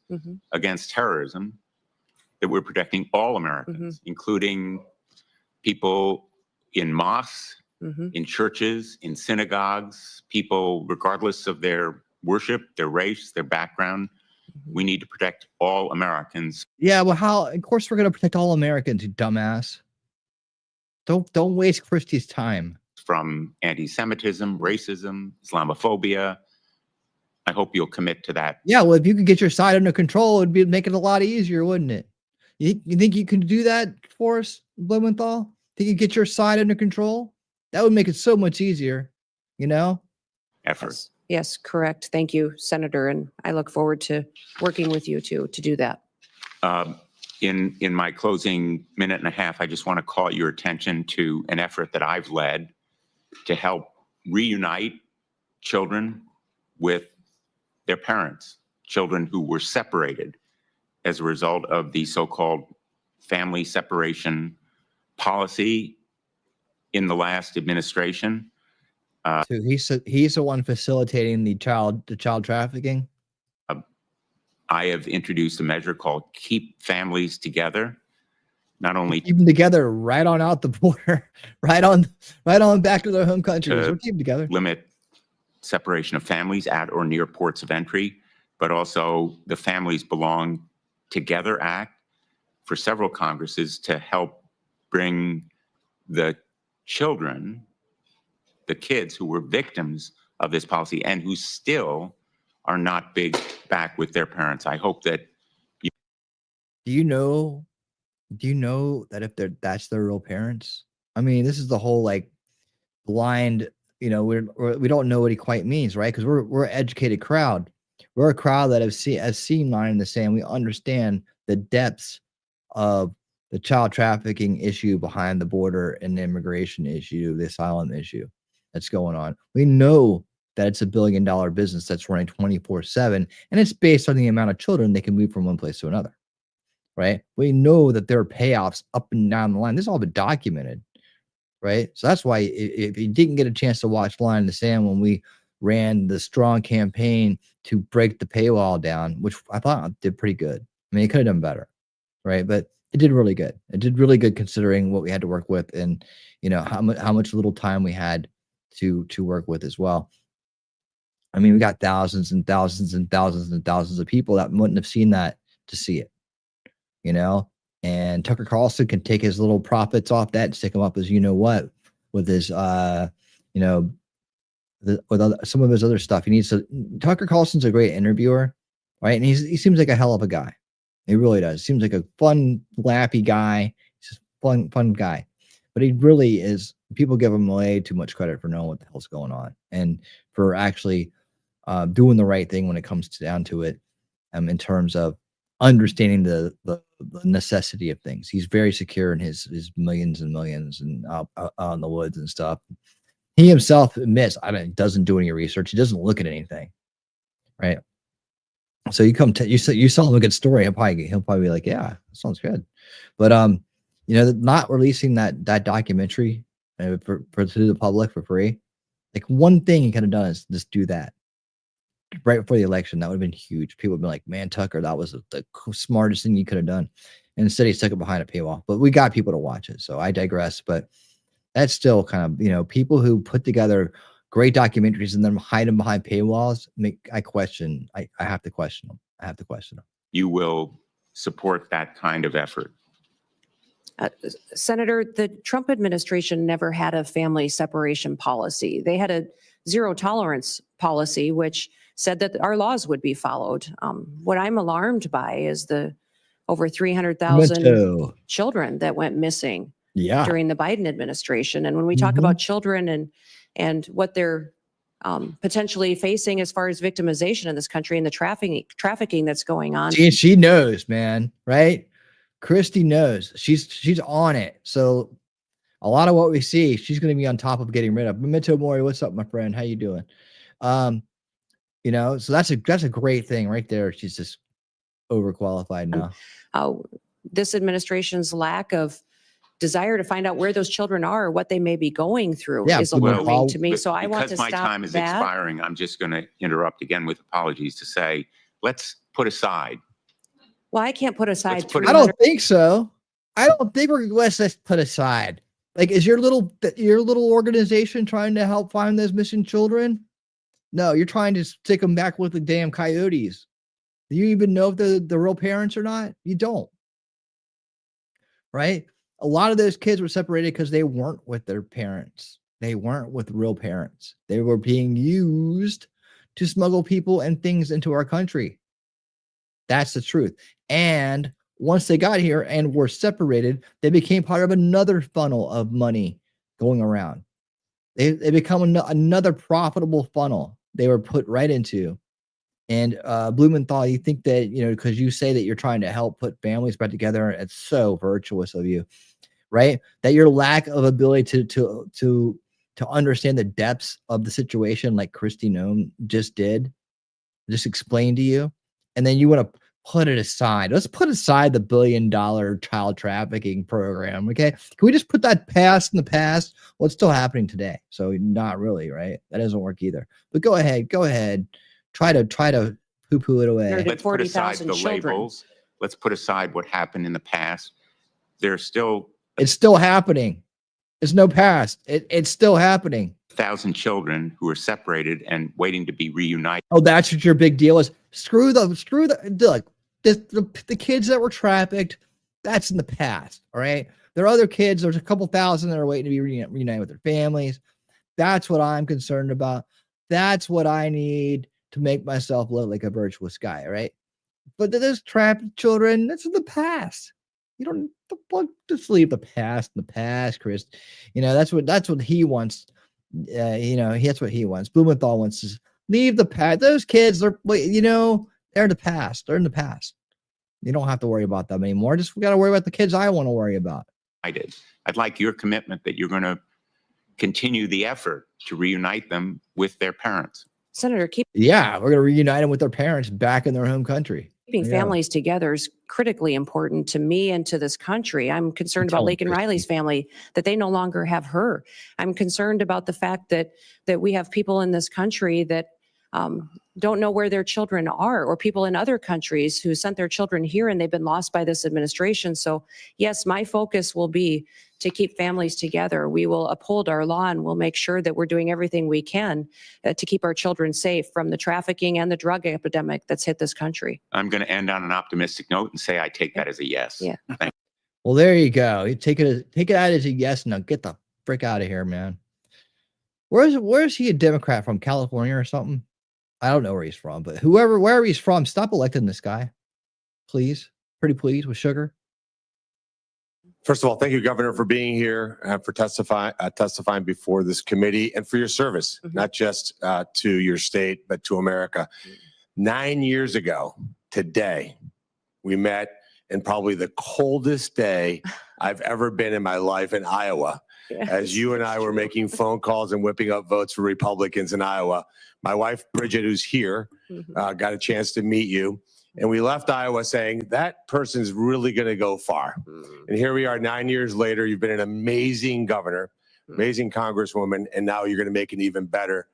against terrorism, that we're protecting all Americans, including people in mosques, in churches, in synagogues, people regardless of their worship, their race, their background. We need to protect all Americans. Yeah, well, how? Of course, we're going to protect all Americans, you dumbass. Don't waste Christie's time. From anti-Semitism, racism, Islamophobia. I hope you'll commit to that. Yeah, well, if you could get your side under control, it'd make it a lot easier, wouldn't it? You think you can do that for us, Blumenthal? Think you get your side under control? That would make it so much easier, you know? Effort. Yes, correct. Thank you, Senator. And I look forward to working with you to do that. In my closing minute and a half, I just want to call your attention to an effort that I've led to help reunite children with their parents, children who were separated as a result of the so-called family separation policy in the last administration. So he's the one facilitating the child trafficking. I have introduced a measure called Keep Families Together. Not only keep them together right on out the border, right on back to their home countries. We'll keep them together. Limit separation of families at or near ports of entry, but also the Families Belong Together Act for several Congresses to help bring the children, the kids who were victims of this policy and who still are not back with their parents. I hope that Do you know that if that's their real parents? I mean, this is the whole like blind, we don't know what he quite means, right? Because we're an educated crowd. We're a crowd that has seen line in the sand. We understand the depths of the child trafficking issue behind the border and the immigration issue, the asylum issue that's going on. We know that it's $1 billion business that's running 24/7, and it's based on the amount of children they can move from one place to another, right? We know that there are payoffs up and down the line. This has all been documented, right? So that's why if you didn't get a chance to watch Line in the Sand when we ran the strong campaign to break the paywall down, which I thought did pretty good. I mean, it could have done better, right? But it did really good. It did really good considering what we had to work with and, how much little time we had to work with as well. I mean, we got thousands and thousands and thousands and thousands of people that wouldn't have seen that to see it, and Tucker Carlson can take his little profits off that and stick them up as what with his some of his other stuff. Tucker Carlson's a great interviewer, right? And he seems like a hell of a guy. He really does. Seems like a fun, lappy guy. He's just fun guy. But he really is. People give him way too much credit for knowing what the hell's going on and for actually doing the right thing when it comes down to it, in terms of understanding the necessity of things. He's very secure in his millions and millions and out in the woods and stuff. He himself admits doesn't do any research. He doesn't look at anything, right? So you saw him a good story. He'll probably be like, yeah, that sounds good. But not releasing that documentary to the public for free. Like one thing he could have done is just do that right before the election. That would have been huge. People would be like, man, Tucker, that was the smartest thing you could have done. And instead he stuck it behind a paywall. But we got people to watch it. So I digress. But that's still kind of, people who put together great documentaries and then hide them behind paywalls. I have to question them. you will support that kind of effort. Senator, the Trump administration never had a family separation policy. They had a zero tolerance policy, which said that our laws would be followed. What I'm alarmed by is the over 300,000 children that went missing during the Biden administration. And when we talk about children and what they're potentially facing as far as victimization in this country and the trafficking that's going on. She knows, man, right? Christy knows. She's on it. So a lot of what we see, she's going to be on top of getting rid of. Memento Mori, what's up, my friend? How you doing? So that's a great thing right there. She's just overqualified now. This administration's lack of desire to find out where those children are or what they may be going through is alarming to me. So I want to stop that. Because my time is expiring, I'm just going to interrupt again with apologies to say, let's put aside. Well, I can't put aside. I don't think so. I don't think let's put aside. Like, is your little organization trying to help find those missing children? No, you're trying to stick them back with the damn coyotes. Do you even know if they're the real parents or not? You don't. Right? A lot of those kids were separated because they weren't with their parents. They weren't with real parents. They were being used to smuggle people and things into our country. That's the truth. And once they got here and were separated, they became part of another funnel of money going around. They become another profitable funnel they were put right into. And Blumenthal, you think that, because you say that you're trying to help put families back together, it's so virtuous of you, right? That your lack of ability to understand the depths of the situation, like Christy Nome just explained to you, and then you want to put it aside. Let's put aside the $1 billion child trafficking program. Okay. Can we just put that past in the past? Well, it's still happening today. So not really, right? That doesn't work either. But go ahead. Try to poo-poo it away. Let's put aside 40,000 the children. labels. Let's put aside what happened in the past. It's still happening. There's no past. It's still happening. 1,000 children who are separated and waiting to be reunited. Oh, that's what your big deal is. Screw the look. The kids that were trafficked, that's in the past. All right. There are other kids. There's a couple thousand that are waiting to be reunited with their families. That's what I'm concerned about. That's what I need to make myself look like a virtuous guy. Right. But those trapped children, that's in the past. You don't just leave the past in the past, Chris. That's what he wants. That's what he wants. Blumenthal wants to leave the past. Those kids, they're in the past. They're in the past. You don't have to worry about them anymore. We got to worry about the kids I want to worry about. I'd like your commitment that you're going to continue the effort to reunite them with their parents. Senator, we're going to reunite them with their parents back in their home country. keeping families together is critically important to me and to this country. I'm concerned about Laken Riley's family, that they no longer have her. I'm concerned about the fact that we have people in this country that don't know where their children are, or people in other countries who sent their children here and they've been lost by this administration. So yes, my focus will be to keep families together. We will uphold our law and we'll make sure that we're doing everything we can to keep our children safe from the trafficking and the drug epidemic that's hit this country. I'm going to end on an optimistic note and say I take that as a yes. Yeah. Well, there you go. You take it out as a yes. Now get the frick out of here, man. Where's he a Democrat from? California or something? I don't know where he's from, but wherever he's from, stop electing this guy. Please. Pretty please with sugar. First of all, thank you, Governor, for being here and for testifying before this committee and for your service, not just to your state, but to America. 9 years ago today, we met in probably the coldest day I've ever been in my life in Iowa. Yes. As you and I were making phone calls and whipping up votes for Republicans in Iowa. My wife, Bridget, who's here, got a chance to meet you. And we left Iowa saying that person's really going to go far. And here we are 9 years later. You've been an amazing governor, amazing congresswoman, and now you're going to make an even better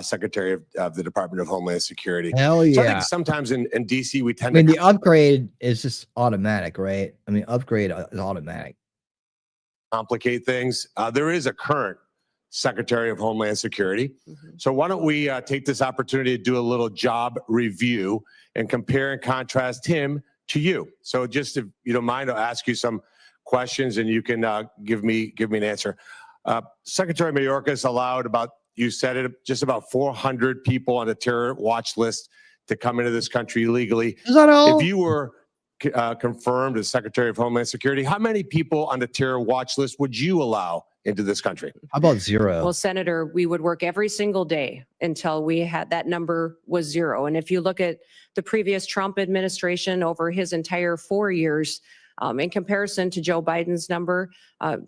Secretary of the Department of Homeland Security. Hell yeah. So I think sometimes in D.C. we tend to... the upgrade is just automatic, right? Upgrade is automatic. Complicate things. There is a current Secretary of Homeland Security. So why don't we take this opportunity to do a little job review and compare and contrast him to you. So just if you don't mind, I'll ask you some questions and you can give me an answer. Secretary Mayorkas allowed you said it, just about 400 people on the terror watch list to come into this country illegally. Is that all? If you were confirmed as Secretary of Homeland Security, how many people on the terror watch list would you allow into this country? How about zero? Well, Senator, we would work every single day until we had that number was zero. And if you look at the previous Trump administration over his entire 4 years, in comparison to Joe Biden's number,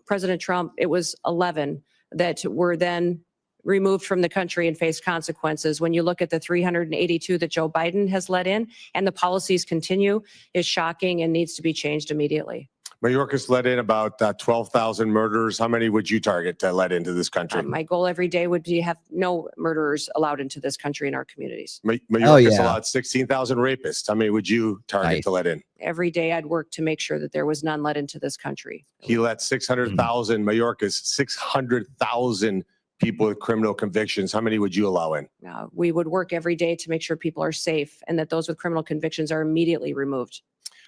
President Trump, it was 11 that were then removed from the country and face consequences. When you look at the 382 that Joe Biden has let in and the policies continue, is shocking and needs to be changed immediately. Mayorkas let in about 12,000 murderers. How many would you target to let into this country? My goal every day would be to have no murderers allowed into this country in our communities. Mayorkas allowed 16,000 rapists. How many would you target to let in? Every day I'd work to make sure that there was none let into this country. He let 600,000, Mayorkas, 600,000 people with criminal convictions. How many would you allow in? We would work every day to make sure people are safe and that those with criminal convictions are immediately removed.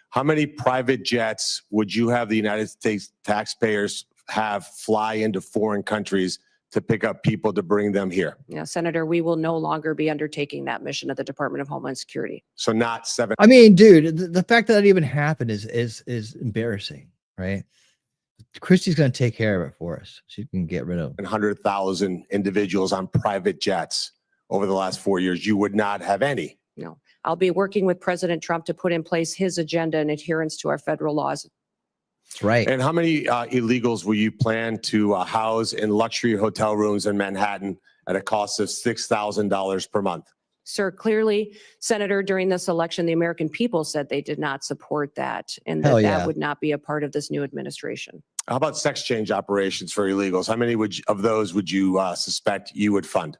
How many private jets would you have the United States taxpayers have fly into foreign countries to pick up people to bring them here? Yeah, Senator, we will no longer be undertaking that mission at the Department of Homeland Security. So not 7. Dude, the fact that even happened is embarrassing, right? Christie's going to take care of it for us. She can get rid of 100,000 individuals on private jets over the last 4 years. You would not have any. No. I'll be working with President Trump to put in place his agenda and adherence to our federal laws. That's right. And how many illegals will you plan to house in luxury hotel rooms in Manhattan at a cost of $6,000 per month? Sir, clearly, Senator, during this election, the American people said they did not support that and Hell that yeah. that would not be a part of this new administration. How about sex change operations for illegals? How many of those would you suspect you would fund?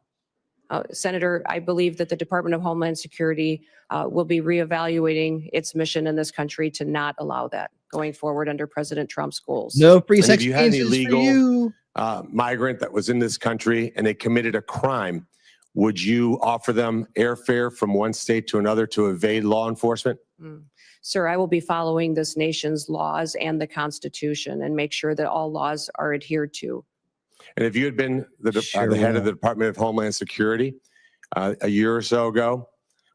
Senator, I believe that the Department of Homeland Security will be reevaluating its mission in this country to not allow that going forward under President Trump's goals. No free And sex if you had an changes for illegal you. migrant that was in this country and they committed a crime, would you offer them airfare from one state to another to evade law enforcement? Sir, I will be following this nation's laws and the Constitution and make sure that all laws are adhered to. And if you had been the Sure head of will. the Department of Homeland Security a year or so ago,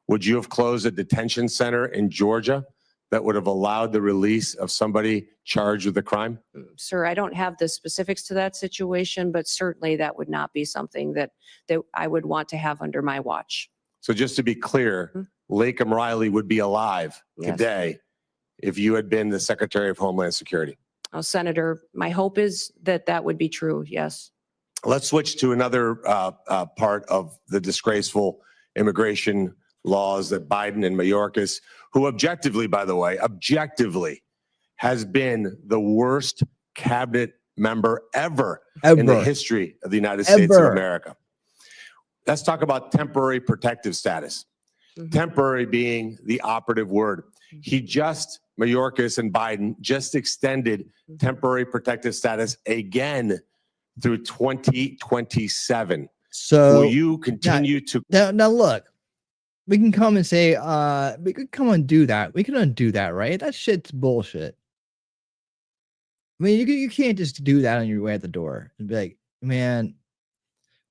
would you have closed a detention center in Georgia that would have allowed the release of somebody charged with a crime? Sir, I don't have the specifics to that situation, but certainly that would not be something that I would want to have under my watch. So just to be clear, Lakem Riley would be alive Yes. today if you had been the Secretary of Homeland Security. Senator, my hope is that that would be true. Yes. Let's switch to another part of the disgraceful immigration laws that Biden and Mayorkas, who objectively, by the way, has been the worst cabinet member ever in the history of the United States of America. Let's talk about temporary protective status. Temporary being the operative word. Mayorkas and Biden just extended temporary protective status again through 2027. So will you continue to? Now look, we can come and say, we could come and do that. We can undo that, right? That shit's bullshit. I mean, you can't just do that on your way at the door and be like, man,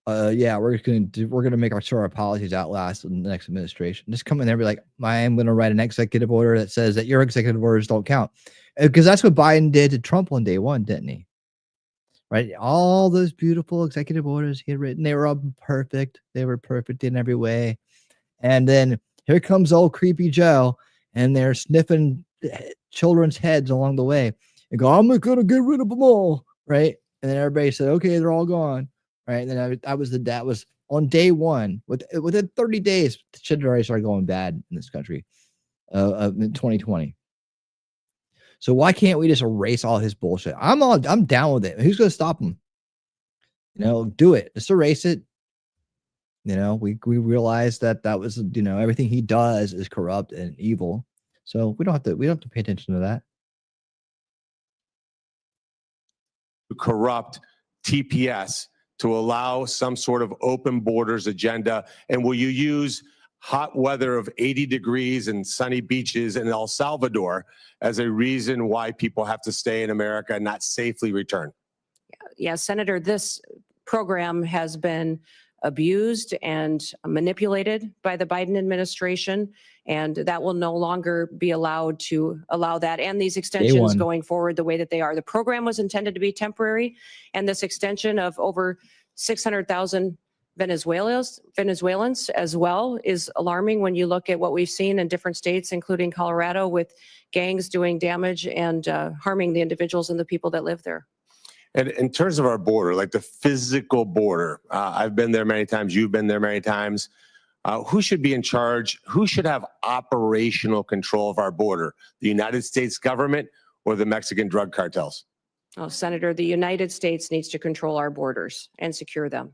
yeah, we're gonna make our policies outlast the next administration. Just come in there and be like, I am gonna write an executive order that says that your executive orders don't count. Because that's what Biden did to Trump on day one, didn't he? Right? All those beautiful executive orders he had written, they were all perfect. They were perfect in every way. And then here comes old creepy Joe, and they're sniffing children's heads along the way and go, I'm gonna get rid of them all, right? And then everybody said, okay, they're all gone, right? And then that was on day one. Within 30 days, the shit already started going bad in this country, in 2020. So why can't we just erase all his bullshit? I'm down with it. Who's gonna stop him? Do it. Just erase it. We realize that was, everything he does is corrupt and evil. So we don't have to pay attention to that. Corrupt TPS to allow some sort of open borders agenda? And will you use hot weather of 80 degrees and sunny beaches in El Salvador as a reason why people have to stay in America and not safely return? Yeah, Senator, this program has been abused and manipulated by the Biden administration, and that will no longer be allowed to allow that and these extensions going forward the way that they are. The program was intended to be temporary, and this extension of over 600,000 Venezuelans as well is alarming when you look at what we've seen in different states, including Colorado, with gangs doing damage and harming the individuals and the people that live there. And in terms of our border, like the physical border, I've been there many times. You've been there many times. Who should be in charge? Who should have operational control of our border? The United States government or the Mexican drug cartels? Oh, Senator, the United States needs to control our borders and secure them.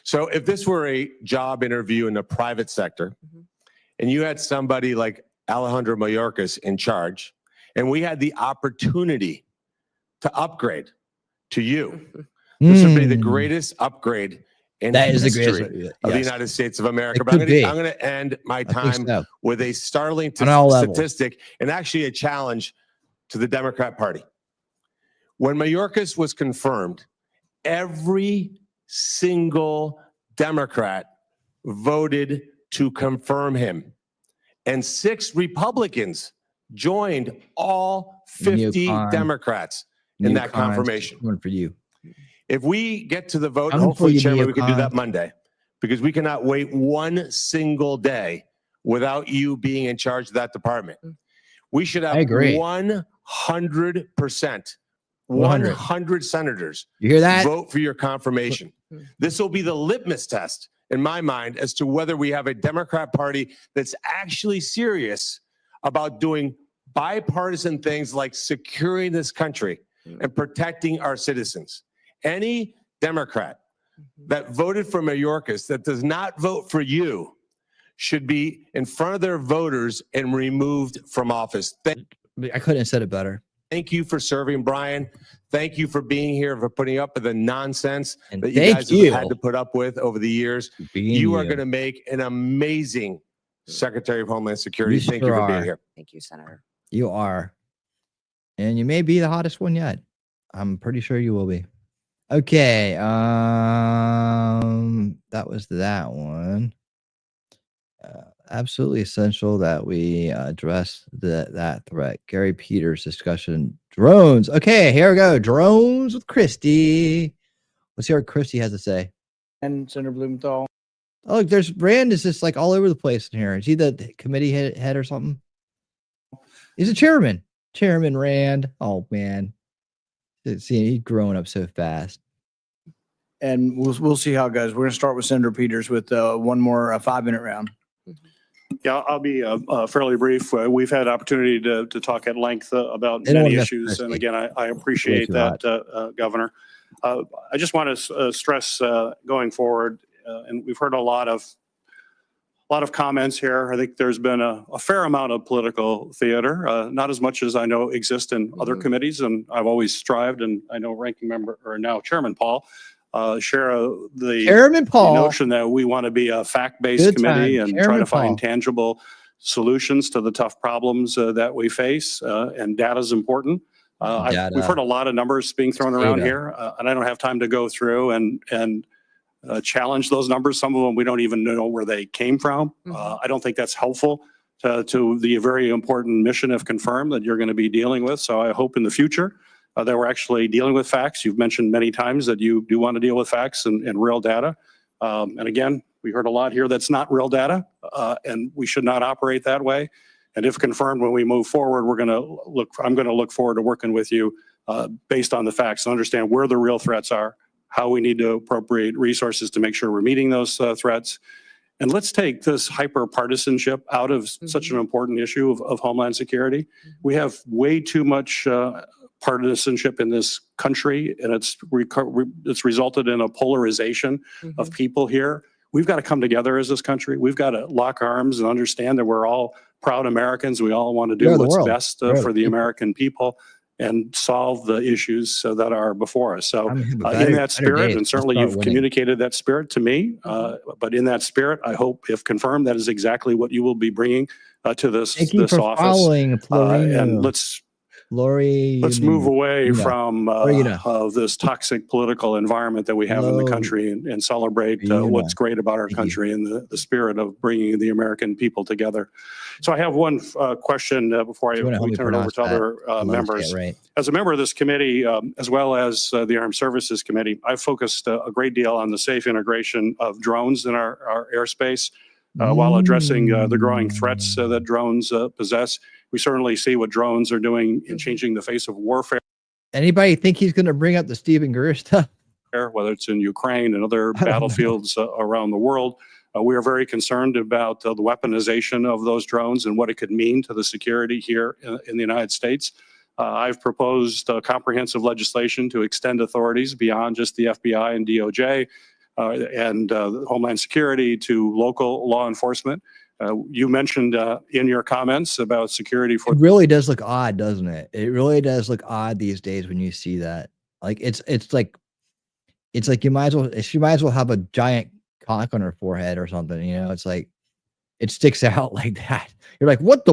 So if this were a job interview in the private sector, and you had somebody like Alejandro Mayorkas in charge, and we had the opportunity to upgrade to you, this would be the greatest upgrade in the history of the United States of America. But I'm going to end my time with a startling statistic and actually a challenge to the Democrat Party. When Mayorkas was confirmed, every single Democrat voted to confirm him, and 6 Republicans joined all 50 Democrats in that confirmation. One for you. If we get to the vote, and hopefully, Chairman, we can do that Monday, because we cannot wait one single day without you being in charge of that department. We should have 100%, 100 senators you hear that? Vote for your confirmation. This will be the litmus test in my mind, as to whether we have a Democrat Party that's actually serious about doing bipartisan things like securing this country and protecting our citizens. Any Democrat that voted for Mayorkas that does not vote for you should be in front of their voters and removed from office. I couldn't have said it better. Thank you for serving, Brian. Thank you for being here, for putting up with the nonsense And that you thank guys you have had to put up with over the years. being You are you. going to make an amazing Secretary of Homeland Security. You Thank sure you for being are. here. Thank you, Senator. You are. And you may be the hottest one yet. I'm pretty sure you will be. Okay. That was that one. Absolutely essential that we address that threat. Gary Peters discussion. Drones. Okay, here we go. Drones with Christie. Let's hear what Christie has to say. And Senator Blumenthal. Oh, look, there's Rand is just like all over the place in here. Is he the committee head or something? He's a chairman. Chairman Rand. Oh man. See, he's growing up so fast. And we'll see how it goes. We're going to start with Senator Peters with one more 5-minute round. Yeah, I'll be fairly brief. We've had opportunity to talk at length about They don't many wanna issues. And mess again, I appreciate too that, Governor. I just want to stress going forward, and we've heard a lot of comments here. I think there's been a fair amount of political theater, not as much as I know exists in other committees. And I've always strived, and I know Ranking Member, or now Chairman Paul, share the Chairman Paul. notion that we want to be a fact-based Good committee time. and try Chairman to find Paul. tangible solutions to the tough problems that we face. And data is important. We've heard a lot of numbers being thrown around Data. here, and I don't have time to go through and challenge those numbers. Some of them we don't even know where they came from. I don't think that's helpful to the very important mission, if confirmed, that you're going to be dealing with. So I hope in the future that we're actually dealing with facts. You've mentioned many times that you do want to deal with facts and real data. And again, we heard a lot here that's not real data, and we should not operate that way. And if confirmed, when we move forward, I'm going to look forward to working with you based on the facts and understand where the real threats are, how we need to appropriate resources to make sure we're meeting those threats. And let's take this hyper-partisanship out of such an important issue of Homeland Security. We have way too much partisanship in this country, and it's resulted in a polarization of people here. We've got to come together as this country. We've got to lock arms and understand that we're all proud Americans. We all want to do what's best for the American people and solve the issues that are before us. So in that spirit, and certainly you've communicated that spirit to me, but in that spirit, I hope, if confirmed, that is exactly what you will be bringing to this office. And let's move away from this toxic political environment that we have in the country and celebrate what's great about our country and the spirit of bringing the American people together. So I have one question before we turn it over to other members. As a member of this committee, as well as the Armed Services Committee, I've focused a great deal on the safe integration of drones in our airspace while addressing the growing threats that drones possess. We certainly see what drones are doing in changing the face of warfare. Anybody think he's going to bring up the Stephen Greer stuff? Whether it's in Ukraine and other battlefields around the world. We are very concerned about the weaponization of those drones and what it could mean to the security here in the United States. I've proposed comprehensive legislation to extend authorities beyond just the FBI and DOJ and Homeland Security to local law enforcement. You mentioned in your comments about security for. It really does look odd, doesn't it? It really does look odd these days when you see that. Like it's like she might as well have a giant cock on her forehead or something. You know, it's like it sticks out like that. You're like, what?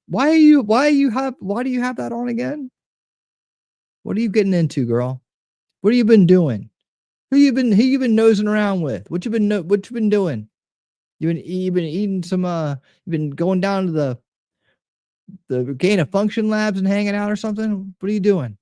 Why do you have that on again? What are you getting into, girl? What have you been doing? Who you been nosing around with? What you been doing? You've been eating some you've been going down to the gain of function labs and hanging out or something? What are you doing?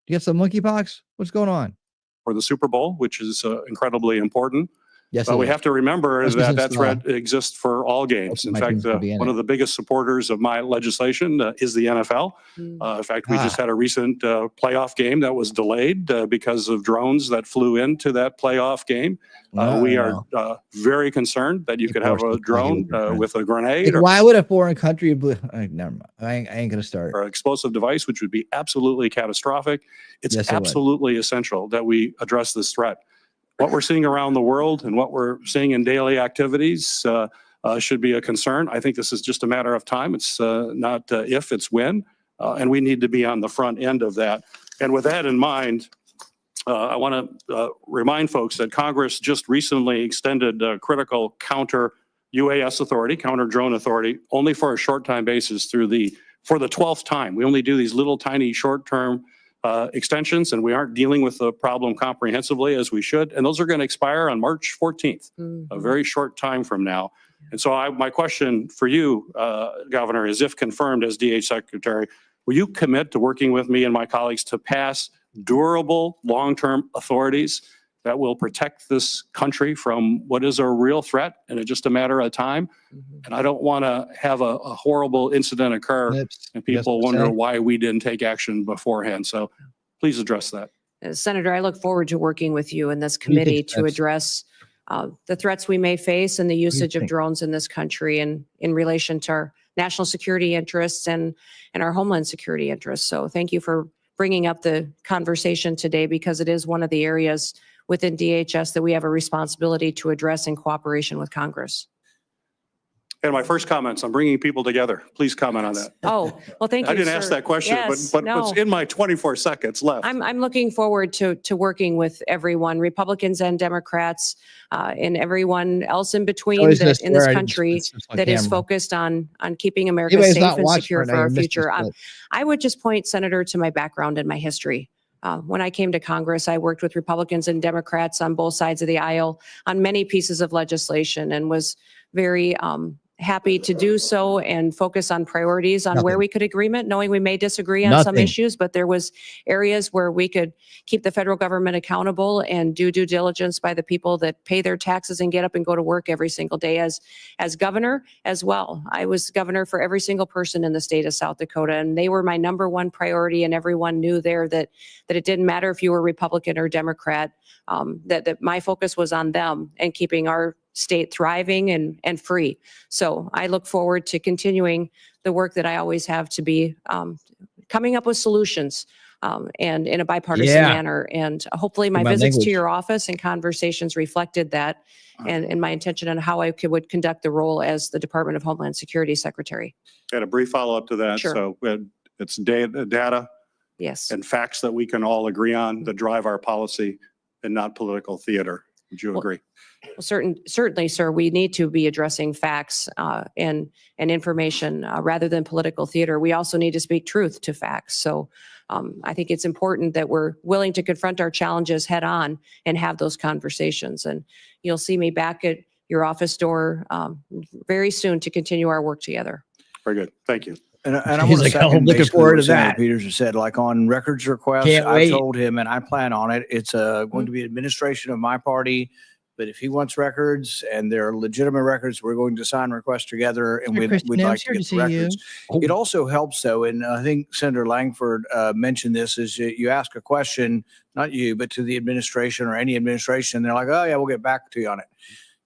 You got some monkeypox? What's going on? For the Super Bowl, which is incredibly important. Yes, But it we is. have to remember Especially that that since, threat exists for all games. In my fact, team's gonna be in one it. of the biggest supporters of my legislation is the NFL. In fact, we just had a recent playoff game that was delayed because of drones that flew into that playoff game. We are very concerned that you could have a drone with a grenade Like, why would a foreign country? Never mind. I ain't gonna start. or explosive device, which would be absolutely catastrophic. It's Yes, it would. absolutely essential that we address this threat. What we're seeing around the world and what we're seeing in daily activities should be a concern. I think this is just a matter of time. It's not if, it's when. And we need to be on the front end of that. And with that in mind, I want to remind folks that Congress just recently extended critical counter UAS authority, counter drone authority, only for a short time basis for the 12th time. We only do these little tiny short-term extensions, and we aren't dealing with the problem comprehensively as we should. And those are going to expire on March 14th, a very short time from now. And so my question for you, Governor, is if confirmed as DH Secretary, will you commit to working with me and my colleagues to pass durable, long-term authorities that will protect this country from what is a real threat and it's just a matter of time? And I don't want to have a horrible incident occur and people wonder why we didn't take action beforehand. So please address that. Senator, I look forward to working with you in this committee to address the threats we may face and the usage of drones in this country and in relation to our national security interests and our homeland security interests. So thank you for bringing up the conversation today, because it is one of the areas within DHS that we have a responsibility to address in cooperation with Congress. And my first comments, I'm bringing people together. Please comment on that. Oh, well, thank you, I didn't sir. ask that question, Yes, but no. what's in my 24 seconds left? I'm looking forward to working with everyone, Republicans and Democrats, and everyone else in between Always that just in this swear, country it's on that is camera. focused on keeping America Anybody's safe not and watching secure right now, for our you're missing future. stuff. I would just point, Senator, to my background and my history. When I came to Congress, I worked with Republicans and Democrats on both sides of the aisle on many pieces of legislation and was very happy to do so and focus on priorities on where we could agreement, knowing we may disagree on some issues, but there was areas where we could keep the federal government accountable and do due diligence by the people that pay their taxes and get up and go to work every single day. As governor as well, I was governor for every single person in the state of South Dakota, and they were my number one priority, and everyone knew there that it didn't matter if you were Republican or Democrat, that my focus was on them and keeping our state thriving and free. So I look forward to continuing the work that I always have to be coming up with solutions and in a bipartisan manner. And hopefully my visits to your office and conversations reflected that and my intention on how I would conduct the role as the Department of Homeland Security Secretary. Got a brief follow-up to that. Sure. So it's data Yes. and facts that we can all agree on that drive our policy and not political theater. Would you agree? Well, certainly, sir, we need to be addressing facts and information rather than political theater. We also need to speak truth to facts. So I think it's important that we're willing to confront our challenges head on and have those conversations. And you'll see me back at your office door very soon to continue our work together. Very good. Thank you. And I He's want to like, I'm looking forward to Senator that. Peters has said, like on records requests, Can't I wait. told him, and I plan on it. It's going to be administration of my party. But if he wants records and they're legitimate records, we're going to sign requests together, and we'd like to get the records. It also helps, though, and I think Senator Langford mentioned this, is you ask a question, not you, but to the administration or any administration, and they're like, oh, yeah, we'll get back to you on it.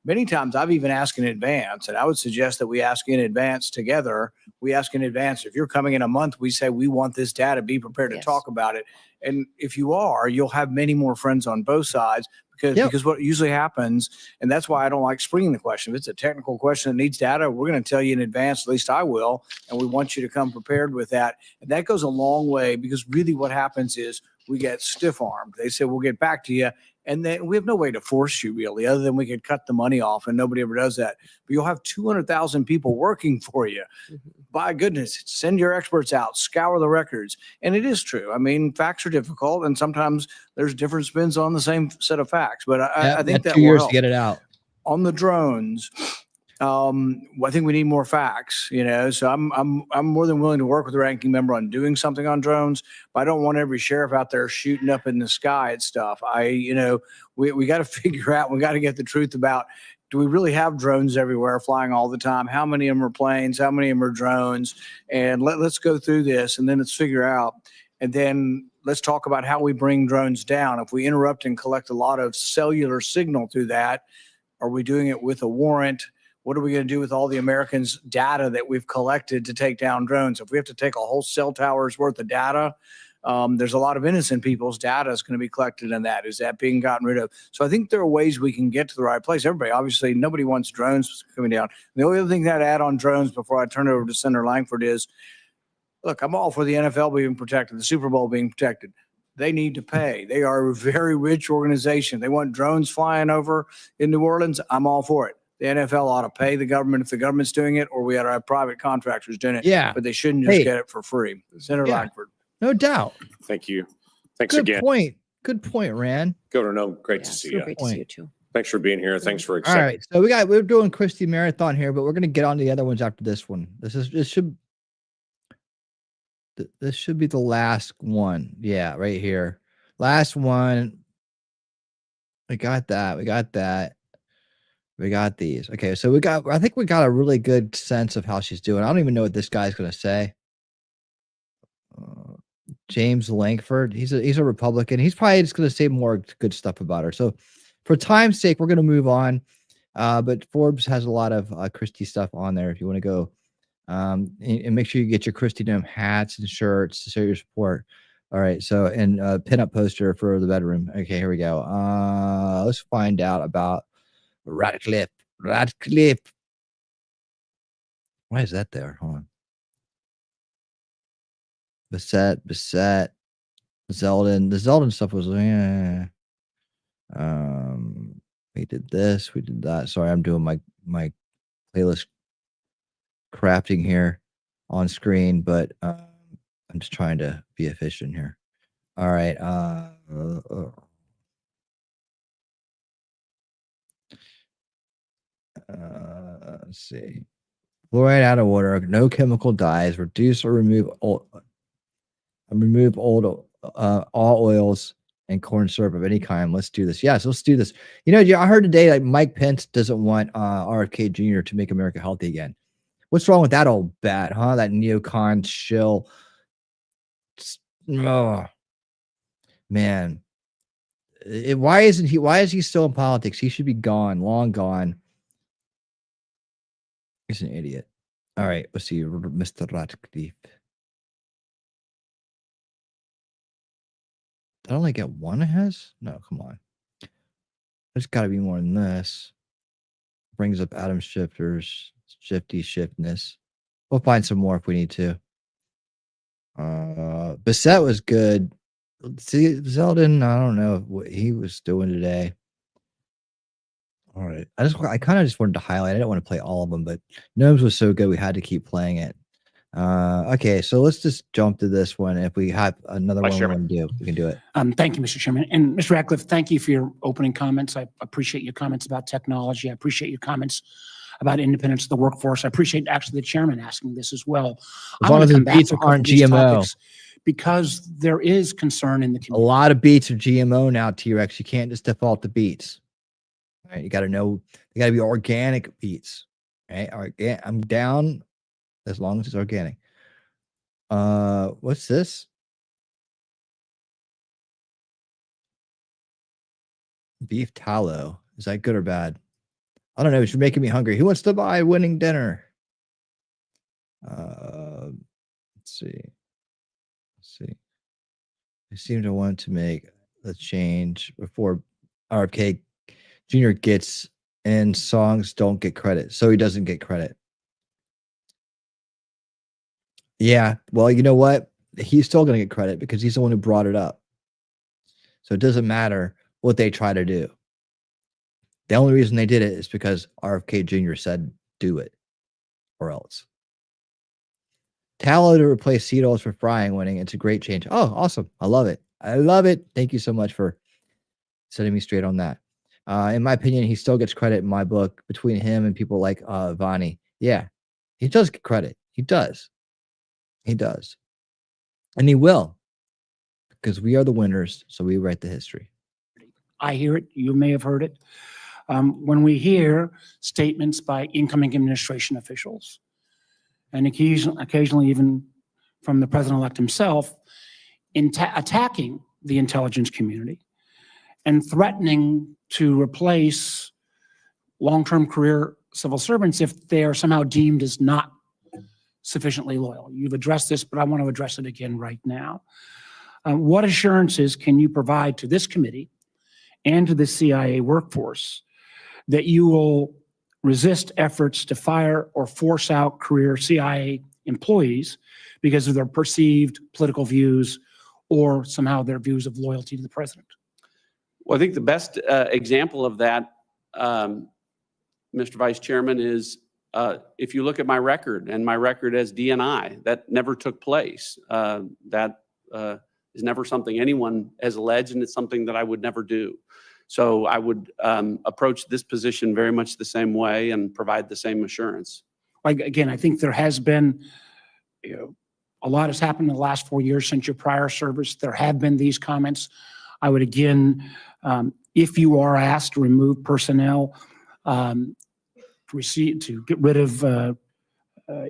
Many times I've even asked in advance, and I would suggest that we ask in advance together. We ask in advance. If you're coming in a month, we say we want this data, be prepared to talk about it. And if you are, you'll have many more friends on both sides because what usually happens, and that's why I don't like springing the question. If it's a technical question that needs data, we're going to tell you in advance, at least I will, and we want you to come prepared with that. And that goes a long way, because really what happens is we get stiff-armed. They say, we'll get back to you. And then we have no way to force you, really, other than we could cut the money off, and nobody ever does that. But you'll have 200,000 people working for you. By goodness, send your experts out, scour the records. And it is true. I mean, facts are difficult, and sometimes there's different spins on the same set of facts. But I think that 2 will years help. to get it out. On the drones, I think we need more facts, so I'm more than willing to work with the ranking member on doing something on drones, but I don't want every sheriff out there shooting up in the sky at stuff. We got to figure out, we got to get the truth about, do we really have drones everywhere flying all the time? How many of them are planes? How many of them are drones? And let's go through this, and then let's figure out, and then let's talk about how we bring drones down. If we interrupt and collect a lot of cellular signal through that, are we doing it with a warrant? What are we going to do with all the Americans' data that we've collected to take down drones? If we have to take a whole cell tower's worth of data, there's a lot of innocent people's data is going to be collected in that. Is that being gotten rid of? So I think there are ways we can get to the right place. Everybody, obviously, nobody wants drones coming down. The only other thing that I'd add on drones before I turn it over to Senator Langford is, look, I'm all for the NFL being protected, the Super Bowl being protected. They need to pay. They are a very rich organization. They want drones flying over in New Orleans. I'm all for it. The NFL ought to pay the government if the government's doing it, or we ought to have private contractors doing it. Yeah. But they shouldn't just get it for free. Senator Langford. No doubt. Thank you. Thanks Good again. point. Good point, Rand. Governor, no, great to see you. Great to see you too. Thanks for being here. Thanks for All accepting. right. So we're doing Christie Marathon here, but we're going to get on to the other ones after this one. This should be the last one. Yeah, right here. Last one. We got that. We got that. We got these. Okay, so I think we got a really good sense of how she's doing. I don't even know what this guy's going to say. James Langford. He's a Republican. He's probably just going to say more good stuff about her. So for time's sake, we're going to move on. But Forbes has a lot of Christie stuff on there if you want to go. And make sure you get your Christie Dome hats and shirts to show your support. All right. So, and pinup poster for the bedroom. Okay, here we go. Let's find out about Radcliffe. Why is that there? Hold on. Bissett. Zeldin. The Zeldin stuff was, we did this, we did that. Sorry, I'm doing my playlist crafting here on screen, but I'm just trying to be efficient here. All right. Let's see. Fluoride out of water, no chemical dyes, reduce or remove all oils and corn syrup of any kind. Let's do this. Yes, let's do this. I heard today like Mike Pence doesn't want RFK Jr. to make America healthy again. What's wrong with that old bat, huh? That neocon shill. Oh, man. Why is he still in politics? He should be gone, long gone. He's an idiot. All right, let's see, Mr. Radcliffe. Did I only get one it has? No, come on. There's got to be more than this. Brings up Adam Shifter's shiftness. We'll find some more if we need to. Bissett was good. See, Zeldin, I don't know what he was doing today. All right. I kind of just wanted to highlight. I didn't want to play all of them, but Gnomes was so good we had to keep playing it. Okay, so let's just jump to this one. If we have another one we want to do, we can do it. Thank you, Mr. Chairman. And Mr. Radcliffe, thank you for your opening comments. I appreciate your comments about technology. I appreciate your comments about independence of the workforce. I appreciate actually the chairman asking this as well. As long as the beets aren't GMO. Because there is concern in the community. A lot of beets are GMO now, T-Rex. You can't just default to beets. All right, you got to know, they got to be organic beets. Right? All right, I'm down as long as it's organic. What's this? Beef tallow. Is that good or bad? I don't know. You're making me hungry. Who wants to buy winning dinner? Let's see. I seem to want to make a change before RFK Jr. gets in. Songs don't get credit, so he doesn't get credit. Yeah, well, you know what? He's still going to get credit because he's the one who brought it up. So it doesn't matter what they try to do. The only reason they did it is because RFK Jr. said do it, or else. Tallow to replace seed oils for frying winning. It's a great change. Oh, awesome. I love it. I love it. Thank you so much for setting me straight on that. In my opinion, he still gets credit in my book between him and people like Vani. Yeah, he does get credit. He does. He does. And he will, because we are the winners, so we write the history. I hear it. You may have heard it. When we hear statements by incoming administration officials, and occasionally even from the president-elect himself, attacking the intelligence community and threatening to replace long-term career civil servants if they are somehow deemed as not sufficiently loyal. You've addressed this, but I want to address it again right now. What assurances can you provide to this committee and to the CIA workforce that you will resist efforts to fire or force out career CIA employees because of their perceived political views or somehow their views of loyalty to the president? Well, I think the best example of that, Mr. Vice Chairman, is if you look at my record and my record as DNI, that never took place. That is never something anyone has alleged, and it's something that I would never do. So I would approach this position very much the same way and provide the same assurance. Again, I think there has been, a lot has happened in the last 4 years since your prior service. There have been these comments. I would again, if you are asked to remove personnel, to get rid of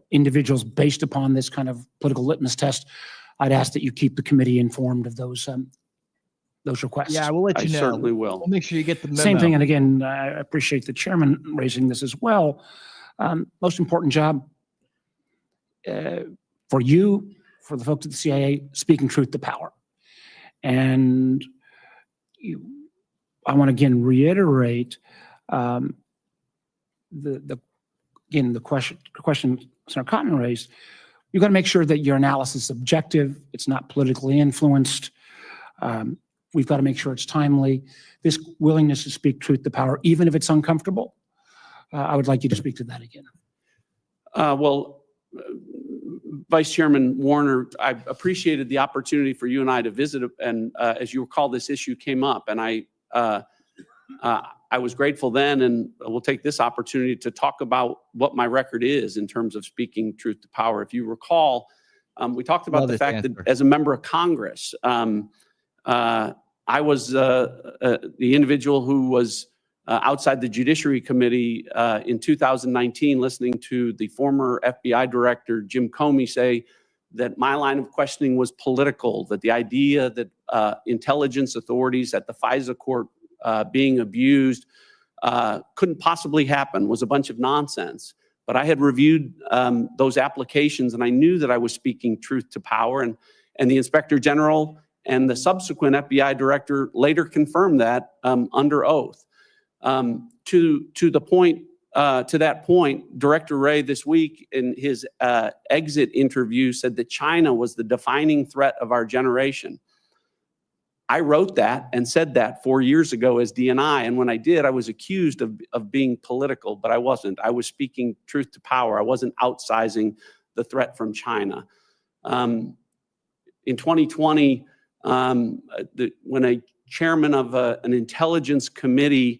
individuals based upon this kind of political litmus test, I'd ask that you keep the committee informed of those requests. Yeah, we'll let you know. I certainly will. We'll make sure you get the memo. Same thing, and again, I appreciate the chairman raising this as well. Most important job for you, for the folks at the CIA, speaking truth to power. And I want to again reiterate the question Senator Cotton raised. You've got to make sure that your analysis is objective. It's not politically influenced. We've got to make sure it's timely. This willingness to speak truth to power, even if it's uncomfortable, I would like you to speak to that again. Well, Vice Chairman Warner, I appreciated the opportunity for you and I to visit, and as you recall, this issue came up, and I was grateful then, and we'll take this opportunity to talk about what my record is in terms of speaking truth to power. If you recall, we talked about the fact that as a member of Congress, I was the individual who was outside the Judiciary Committee in 2019, listening to the former FBI Director Jim Comey say that my line of questioning was political, that the idea that intelligence authorities at the FISA court being abused couldn't possibly happen, was a bunch of nonsense. But I had reviewed those applications, and I knew that I was speaking truth to power, and the Inspector General and the subsequent FBI Director later confirmed that under oath. To that point, Director Wray this week in his exit interview said that China was the defining threat of our generation. I wrote that and said that 4 years ago as DNI, and when I did, I was accused of being political, but I wasn't. I was speaking truth to power. I wasn't outsizing the threat from China. In 2020, when a chairman of an intelligence committee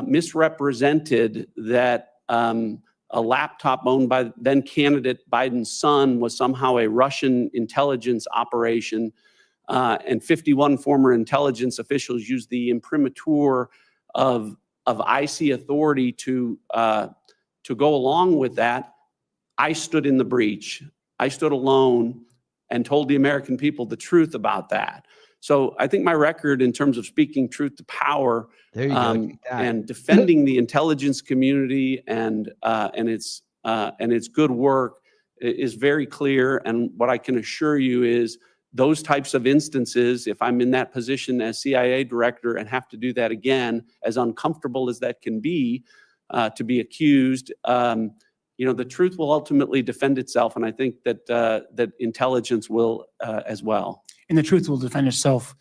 misrepresented that a laptop owned by then candidate Biden's son was somehow a Russian intelligence operation, and 51 former intelligence officials used the imprimatur of IC authority to go along with that, I stood in the breach. I stood alone and told the American people the truth about that. So I think my record in terms of speaking truth to power and defending the intelligence community and its good work is very clear. And what I can assure you is those types of instances, if I'm in that position as CIA director and have to do that again, as uncomfortable as that can be, to be accused, the truth will ultimately defend itself, and I think that intelligence will as well. And the truth will defend itself,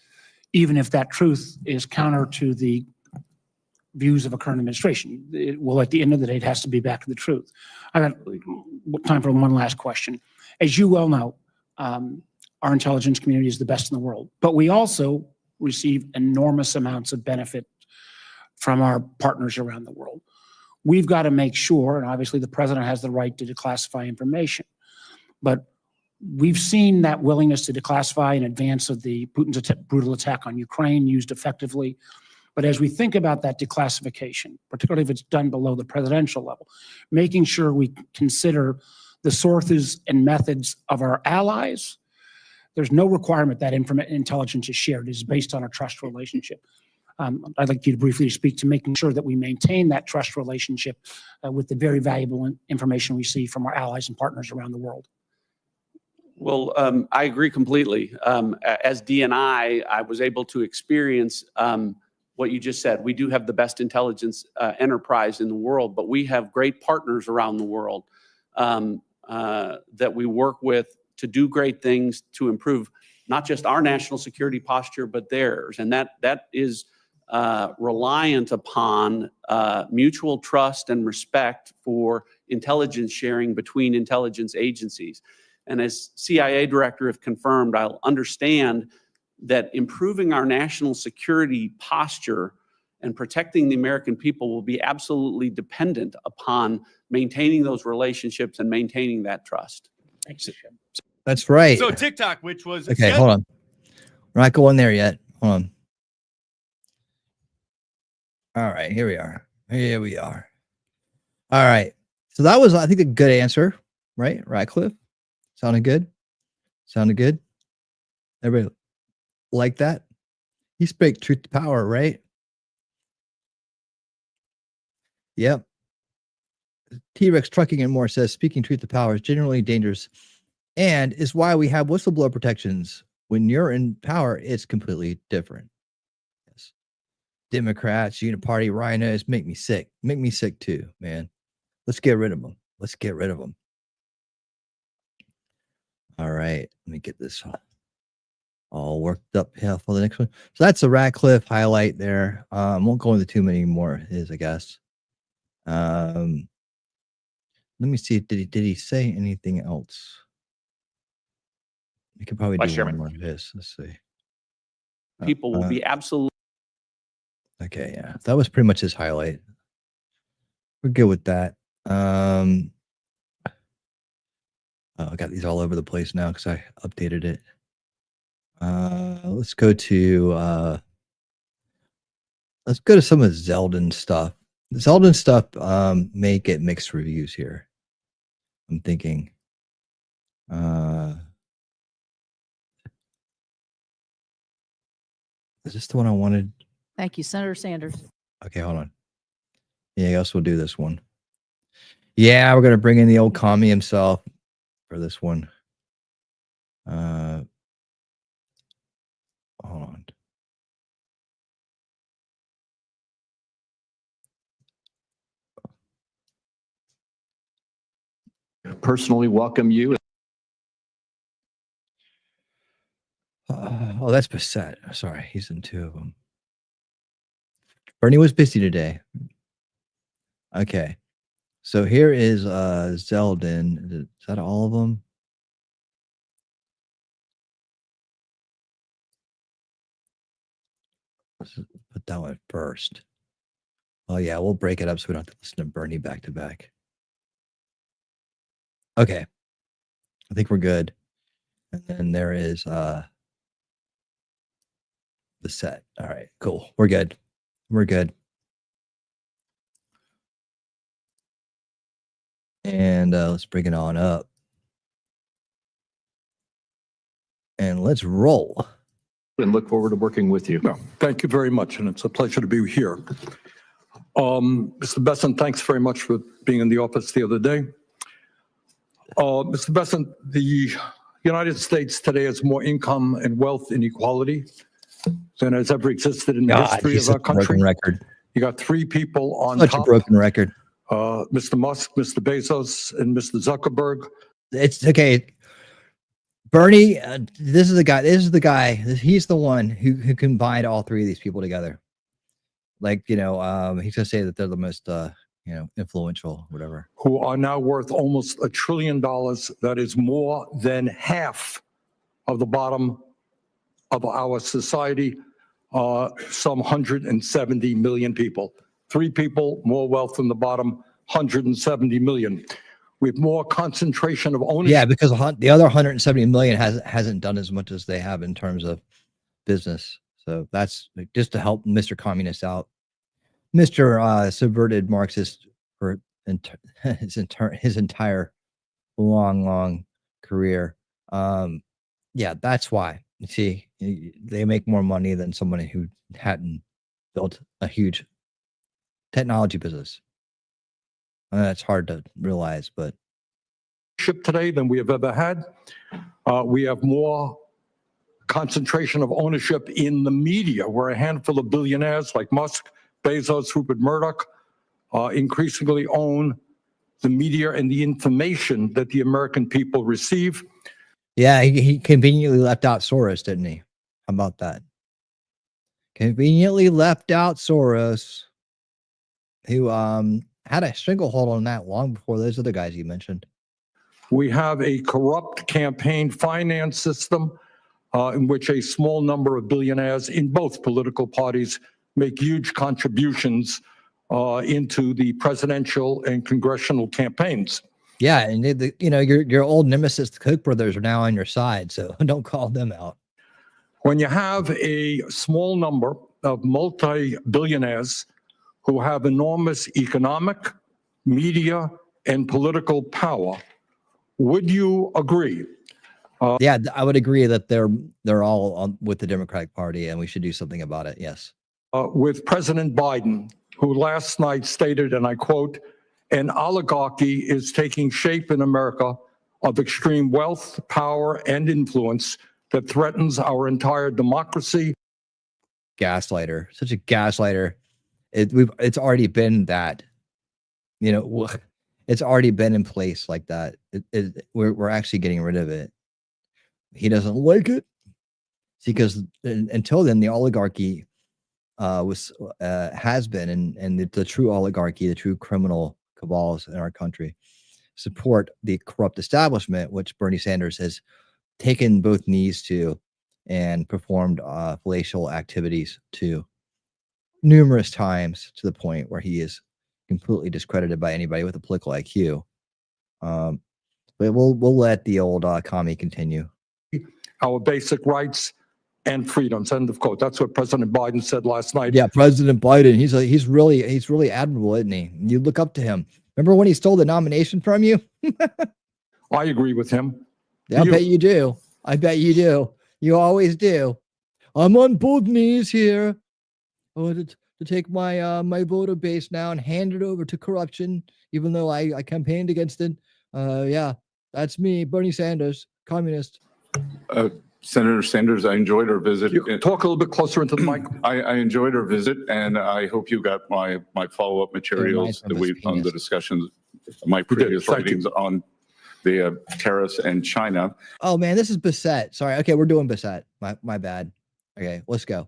even if that truth is counter to the views of a current administration. It will, at the end of the day, it has to be back to the truth. I got time for one last question. As you well know, our intelligence community is the best in the world, but we also receive enormous amounts of benefit from our partners around the world. We've got to make sure, and obviously the president has the right to declassify information, but we've seen that willingness to declassify in advance of the Putin's brutal attack on Ukraine used effectively. But as we think about that declassification, particularly if it's done below the presidential level, making sure we consider the sources and methods of our allies, there's no requirement that intelligence is shared. It is based on a trust relationship. I'd like you to briefly speak to making sure that we maintain that trust relationship with the very valuable information we see from our allies and partners around the world. Well, I agree completely. As DNI, I was able to experience what you just said. We do have the best intelligence enterprise in the world, but we have great partners around the world that we work with to do great things to improve not just our national security posture, but theirs. And that is reliant upon mutual trust and respect for intelligence sharing between intelligence agencies. And as CIA director have confirmed, I'll understand that improving our national security posture and protecting the American people will be absolutely dependent upon maintaining those relationships and maintaining that trust. Thanks. That's right. So TikTok, which was Okay, hold on. We're not going there yet. Hold on. All right, here we are. Here we are. All right. So that was, I think, a good answer, right? Ratcliffe. Sounded good. Sounded good. Everybody like that? He spoke truth to power, right? Yep. T-Rex Trucking and More says speaking truth to power is generally dangerous and is why we have whistleblower protections. When you're in power, it's completely different. Yes. Democrats, uniparty rhinos make me sick. Make me sick too, man. Let's get rid of them. Let's get rid of them. All right. Let me get this all worked up here for the next one. So that's a Ratcliffe highlight there. Won't go into too many more I guess. Let me see. Did he say anything else? We could probably do one more of this. Let's see. People will be absolutely. Okay, yeah. That was pretty much his highlight. We're good with that. I got these all over the place now because I updated it. Let's go to some of Zeldin stuff. The Zeldin stuff may get mixed reviews here. I'm thinking. Is this the one I wanted? Thank you, Senator Sanders. Okay, hold on. Yeah, I guess we'll do this one. Yeah, we're gonna bring in the old commie himself for this one. Hold on. Personally welcome you. Oh, that's Bassett. Sorry, he's in two of them. Bernie was busy today. Okay. So here is Zeldin. Is that all of them? Let's put that one first. Oh yeah, we'll break it up so we don't have to listen to Bernie back to back. Okay. I think we're good. And then there is the set. All right, cool. We're good. We're good. And let's bring it on up. And let's roll. And look forward to working with you. No, thank you very much, and it's a pleasure to be here. Mr. Besson, thanks very much for being in the office the other day. Mr. Besson, the United States today has more income and wealth inequality than has ever existed in the history of our country. Broken record. You got three people on Such top. a broken record. Mr. Musk, Mr. Bezos, and Mr. Zuckerberg. It's okay. Bernie, this is the guy. This is the guy. He's the one who combined all three of these people together. Like, you know, he's gonna say that they're the most, you know, influential, whatever. Who are now worth almost $1 trillion. That is more than half of the bottom of our society. some 170 million people. 3 people, more wealth than the bottom 170 million. We have more concentration of ownership. Yeah, because the other 170 million hasn't done as much as they have in terms of business. So that's just to help Mr. Communist out. Mr. Subverted Marxist for his entire long career. Yeah, that's why. You see, they make more money than somebody who hadn't built a huge technology business. That's hard to realize, but Today than we have ever had. We have more concentration of ownership in the media, where a handful of billionaires like Musk, Bezos, Rupert Murdoch increasingly own the media and the information that the American people receive. yeah, he conveniently left out Soros, didn't he? How about that? Conveniently left out Soros, who had a stranglehold on that long before those other guys you mentioned. We have a corrupt campaign finance system in which a small number of billionaires in both political parties make huge contributions into the presidential and congressional campaigns. Yeah, and your old nemesis, the Koch brothers, are now on your side, so don't call them out. When you have a small number of multi-billionaires who have enormous economic, media, and political power, would you agree? Yeah, I would agree that they're all with the Democratic Party, and we should do something about it. Yes. With President Biden, who last night stated, and I quote, "An oligarchy is taking shape in America of extreme wealth, power, and influence that threatens our entire democracy." Gaslighter, such a gaslighter. It's already been that. It's already been in place like that. We're actually getting rid of it. He doesn't like it. See, because until then, the oligarchy has been, and the true oligarchy, the true criminal cabals in our country, support the corrupt establishment, which Bernie Sanders has taken both knees to and performed fallacial activities to numerous times, to the point where he is completely discredited by anybody with a political IQ. But we'll let the old commie continue. Our basic rights and freedoms. End of quote. That's what President Biden said last night. Yeah, President Biden. He's really admirable, isn't he? You look up to him. Remember when he stole the nomination from you? I agree with him. Yeah, I bet you do. I bet you do. You always do. I'm on both knees here. I wanted to take my my voter base now and hand it over to corruption, even though I campaigned against it. Yeah, that's me, Bernie Sanders, communist. Senator Sanders, I enjoyed our visit. You talk a little bit closer into the mic. I enjoyed our visit, and I hope you got my follow-up materials nice on the discussions, my previous writings on the tariffs and China. Oh man, this is Bissett. Sorry. Okay, we're doing Bissett. My bad. Okay, let's go.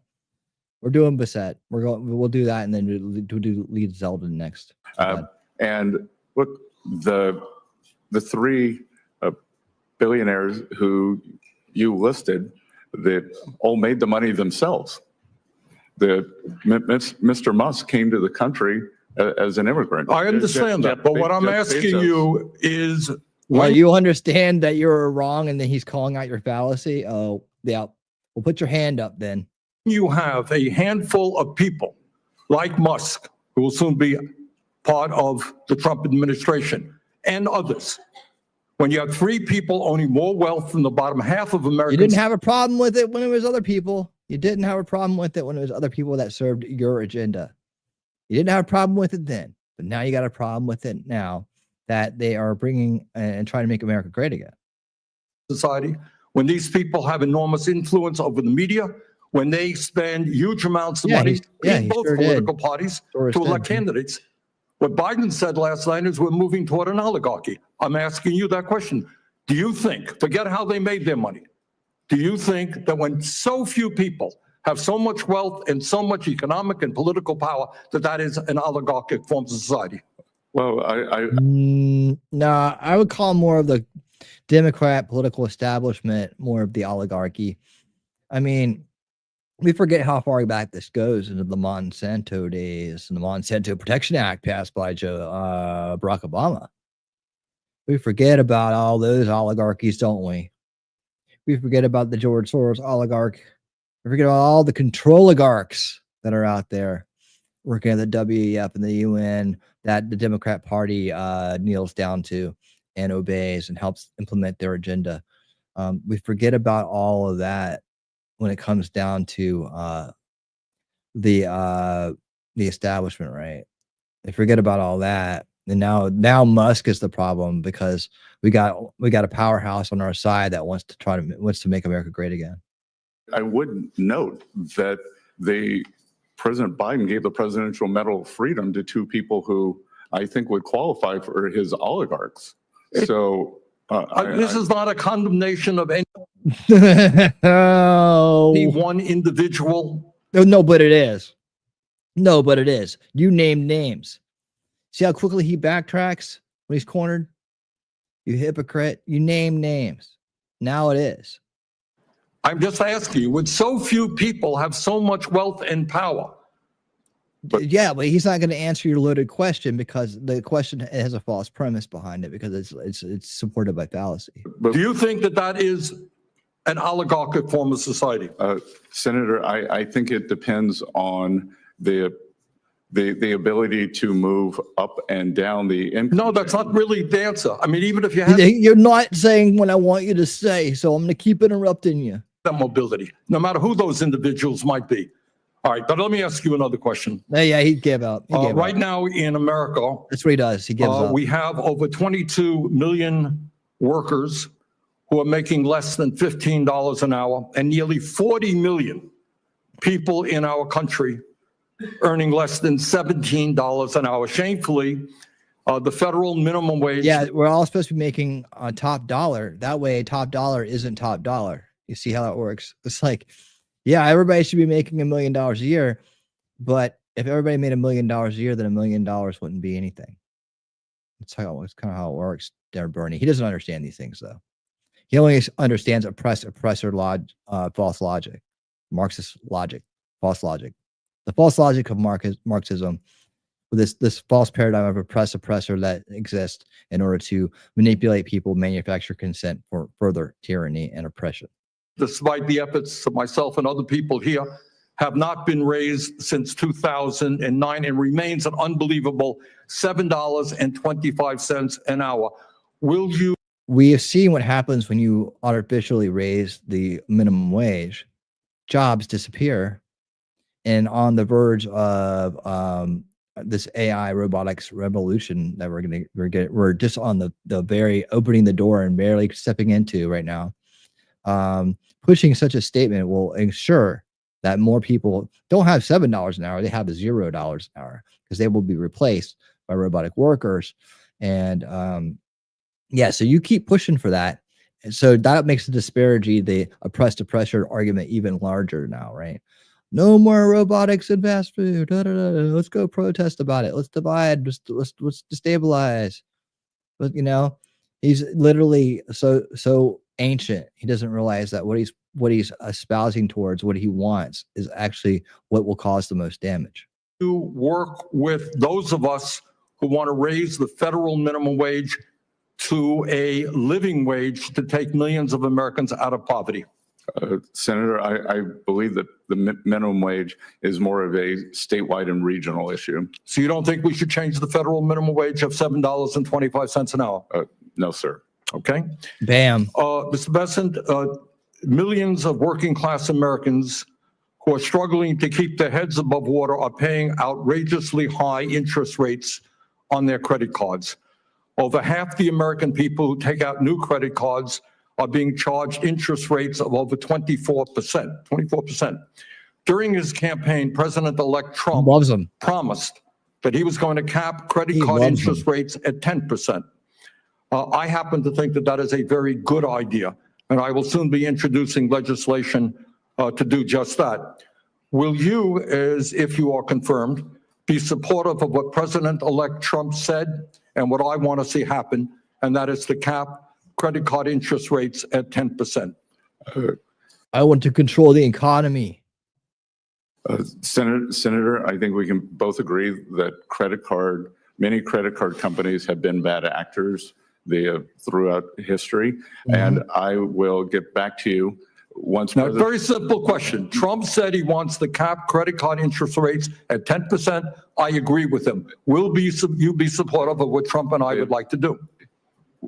We're doing Bissett. We'll do that, and then we'll do Lead Zeldin next. And look, the 3 billionaires who you listed that all made the money themselves. Mr. Musk came to the country as an immigrant. I understand that, but what I'm asking you is, well, you understand that you're wrong, and then he's calling out your fallacy. Oh, yeah. Well, put your hand up then. You have a handful of people like Musk, who will soon be part of the Trump administration, and others. When you have 3 people owning more wealth than the bottom half of Americans. You didn't have a problem with it when it was other people. You didn't have a problem with it when it was other people that served your agenda. You didn't have a problem with it then, but now you got a problem with it now that they are bringing and trying to make America great again. Society, when these people have enormous influence over the media, when they spend huge amounts of money in both political parties to elect candidates. What Biden said last night is we're moving toward an oligarchy. I'm asking you that question. Do you think, forget how they made their money, do you think that when so few people have so much wealth and so much economic and political power, that is an oligarchic form of society? Well, no, I would call more of the Democrat political establishment more of the oligarchy. I mean, We forget how far back this goes into the Monsanto days and the Monsanto Protection Act passed by Barack Obama. We forget about all those oligarchies, don't we? We forget about the George Soros oligarch. We forget about all the control oligarchs that are out there working at the WEF and the UN that the Democrat Party kneels down to and obeys and helps implement their agenda. We forget about all of that when it comes down to the establishment, right? They forget about all that. And now Musk is the problem because we got a powerhouse on our side that wants to make America great again. I would note that President Biden gave the Presidential Medal of Freedom to two people who I think would qualify for his oligarchs. So this is not a condemnation of any one individual. No, but it is. No, but it is. You name names. See how quickly he backtracks when he's cornered? You hypocrite. You name names. Now it is. I'm just asking you, would so few people have so much wealth and power? But he's not going to answer your loaded question because the question has a false premise behind it because it's supported by fallacy. Do you think that is an oligarchic form of society? Senator, I think it depends on the ability to move up and down the income. No, that's not really the answer. I mean, even if you have... You're not saying what I want you to say, so I'm going to keep interrupting you. That mobility, no matter who those individuals might be. All right, but let me ask you another question. Yeah, he gave up. Right now in America, that's what he does. He gives up. We have over 22 million workers who are making less than $15 an hour, and nearly 40 million people in our country earning less than $17 an hour. Shamefully, the federal minimum wage. Yeah, we're all supposed to be making top dollar. That way, top dollar isn't top dollar. You see how that works? It's like, yeah, everybody should be making $1 million a year, but if everybody made $1 million a year, then $1 million wouldn't be anything. It's kind of how it works there, Bernie. He doesn't understand these things, though. He only understands oppressor false logic, Marxist logic, false logic. The false logic of Marxism, this false paradigm of oppressor that exists in order to manipulate people, manufacture consent for further tyranny and oppression. Despite the efforts of myself and other people here, have not been raised since 2009 and remains an unbelievable $7.25 an hour. Will you? We have seen what happens when you artificially raise the minimum wage. Jobs disappear. And on the verge of this AI robotics revolution that we're just on the very opening the door and barely stepping into right now. Pushing such a statement will ensure that more people don't have $7 an hour; they have $0 an hour because they will be replaced by robotic workers. And so you keep pushing for that, and so that makes the disparity, the oppressor argument, even larger now, right? No more robotics in fast food. Let's go protest about it. Let's divide. Let's destabilize. But he's literally so ancient. He doesn't realize that what he's espousing towards, what he wants, is actually what will cause the most damage. To work with those of us who want to raise the federal minimum wage to a living wage to take millions of Americans out of poverty? Senator, I believe that the minimum wage is more of a statewide and regional issue. So you don't think we should change the federal minimum wage of $7.25 an hour? No, sir. Okay. Bam. Mr. Bessent, millions of working class Americans who are struggling to keep their heads above water are paying outrageously high interest rates on their credit cards. Over half the American people who take out new credit cards are being charged interest rates of over 24%. During his campaign, President-elect Trump promised that he was going to cap credit card interest rates at 10%. I happen to think that is a very good idea, and I will soon be introducing legislation to do just that. Will you, as if you are confirmed, be supportive of what President-elect Trump said and what I want to see happen, and that is to cap credit card interest rates at 10%? I want to control the economy. Senator, I think we can both agree that many credit card companies have been bad actors throughout history. And I will get back to you once. Now, very simple question. Trump said he wants to cap credit card interest rates at 10%. I agree with him. Will you be supportive of what Trump and I would like to do?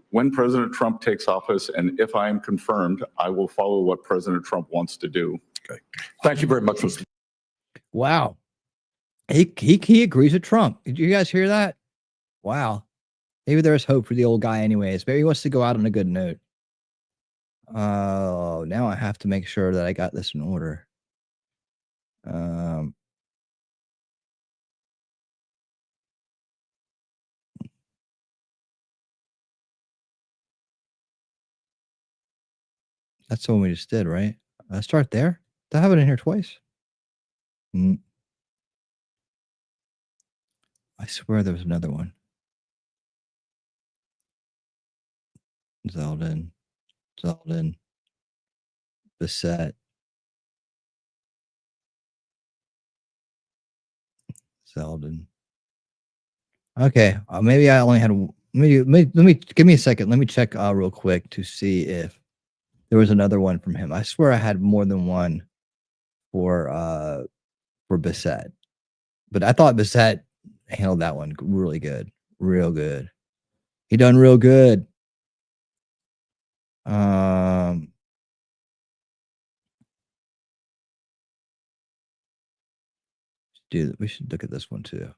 When President Trump takes office, and if I am confirmed, I will follow what President Trump wants to do. Okay. Thank you very much, Mr. Wow. He agrees with Trump. Did you guys hear that? Wow. Maybe there's hope for the old guy anyways. Maybe he wants to go out on a good note. Oh, now I have to make sure that I got this in order. That's the one we just did, right? Start there. Did I have it in here twice? I swear there was another one. Zeldin, Bissett, Zeldin. Okay, maybe I only had. Let me give me a second. Let me check real quick to see if there was another one from him. I swear I had more than one for Bissett, but I thought Bissett handled that one really good, real good. He done real good. Dude, we should look at this one too.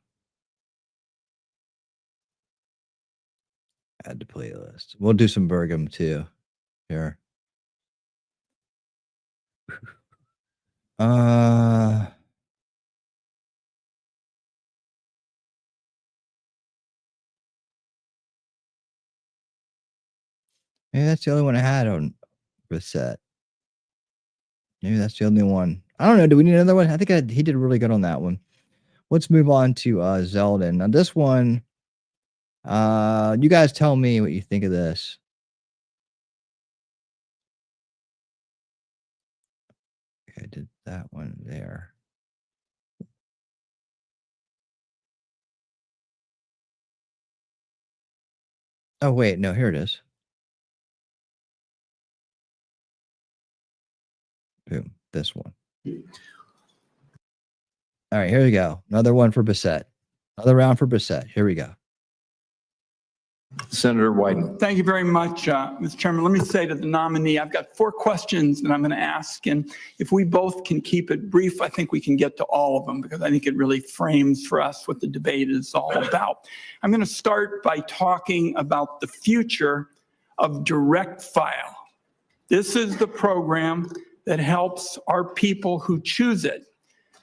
Add to playlist. We'll do some Bergam too. Here. Maybe that's the only one I had on Reset. Maybe that's the only one. I don't know. Do we need another one? I think he did really good on that one. Let's move on to Zeldin. Now this one, you guys tell me what you think of this. Okay, I did that one there. Oh, wait. No, here it is. Boom. This one. All right, here we go. Another one for Bissett. Another round for Bissett. Here we go. Senator Wyden. Thank you very much, Mr. Chairman. Let me say to the nominee, I've got 4 questions that I'm going to ask, and if we both can keep it brief, I think we can get to all of them because I think it really frames for us what the debate is all about. I'm going to start by talking about the future of direct file. This is the program that helps our people who choose it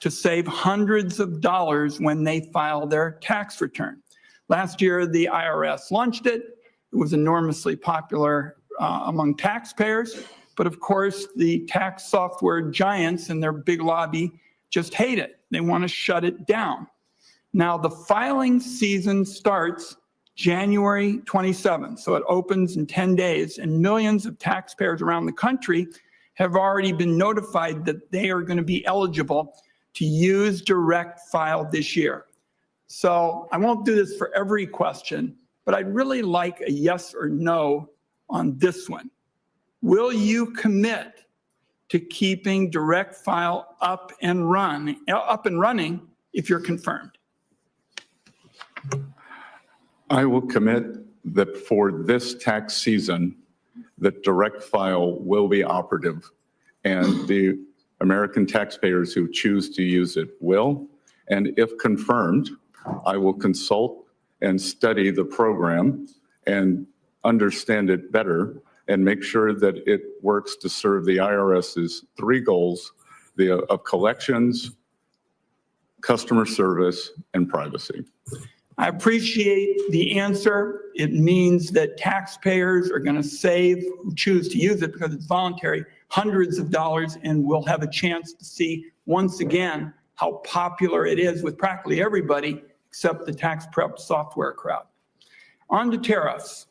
to save hundreds of dollars when they file their tax return. Last year, the IRS launched it. It was enormously popular among taxpayers. But of course, the tax software giants and their big lobby just hate it. They want to shut it down. Now, the filing season starts January 27th. So it opens in 10 days. And millions of taxpayers around the country have already been notified that they are going to be eligible to use direct file this year. So I won't do this for every question, but I'd really like a yes or no on this one. Will you commit to keeping direct file up and running if you're confirmed? I will commit that for this tax season, that direct file will be operative, and the American taxpayers who choose to use it will. And if confirmed, I will consult and study the program and understand it better and make sure that it works to serve the IRS's 3 goals of collections, customer service, and privacy. I appreciate the answer. It means that taxpayers are going to save, who choose to use it because it's voluntary, hundreds of dollars, and we'll have a chance to see once again how popular it is with practically everybody except the tax prep software crowd. On to tariffs.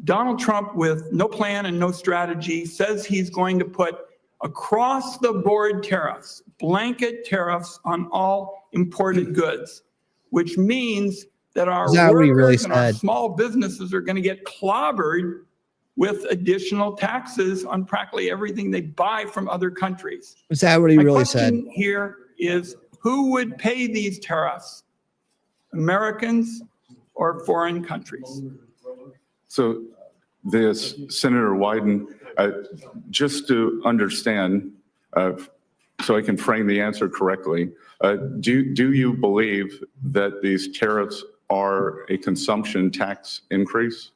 Donald Trump, with no plan and no strategy, says he's going to put across the board tariffs, blanket tariffs on all imported goods, which means that our Is that what he really workers and our said? small businesses are going to get clobbered with additional taxes on practically everything they buy from other countries. Is that what he My really said? question here is, who would pay these tariffs? Americans or foreign countries? So this, Senator Wyden, just to understand, so I can frame the answer correctly, do you believe that these tariffs are a consumption tax increase?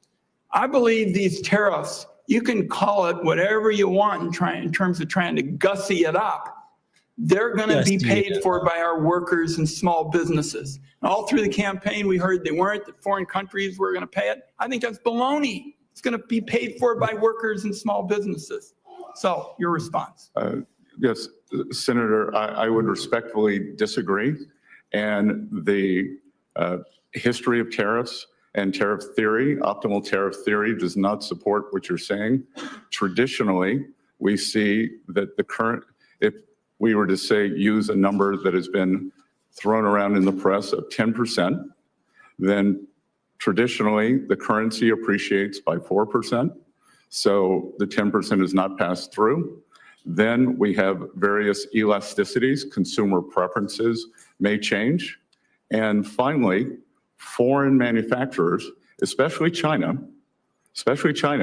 I believe these tariffs, you can call it whatever you want in terms of trying to gussy it up. They're going to be paid for by our workers and small businesses. And all through the campaign, we heard they weren't, that foreign countries were going to pay it. I think that's baloney. It's going to be paid for by workers and small businesses. So your response? Yes, Senator, I would respectfully disagree. And the history of tariffs and tariff theory, optimal tariff theory, does not support what you're saying. Traditionally, we see that the current, if we were to say use a number that has been thrown around in the press of 10%, then traditionally the currency appreciates by 4%. So the 10% is not passed through. Then we have various elasticities, consumer preferences may change. And finally, foreign manufacturers, especially China,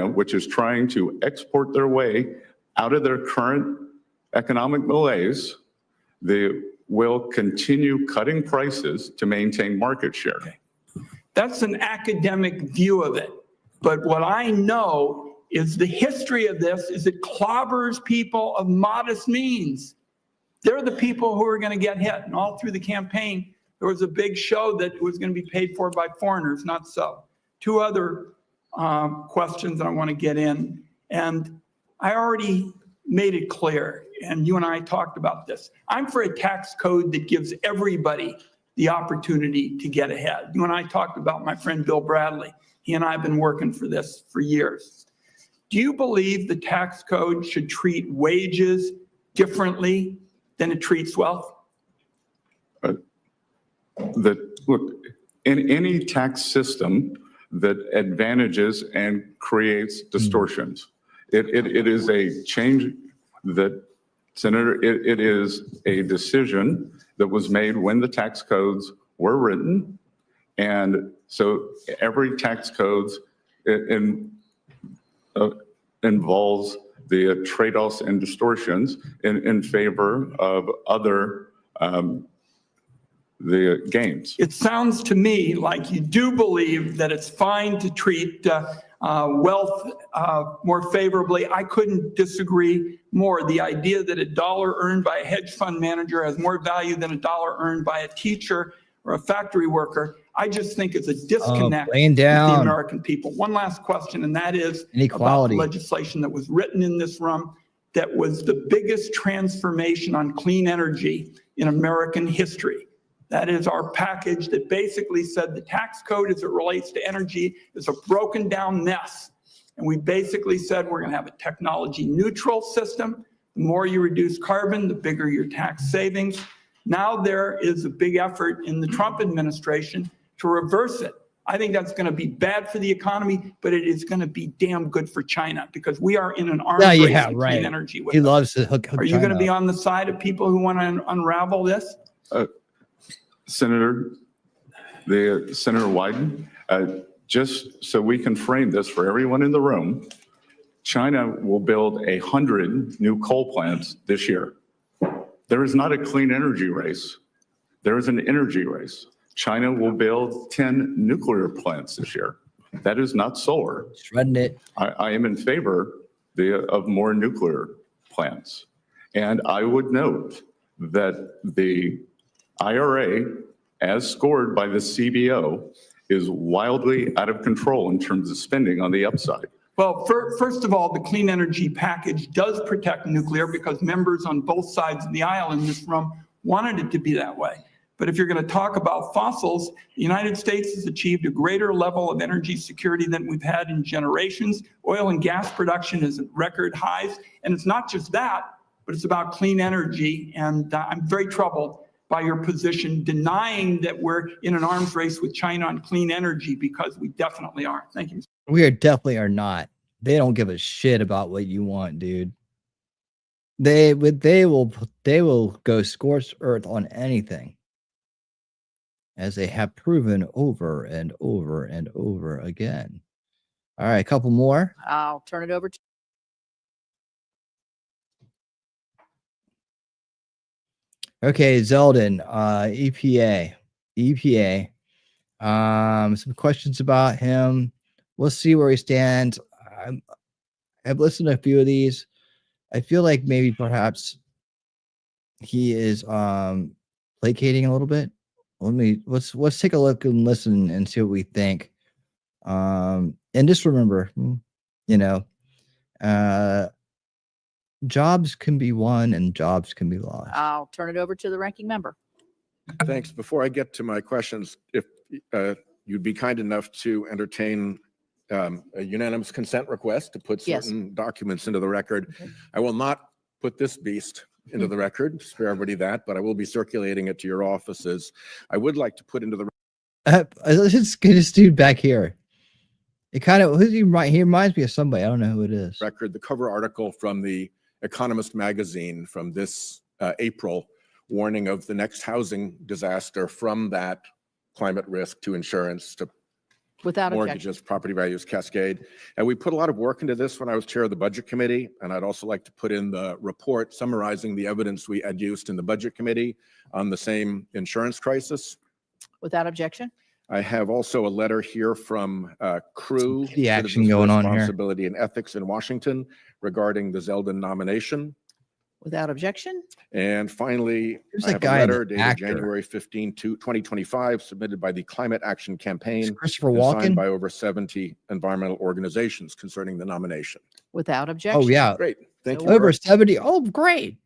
which is trying to export their way out of their current economic malaise, they will continue cutting prices to maintain market share. Okay. That's an academic view of it. But what I know is the history of this is it clobbers people of modest means. They're the people who are going to get hit. And all through the campaign, there was a big show that it was going to be paid for by foreigners, not so. Two other questions that I want to get in. And I already made it clear, and you and I talked about this. I'm for a tax code that gives everybody the opportunity to get ahead. You and I talked about my friend Bill Bradley. He and I have been working for this for years. Do you believe the tax code should treat wages differently than it treats wealth? Look, in any tax system that advantages and creates distortions, it is a change that, Senator, it is a decision that was made when the tax codes were written. And so every tax code involves the trade-offs and distortions in favor of other the gains. It sounds to me like you do believe that it's fine to treat wealth more favorably. I couldn't disagree more. The idea that a dollar earned by a hedge fund manager has more value than a dollar earned by a teacher or a factory worker, I just think it's a disconnect with the American people. One last question, and that is inequality. About the legislation that was written in this room that was the biggest transformation on clean energy in American history. That is our package that basically said the tax code as it relates to energy is a broken down mess. And we basically said we're going to have a technology neutral system. The more you reduce carbon, the bigger your tax savings. Now there is a big effort in the Trump administration to reverse it. I think that's going to be bad for the economy, but it is going to be damn good for China because we are in an arms race to clean energy with He them. loves to hook Are you going to be on the side of people who want to unravel this? Senator Wyden, just so we can frame this for everyone in the room, China will build 100 new coal plants this year. There is not a clean energy race. There is an energy race. China will build 10 nuclear plants this year. That is not solar. Shredding it. I am in favor of more nuclear plants. And I would note that the IRA, as scored by the CBO, is wildly out of control in terms of spending on the upside. Well, first of all, the clean energy package does protect nuclear because members on both sides of the aisle in this room wanted it to be that way. But if you're going to talk about fossils, the United States has achieved a greater level of energy security than we've had in generations. Oil and gas production is at record highs. And it's not just that. but it's about clean energy. And I'm very troubled by your position denying that we're in an arms race with China on clean energy, because we definitely are. Thank you. We definitely are not. They don't give a shit about what you want, dude. They will go scorched earth on anything, as they have proven over and over and over again. All right, a couple more. I'll turn it over to. Okay, Zeldin, EPA. Some questions about him. We'll see where he stands. I've listened to a few of these. I feel like maybe perhaps he is placating a little bit. Let's take a look and listen and see what we think. And just remember, jobs can be won and jobs can be lost. I'll turn it over to the ranking member. Thanks. Before I get to my questions, if you'd be kind enough to entertain a unanimous consent request to put Yes. certain documents into the record. I will not put this beast into the record, spare everybody that, but I will be circulating it to your offices. I would like to put into the Let's just get this dude back here. It kind of he reminds me of somebody. I don't know who it is. record the cover article from the Economist magazine from this April, warning of the next housing disaster, from that climate risk to insurance to Without mortgages, objection. property values cascade. And we put a lot of work into this when I was chair of the budget committee. And I'd also like to put in the report summarizing the evidence we had used in the budget committee on the same insurance crisis. Without objection. I have also a letter here from Crew, The action Citizens for going on here. Responsibility and Ethics in Washington, regarding the Zeldin nomination. Without objection. And finally, Who's I that have a guy in the letter dated actor? January 15, 2025, submitted by the Climate Action Campaign Christopher and Walken? signed by over 70 environmental organizations concerning the nomination. Without objection. Oh yeah, Great. Thank you. over 70. Oh, great.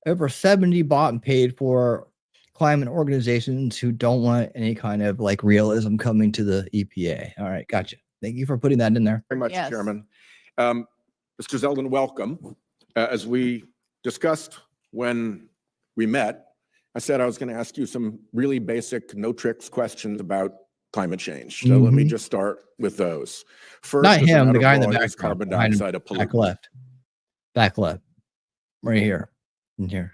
Over 70 bought and paid for climate organizations who don't want any kind of like realism coming to the EPA. All right, gotcha. Thank you for putting that in there. Very much, Yes. Chairman. Mr. Zeldin, welcome. As we discussed when we met, I said I was going to ask you some really basic, no tricks questions about climate change. So let me Mhm. just start with those. First, Not as a him, matter the of guy in the law, is background. carbon behind him, dioxide a back pollutant? left. Back left. Right here. In here.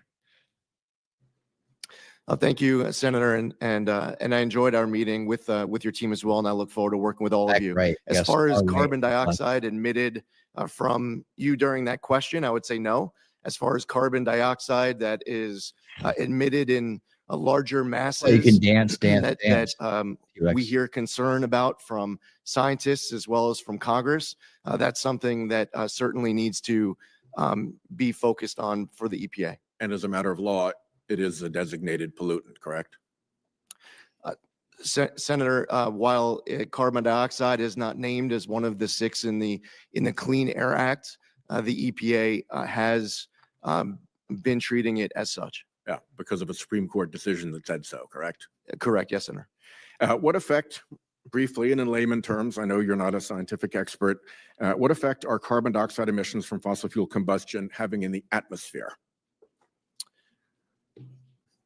Thank you, Senator, and I enjoyed our meeting with your team as well, and I look forward to working with all of Back you. right. As Yes. far as Oh, right. carbon Left. dioxide emitted from you during that question, I would say no. As far as carbon dioxide that is emitted in larger masses, Well, you can dance. that T-Rex. we hear concern about from scientists as well as from Congress, that's something that certainly needs to be focused on for the EPA. And as a matter of law, it is a designated pollutant, correct? Senator, while carbon dioxide is not named as one of the 6 in the Clean Air Act, the EPA has been treating it as such. Yeah, because of a Supreme Court decision that said so, correct? Correct, yes, Senator. What effect, briefly and in layman terms, I know you're not a scientific expert, what effect are carbon dioxide emissions from fossil fuel combustion having in the atmosphere?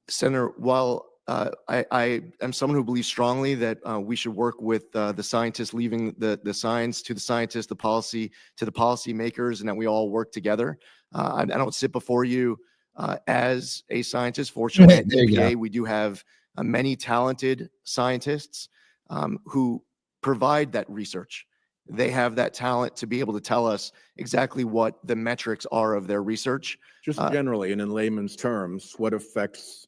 Senator, while I am someone who believes strongly that we should work with the scientists, leaving the science to the scientists, the policy to the policymakers, and that we all work together. I don't sit before you as a scientist. Fortunately, at There you EPA, go. we do have many talented scientists who provide that research. They have that talent to be able to tell us exactly what the metrics are of their research. Just generally and in layman's terms, what effects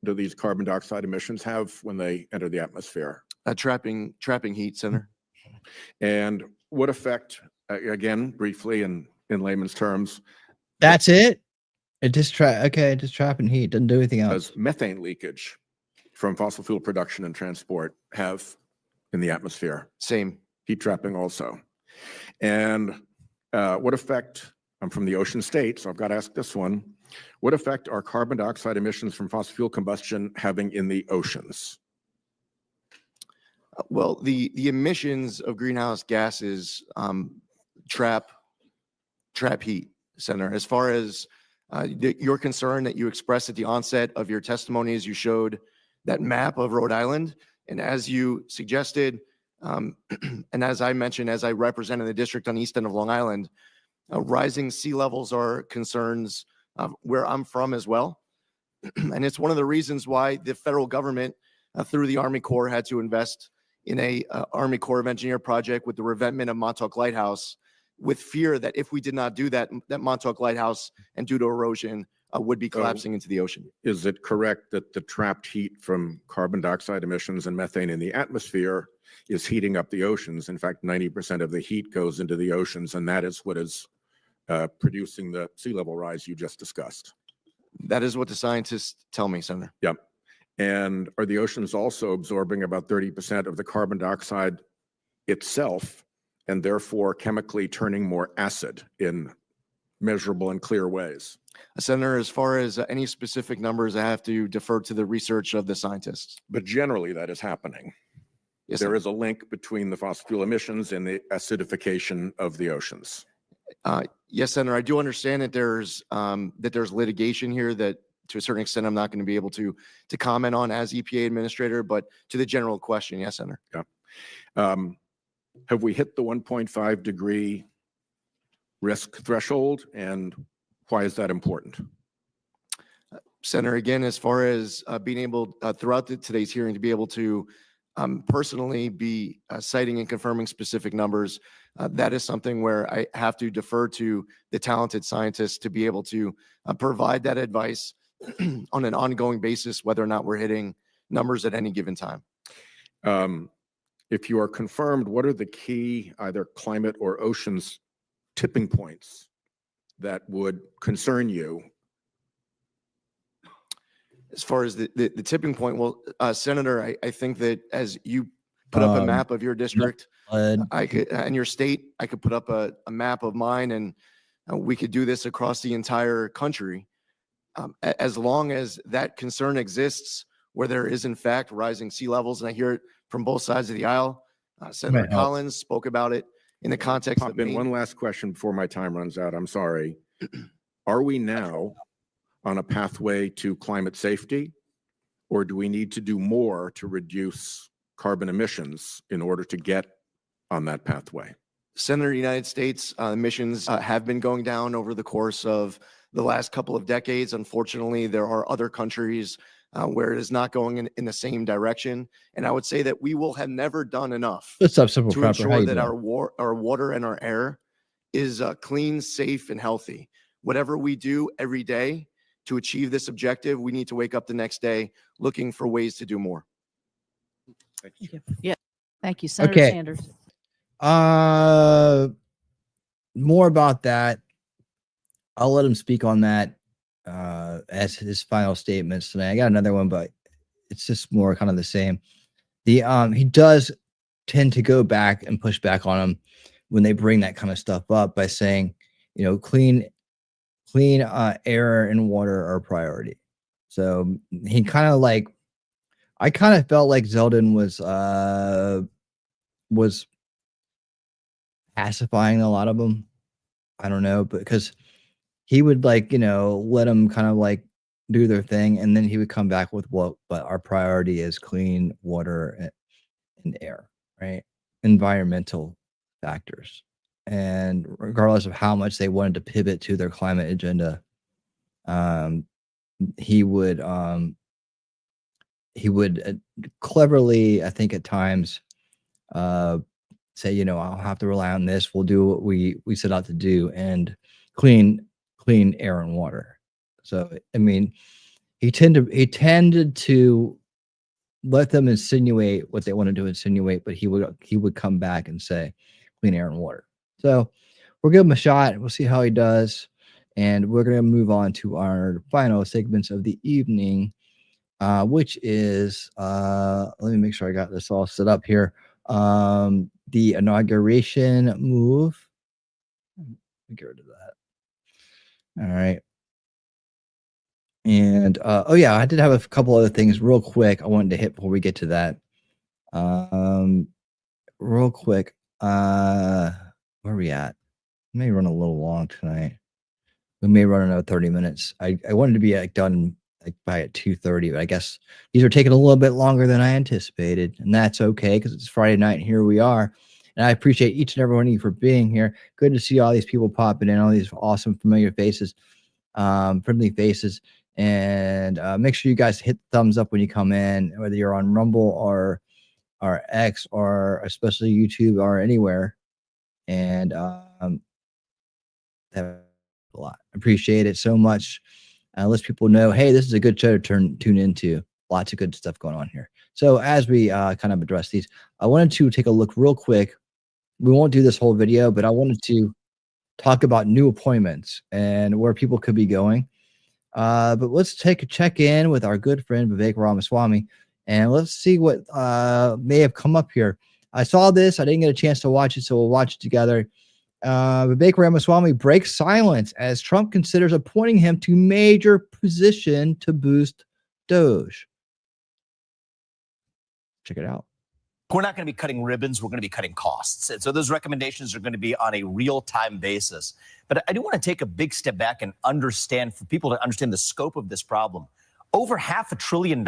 do these carbon dioxide emissions have when they enter the atmosphere? Trapping heat, Senator. And what effect, again, briefly and in layman's terms, That's it. It just trapping heat. Doesn't do anything else. does methane leakage from fossil fuel production and transport have in the atmosphere? Same. Heat trapping also. And what effect, I'm from the ocean state, so I've got to ask this one. What effect are carbon dioxide emissions from fossil fuel combustion having in the oceans? Well, the emissions of greenhouse gases trap heat, Senator. As far as your concern that you expressed at the onset of your testimony as you showed that map of Rhode Island. And as you suggested, and as I mentioned, as I represented the district on the east end of Long Island, rising sea levels are concerns where I'm from as well. And it's one of the reasons why the federal government, through the Army Corps, had to invest in a Army Corps of Engineer project with the revetment of Montauk Lighthouse, with fear that if we did not do that, that Montauk Lighthouse, and due to erosion, would be collapsing into the ocean. Is it correct that the trapped heat from carbon dioxide emissions and methane in the atmosphere is heating up the oceans? In fact, 90% of the heat goes into the oceans, and that is what is producing the sea level rise you just discussed. That is what the scientists tell me, Senator. Yep. And are the oceans also absorbing about 30% of the carbon dioxide itself, and therefore chemically turning more acid in measurable and clear ways? Senator, as far as any specific numbers, I have to defer to the research of the scientists. But generally that is happening. Yes, there sir. is a link between the fossil fuel emissions and the acidification of the oceans. Yes, Senator, I do understand that there's litigation here that to a certain extent I'm not going to be able to comment on as EPA administrator, but to the general question, yes, Senator. Yeah. Have we hit the 1.5 degree risk threshold, and why is that important? Senator, again, as far as being able throughout today's hearing to be able to personally be citing and confirming specific numbers, that is something where I have to defer to the talented scientists to be able to provide that advice on an ongoing basis, whether or not we're hitting numbers at any given time. If you are confirmed, what are the key either climate or oceans tipping points that would concern you? As far as the tipping point, well, Senator, I think that as you put up a map of your district, I could, and your state, I could put up a map of mine, and we could do this across the entire country. As long as that concern exists, where there is in fact rising sea levels, and I hear it from both sides of the aisle. Senator Collins spoke about it in the context of Maine. One last question before my time runs out. I'm sorry. Are we now on a pathway to climate safety, or do we need to do more to reduce carbon emissions in order to get on that pathway? Senator, United States emissions have been going down over the course of the last couple of decades. Unfortunately, there are other countries where it is not going in the same direction. And I would say that we will have never done enough What's up, Simple to Proper? How ensure you that doing? our water and our air is clean, safe, and healthy. Whatever we do every day to achieve this objective, we need to wake up the next day looking for ways to do more. Thank you. Yeah. Thank you, Senator Okay. Sanders. More about that. I'll let him speak on that as his final statements tonight. I got another one, but it's just more kind of the same. He does tend to go back and push back on them when they bring that kind of stuff up by saying, you know, clean air and water are a priority. So he kind of like, I kind of felt like Zeldin was pacifying a lot of them. I don't know, because he would like, you know, let them kind of like do their thing, and then he would come back with but our priority is clean water and air, right? Environmental factors. And regardless of how much they wanted to pivot to their climate agenda, he would cleverly, I think at times, say, you know, I'll have to rely on this. We'll do what we set out to do, and clean air and water. So, I mean, he tended to let them insinuate what they wanted to insinuate, but he would come back and say clean air and water. So we'll give him a shot. We'll see how he does. And we're going to move on to our final segments of the evening, which is, let me make sure I got this all set up here. The inauguration move. Let me get rid of that. All right. And, oh yeah, I did have a couple other things real quick I wanted to hit before we get to that. Real quick, where are we at? May run a little long tonight. We may run another 30 minutes. I wanted to be like done like by at 2:30, but I guess these are taking a little bit longer than I anticipated, and that's okay because it's Friday night and here we are. And I appreciate each and every one of you for being here. Good to see all these people popping in, all these awesome familiar faces, friendly faces. And make sure you guys hit the thumbs up when you come in, whether you're on Rumble or X or especially YouTube or anywhere. And that a lot. Appreciate it so much. Lets people know, hey, this is a good show to tune into. Lots of good stuff going on here. So as we kind of address these, I wanted to take a look real quick. We won't do this whole video, but I wanted to talk about new appointments and where people could be going. But let's take a check in with our good friend Vivek Ramaswamy, and let's see what may have come up here. I saw this. I didn't get a chance to watch it, so we'll watch it together. Vivek Ramaswamy breaks silence as Trump considers appointing him to major position to boost Doge. Check it out. We're not going to be cutting ribbons. We're going to be cutting costs. And so those recommendations are going to be on a real-time basis. But I do want to take a big step back and understand, for people to understand the scope of this problem. Over $500 billion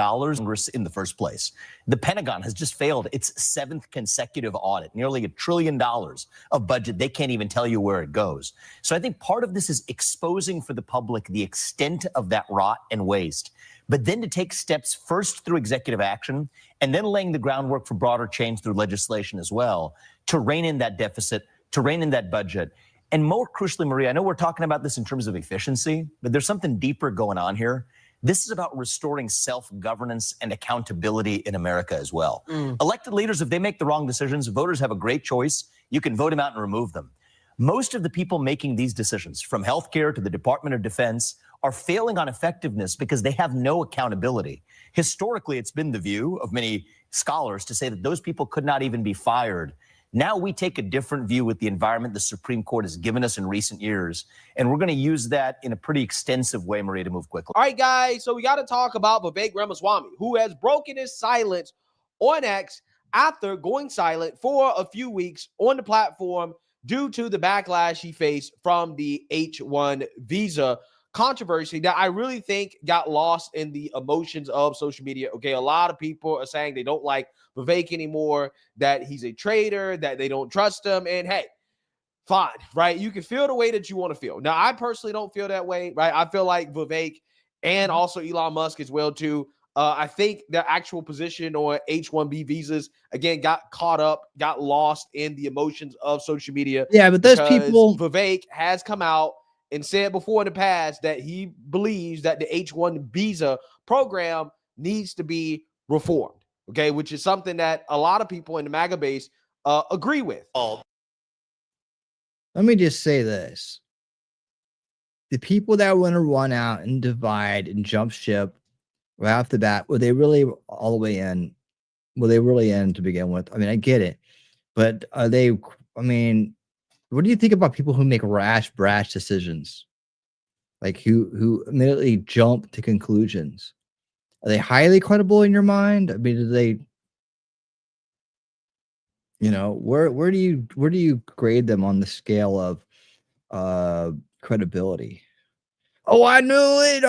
in the first place. The Pentagon has just failed its 7th consecutive audit, nearly $1 trillion of budget. They can't even tell you where it goes. So I think part of this is exposing for the public the extent of that rot and waste, but then to take steps first through executive action and then laying the groundwork for broader change through legislation as well to rein in that deficit, to rein in that budget. And more crucially, Maria, I know we're talking about this in terms of efficiency, but there's something deeper going on here. This is about restoring self-governance and accountability in America as well. Elected leaders, if they make the wrong decisions, voters have a great choice. You can vote them out and remove them. Most of the people making these decisions, from healthcare to the Department of Defense, are failing on effectiveness because they have no accountability. Historically, it's been the view of many scholars to say that those people could not even be fired. Now we take a different view with the environment the Supreme Court has given us in recent years, and we're going to use that in a pretty extensive way, Maria, to move quickly. All right, guys, so we got to talk about Vivek Ramaswamy, who has broken his silence on X after going silent for a few weeks on the platform due to the backlash he faced from the H-1 visa controversy that I really think got lost in the emotions of social media. Okay, a lot of people are saying they don't like Vivek anymore, that he's a traitor, that they don't trust him. And hey, fine, right? You can feel the way that you want to feel. Now, I personally don't feel that way, right? I feel like Vivek and also Elon Musk as well, too. I think the actual position on H-1B visas, again, got caught up, got lost in the emotions of social media. Yeah, but those people... Vivek has come out and said before in the past that he believes that the H-1 visa program needs to be reformed. Okay, which is something that a lot of people in the MAGA base agree with. Let me just say this. The people that want to run out and divide and jump ship right off the bat, were they really all the way in? Were they really in to begin with? I mean, I get it. But are they, I mean, what do you think about people who make brash decisions? Like who immediately jump to conclusions? Are they highly credible in your mind? I mean, do they, you know, where do you grade them on the scale of credibility? Oh, I knew it.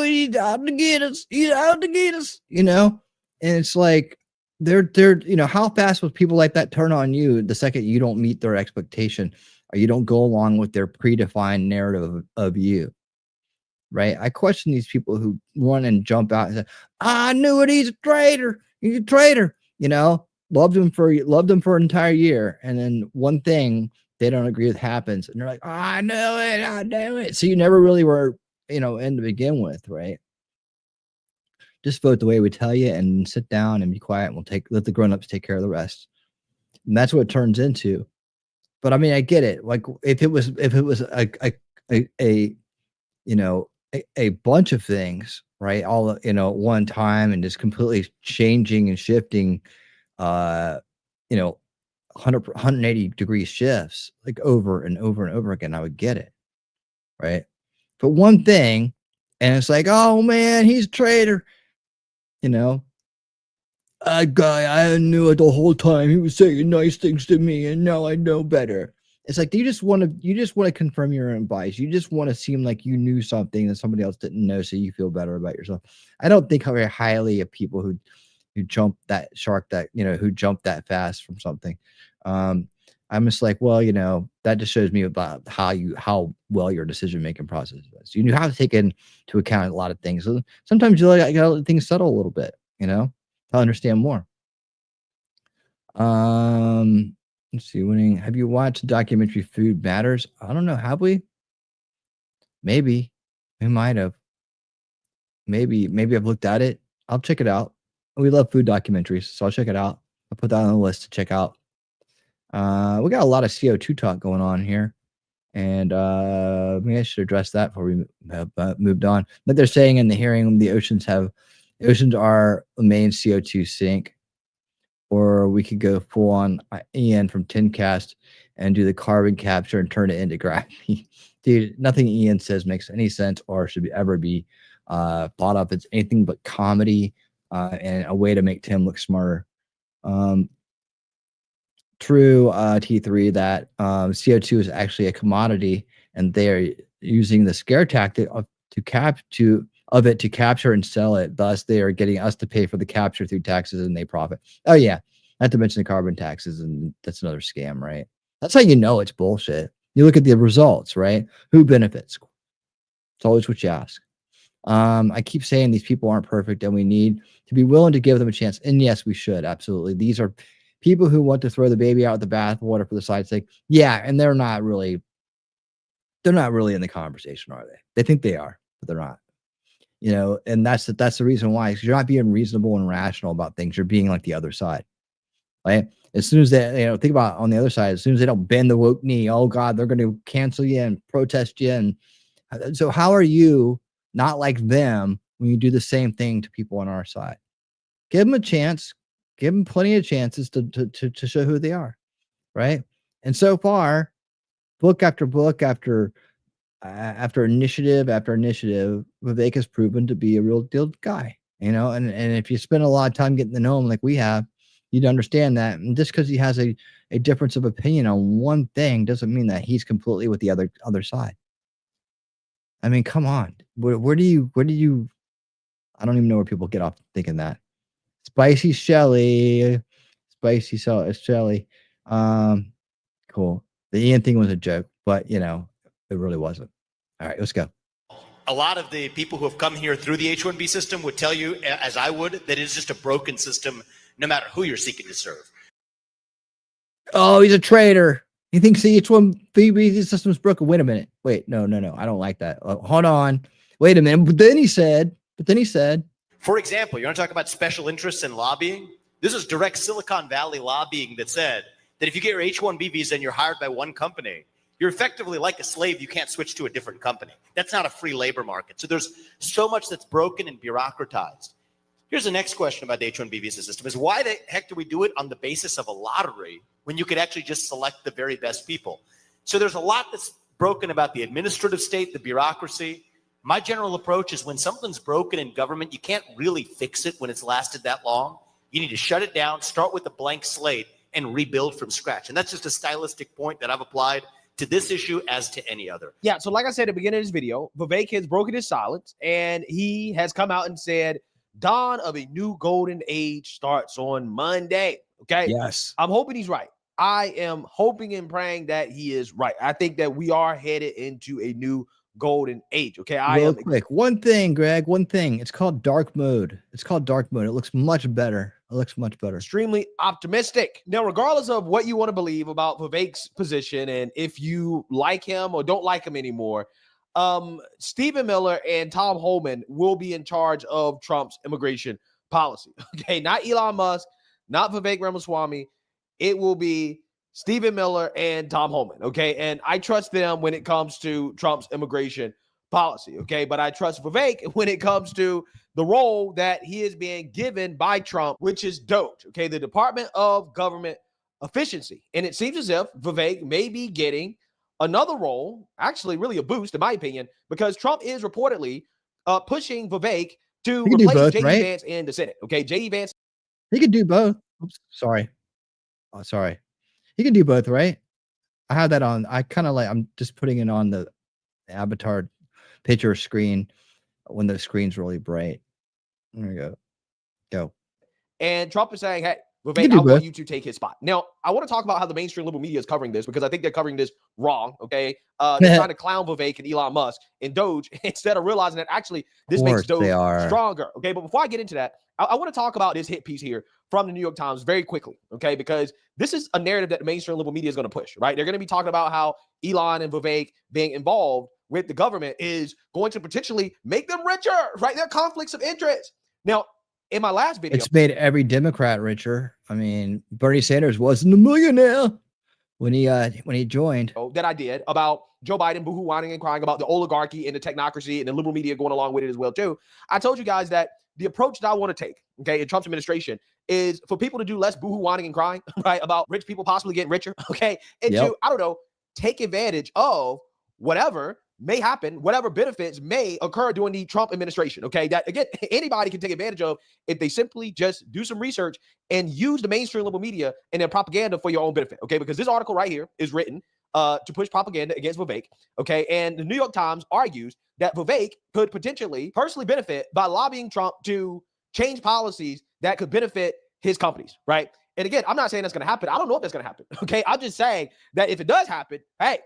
He's out to get us. He's out to get us. You know, and it's like they're you know, how fast will people like that turn on you the second you don't meet their expectation or you don't go along with their predefined narrative of you? Right? I question these people who run and jump out and say, I knew it. He's a traitor. He's a traitor. You know, loved him for an entire year. And then one thing they don't agree with happens. And they're like, oh, I knew it. So you never really were, you know, in to begin with. Right. Just vote the way we tell you and sit down and be quiet. And let the grownups take care of the rest. And that's what it turns into. But I mean, I get it. Like if it was a you know, a bunch of things, right? All, you know, at one time and just completely changing and shifting, you know, 180 degree shifts like over and over and over again, I would get it. Right. But one thing, and it's like, oh man, he's a traitor. You know, I knew it the whole time. He was saying nice things to me and now I know better. It's like you just want to confirm your own bias. You just want to seem like you knew something that somebody else didn't know, so you feel better about yourself. I don't think very highly of people who jump that shark that who jump that fast from something. I'm just like, well, that just shows me about how well your decision making process is. You have to take into account a lot of things. So sometimes you gotta let things settle a little bit, to understand more. Let's see. Have you watched the documentary Food Matters? I don't know. Have we? Maybe. We might have. Maybe I've looked at it. I'll check it out. We love food documentaries, so I'll check it out. I'll put that on the list to check out. We got a lot of CO2 talk going on here, and maybe I should address that before we have moved on. But they're saying in the hearing, the oceans are the main CO2 sink. Or we could go full on Ian from Tincast and do the carbon capture and turn it into gravity. Dude, nothing Ian says makes any sense or should ever be thought of. It's anything but comedy and a way to make Tim look smarter. True, T3, that CO2 is actually a commodity, and they're using the scare tactic to capture and sell it. Thus, they are getting us to pay for the capture through taxes, and they profit. Oh yeah, not to mention the carbon taxes, and that's another scam, right? That's how you know it's bullshit. You look at the results, right? Who benefits? It's always what you ask. I keep saying these people aren't perfect, and we need to be willing to give them a chance. And yes, we should absolutely. These are people who want to throw the baby out with the bathwater for the side's sake. Yeah, and they're not really in the conversation, are they? They think they are, but they're not. And that's the reason why. Because you're not being reasonable and rational about things. You're being like the other side, right? As soon as they, think about on the other side, as soon as they don't bend the woke knee, oh God, they're going to cancel you and protest you. And so how are you not like them when you do the same thing to people on our side? Give them a chance. Give them plenty of chances to show who they are, right? And so far, book after book after initiative after initiative, Vivek has proven to be a real deal guy, and if you spend a lot of time getting to know him like we have, you'd understand that. And just because he has a difference of opinion on one thing doesn't mean that he's completely with the other side. I mean, come on. Where do you I don't even know where people get off thinking that. Spicy Shelly. Cool. The Ian thing was a joke, but it really wasn't. All right, let's go. A lot of the people who have come here through the H-1B system would tell you, as I would, that it's just a broken system, no matter who you're seeking to serve. Oh, he's a traitor. He thinks the H-1B system is broken. Wait a minute. Wait, no. I don't like that. Hold on. Wait a minute. But then he said. For example, you want to talk about special interests and lobbying? This is direct Silicon Valley lobbying that said that if you get your H-1B visa and you're hired by one company, you're effectively like a slave. You can't switch to a different company. That's not a free labor market. So there's so much that's broken and bureaucratized. Here's the next question about the H-1B visa system is why the heck do we do it on the basis of a lottery when you could actually just select the very best people? So there's a lot that's broken about the administrative state, the bureaucracy. My general approach is when something's broken in government, you can't really fix it when it's lasted that long. You need to shut it down, start with a blank slate, and rebuild from scratch. And that's just a stylistic point that I've applied to this issue as to any other. Yeah, so like I said at the beginning of this video, Vivek has broken his silence, and he has come out and said, dawn of a new golden age starts on Monday, okay? Yes. I'm hoping he's right. I am hoping and praying that he is right. I think that we are headed into a new golden age, okay? Real quick. One thing, Greg, It's called dark mode. It looks much better. Extremely optimistic. Now, regardless of what you want to believe about Vivek's position and if you like him or don't like him anymore, Stephen Miller and Tom Homan will be in charge of Trump's immigration policy. Okay, not Elon Musk, not Vivek Ramaswamy. It will be Stephen Miller and Tom Homan. Okay, and I trust them when it comes to Trump's immigration policy. Okay, but I trust Vivek when it comes to the role that he is being given by Trump, which is DOGE. Okay, the Department of Government Efficiency, and it seems as if Vivek may be getting another role, actually really a boost in my opinion, because Trump is reportedly pushing Vivek to replace J.D. Vance in the Senate. Okay, J.D. Vance. He could do both. Oops, sorry. Oh, sorry. He can do both, right? I have that on. I kind of like. I'm just putting it on the avatar picture screen when the screen's really bright. There we go. Go. And Trump is saying, hey, You Vivek, can I do want both. you to take his spot. Now, I want to talk about how the mainstream liberal media is covering this because I think they're covering this wrong. Okay. They're trying to clown Vivek and Elon Musk and Doge instead of realizing that actually this makes course they Doge are. stronger. Okay. But before I get into that, I want to talk about this hit piece here from the New York Times very quickly. Okay. Because this is a narrative that the mainstream liberal media is going to push, right? They're going to be talking about how Elon and Vivek being involved with the government is going to potentially make them richer, right? There are conflicts of interest. Now, in my last video, It's made every Democrat richer. I mean, Bernie Sanders wasn't a millionaire when he joined. that I did about Joe Biden boohoo whining and crying about the oligarchy and the technocracy and the liberal media going along with it as well too. I told you guys that the approach that I want to take, okay, in Trump's administration is for people to do less boohoo whining and crying, right, about rich people possibly getting richer, okay, and to, I don't know, take advantage of whatever may happen, whatever benefits may occur during the Trump administration. Okay. That again, anybody can take advantage of if they simply just do some research and use the mainstream liberal media and their propaganda for your own benefit. Okay. Because this article right here is written to push propaganda against Vivek. Okay. And the New York Times argues that Vivek could potentially personally benefit by lobbying Trump to change policies that could benefit his companies. Right. And again, I'm not saying that's going to happen. I don't know if that's going to happen. Okay. I'm just saying that if it does happen, hey,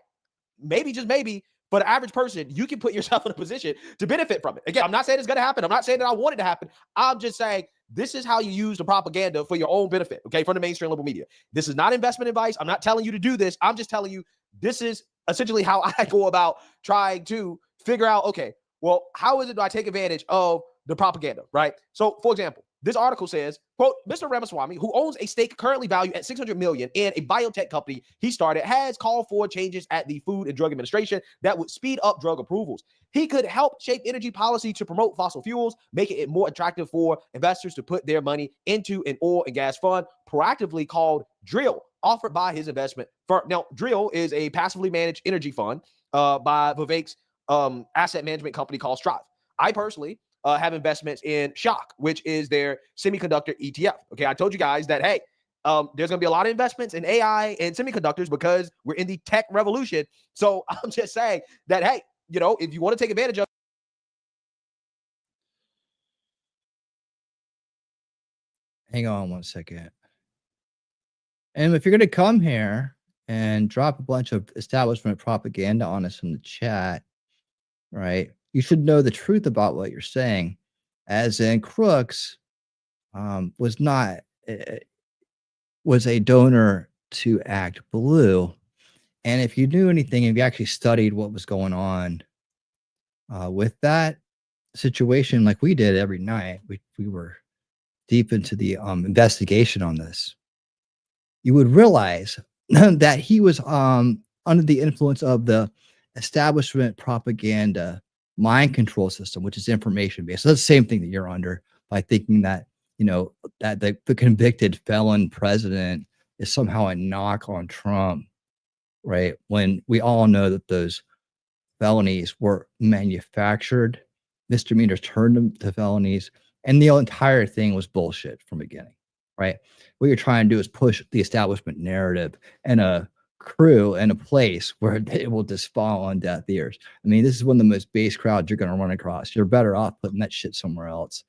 maybe, just maybe, for the average person, you can put yourself in a position to benefit from it. Again, I'm not saying it's going to happen. I'm not saying that I want it to happen. I'm just saying this is how you use the propaganda for your own benefit, okay, from the mainstream liberal media. This is not investment advice. I'm not telling you to do this. I'm just telling you this is essentially how I go about trying to figure out, okay, well, how is it do I take advantage of the propaganda, right? So, for example, this article says, quote, Mr. Ramaswamy, who owns a stake currently valued at $600 million in a biotech company he started, has called for changes at the Food and Drug Administration that would speed up drug approvals. He could help shape energy policy to promote fossil fuels, making it more attractive for investors to put their money into an oil and gas fund, proactively called Drill, offered by his investment firm. Now, Drill is a passively managed energy fund by Vivek's asset management company called Strive. I personally have investments in Shock, which is their semiconductor ETF. Okay, I told you guys that, hey, there's going to be a lot of investments in AI and semiconductors because we're in the tech revolution. So I'm just saying that, hey, you know, if you want to take advantage of Hang on one second. And if you're going to come here and drop a bunch of establishment propaganda on us in the chat, right, you should know the truth about what you're saying. As in, Crooks was not was a donor to Act Blue, and if you knew anything, if you actually studied what was going on with that situation, like we did every night, we were deep into the investigation on this. You would realize that he was under the influence of the establishment propaganda mind control system, which is information based. So that's the same thing that you're under by thinking that, you know, that the convicted felon president is somehow a knock on Trump, right? When we all know that those felonies were manufactured, misdemeanors turned them to felonies, and the entire thing was bullshit from the beginning, right? What you're trying to do is push the establishment narrative and a crew and a place where it will just fall on deaf ears. I mean, this is one of the most base crowds you're going to run across. You're better off putting that shit somewhere else,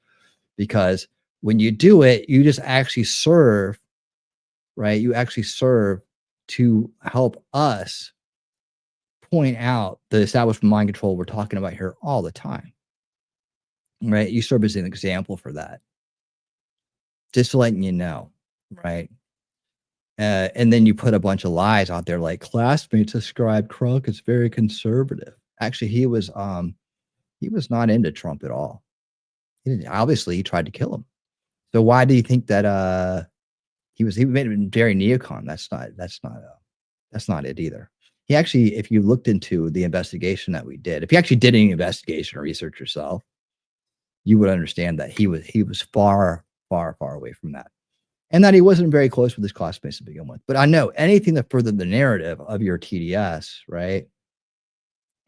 because when you do it, you just actually serve, right? You actually serve to help us point out the establishment mind control we're talking about here all the time, right? You serve as an example for that. Just letting you know, right? And then you put a bunch of lies out there, like classmates ascribed Trump is very conservative. Actually, he was not into Trump at all. Obviously, he tried to kill him. So why do you think that he made him very neocon? That's not it either. He actually, if you looked into the investigation that we did, if you actually did any investigation or research yourself, you would understand that he was far, far, far away from that. And that he wasn't very close with his classmates to begin with. But I know anything to further the narrative of your TDS, right?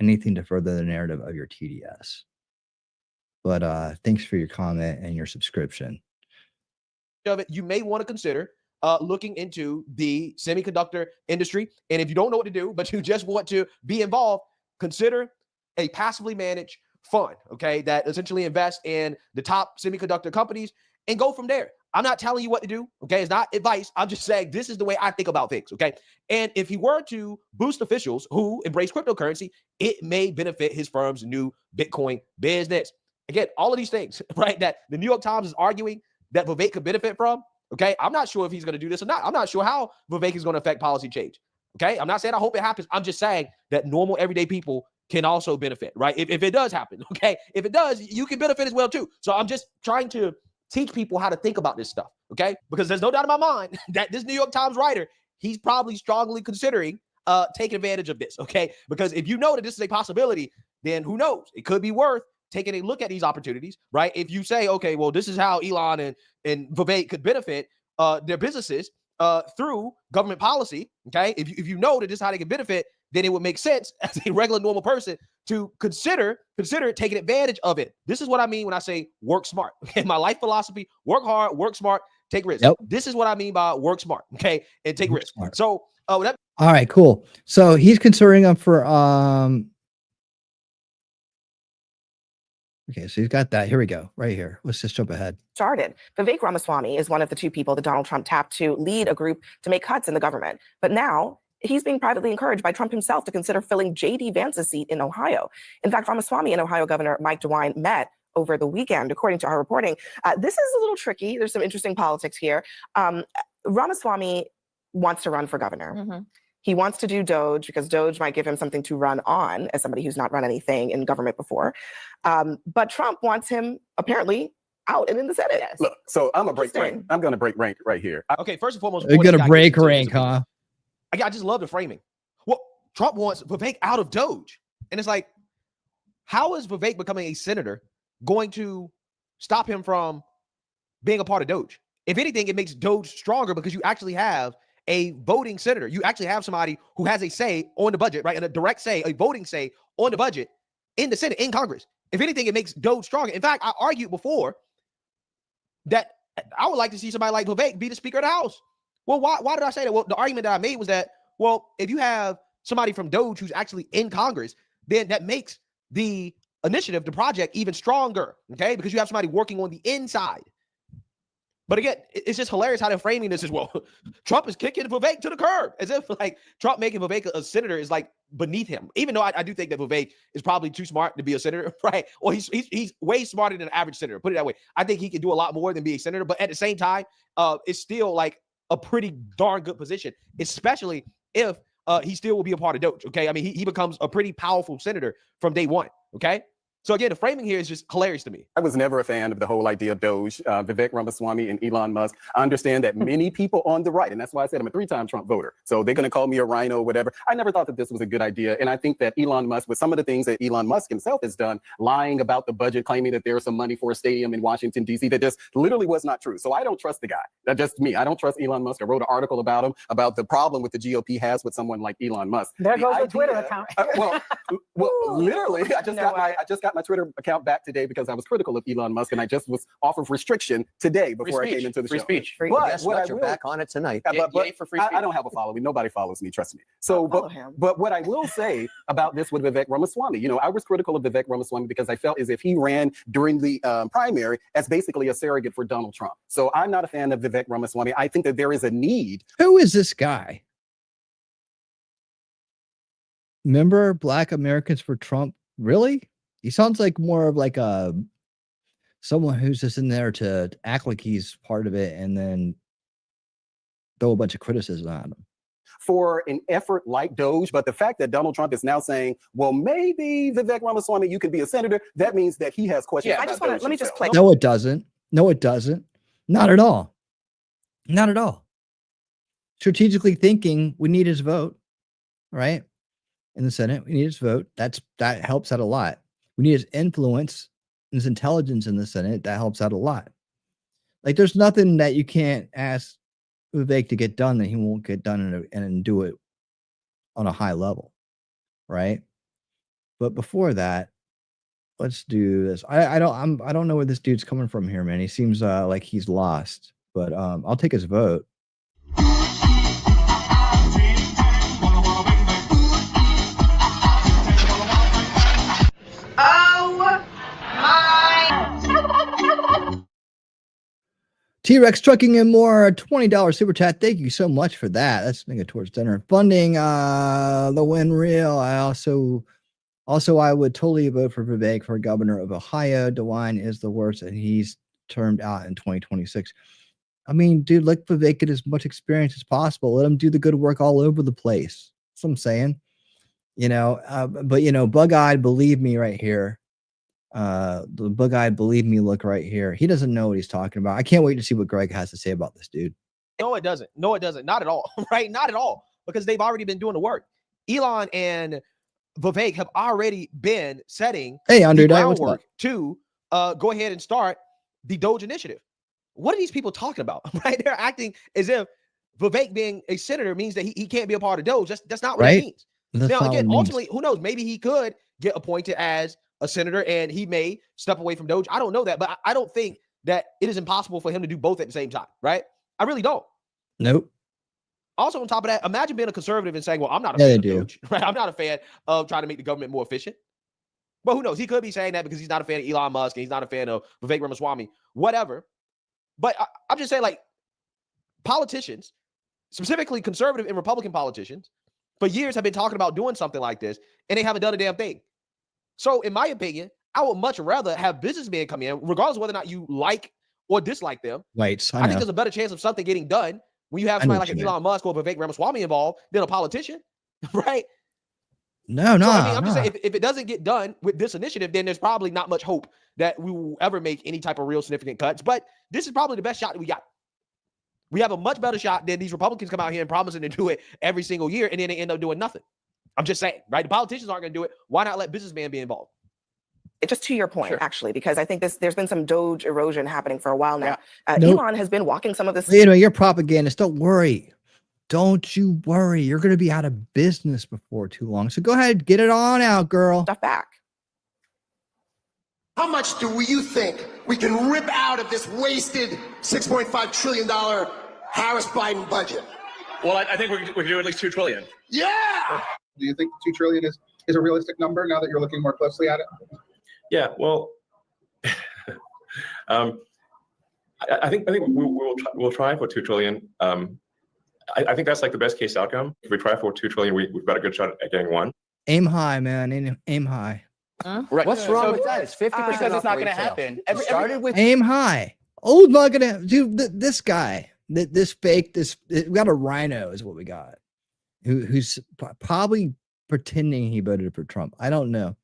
Anything to further the narrative of your TDS. But thanks for your comment and your subscription. of it, you may want to consider looking into the semiconductor industry. And if you don't know what to do, but you just want to be involved, consider a passively managed fund, okay, that essentially invests in the top semiconductor companies and go from there. I'm not telling you what to do, okay? It's not advice. I'm just saying this is the way I think about things, okay? And if he were to boost officials who embrace cryptocurrency, it may benefit his firm's new Bitcoin business. Again, all of these things, right, that the New York Times is arguing that Vivek could benefit from, okay? I'm not sure if he's going to do this or not. I'm not sure how Vivek is going to affect policy change, okay? I'm not saying I hope it happens. I'm just saying that normal everyday people can also benefit, right? If it does happen, okay? If it does, you can benefit as well too. So I'm just trying to teach people how to think about this stuff, okay? Because there's no doubt in my mind that this New York Times writer, he's probably strongly considering taking advantage of this, okay? Because if you know that this is a possibility, then who knows? It could be worth taking a look at these opportunities, right? If you say, okay, well, this is how Elon and Vivek could benefit their businesses through government policy, okay? If you know that this is how they can benefit, then it would make sense as a regular normal person to consider taking advantage of it. This is what I mean when I say work smart. Okay, my life philosophy: work hard, work smart, take risks. Yep. This is what I mean by work smart. Okay, and take risks. So, that. All right, cool. So he's considering him for Okay, so he's got that. Here we go, right here. Let's just jump ahead. Started. Vivek Ramaswamy is one of the two people that Donald Trump tapped to lead a group to make cuts in the government. But now he's being privately encouraged by Trump himself to consider filling J.D. Vance's seat in Ohio. In fact, Ramaswamy and Ohio Governor Mike DeWine met over the weekend, according to our reporting. This is a little tricky. There's some interesting politics here. Ramaswamy wants to run for governor. He wants to do Doge because Doge might give him something to run on as somebody who's not run anything in government before. But Trump wants him apparently out and in the Senate. Look, so I'm going to break rank right here. Okay, first and foremost, You're gonna break rank, huh? I just love the framing. Well, Trump wants Vivek out of Doge. And it's like, how is Vivek becoming a senator going to stop him from being a part of Doge? If anything, it makes Doge stronger because you actually have a voting senator. You actually have somebody who has a say on the budget, right? And a direct say, a voting say on the budget in the Senate, in Congress. If anything, it makes Doge stronger. In fact, I argued before that I would like to see somebody like Vivek be the Speaker of the House. Well, why did I say that? Well, the argument that I made was that, well, if you have somebody from Doge who's actually in Congress, then that makes the initiative, the project, even stronger, okay? Because you have somebody working on the inside. But again, it's just hilarious how they're framing this as well. Trump is kicking Vivek to the curb, as if like Trump making Vivek a senator is like beneath him. Even though I do think that Vivek is probably too smart to be a senator, right? Or he's way smarter than an average senator. Put it that way. I think he can do a lot more than be a senator. But at the same time, it's still like a pretty darn good position, especially if he still will be a part of Doge. Okay, I mean he becomes a pretty powerful senator from day one. Okay. So again, the framing here is just hilarious to me. I was never a fan of the whole idea of Doge, Vivek Ramaswamy and Elon Musk. I understand that many people on the right, and that's why I said I'm a 3-time Trump voter. So they're going to call me a rhino or whatever. I never thought that this was a good idea. And I think that Elon Musk, with some of the things that Elon Musk himself has done, lying about the budget, claiming that there's some money for a stadium in Washington, D.C., that just literally was not true. So I don't trust the guy. That's just me. I don't trust Elon Musk. I wrote an article about him, about the problem with the GOP has with someone like Elon Musk. There goes the Twitter account. well, literally, I just got my Twitter account back today because I was critical of Elon Musk, and I just was off of restriction today before I came into the show. Free speech. But what you're back on it tonight. But For free speech. I don't have a following. Nobody follows me. Trust me. So, but what I will say about this with Vivek Ramaswamy, I was critical of Vivek Ramaswamy because I felt as if he ran during the primary as basically a surrogate for Donald Trump. So I'm not a fan of Vivek Ramaswamy. I think that there is a need. Who is this guy? Remember Black Americans for Trump? Really? He sounds like more of like someone who's just in there to act like he's part of it and then throw a bunch of criticism at him. For an effort like Doge, but the fact that Donald Trump is now saying, well, maybe Vivek Ramaswamy, you could be a senator, that means that he has questions. Yeah, I just want to, let me just play. No, it doesn't. No, it doesn't. Not at all. Not at all. Strategically thinking, we need his vote, right? In the Senate, we need his vote. That helps out a lot. We need his influence and his intelligence in the Senate. That helps out a lot. Like, there's nothing that you can't ask Vivek to get done that he won't get done and do it on a high level, right? But before that, let's do this. I don't know where this dude's coming from here, man. He seems like he's lost, but I'll take his vote. T-Rex Trucking and More, $20 super chat. Thank you so much for that. That's making it towards dinner. Funding the win real. I would totally vote for Vivek for governor of Ohio. DeWine is the worst, and he's termed out in 2026. I mean, dude, let Vivek get as much experience as possible. Let him do the good work all over the place. That's what I'm saying. But bug-eyed, believe me right here. The bug-eyed, believe me, look right here. He doesn't know what he's talking about. I can't wait to see what Greg has to say about this dude. No, it doesn't. No, it doesn't. Not at all. Right? Not at all. Because they've already been doing the work. Elon and Vivek have already been setting the groundwork to go ahead and start the Doge initiative. What are these people talking about? Right? They're acting as if Vivek being a senator means that he can't be a part of Doge. That's not what it means. Now, again, ultimately, who knows? Maybe he could get appointed as a senator and he may step away from Doge. I don't know that, but I don't think that it is impossible for him to do both at the same time, right? I really don't. Nope. Also, on top of that, imagine being a conservative and saying, well, I'm not a fan of Doge, right? I'm not a fan of trying to make the government more efficient. But who knows? He could be saying that because he's not a fan of Elon Musk and he's not a fan of Vivek Ramaswamy, whatever. But I'm just saying, like, politicians, specifically conservative and Republican politicians, for years have been talking about doing something like this, and they haven't done a damn thing. So, in my opinion, I would much rather have businessmen come in, regardless of whether or not you like or dislike them. I think there's a better chance of something getting done when you have somebody like an Elon Musk or Vivek Ramaswamy involved than a politician, right? No. I'm just saying, if it doesn't get done with this initiative, then there's probably not much hope that we will ever make any type of real significant cuts. But this is probably the best shot that we got. We have a much better shot than these Republicans come out here and promising to do it every single year, and then they end up doing nothing. I'm just saying, right? The politicians aren't going to do it. Why not let businessmen be involved? Just to your point, actually, because I think there's been some Doge erosion happening for a while now. Nope. Elon has been walking some of this. You're propagandists. Don't worry. Don't you worry. You're going to be out of business before too long. So go ahead, get it on out, girl. Stuff back. How much do you think we can rip out of this wasted $6.5 trillion Harris-Biden budget? Well, I think we can do at least $2 trillion. Yeah! Do you think $2 trillion is a realistic number now that you're looking more closely at it? Yeah, well, I think we'll try for $2 trillion. I think that's like the best case outcome. If we try for $2 trillion, we've got a good shot at getting one. Aim high, man. Aim high. Right. What's wrong with that? It's 50% because it's not going to happen. Started with Aim high. Oh, not gonna dude. This guy, this fake, we got a rhino is what we got. Who's probably pretending he voted for Trump. I don't know,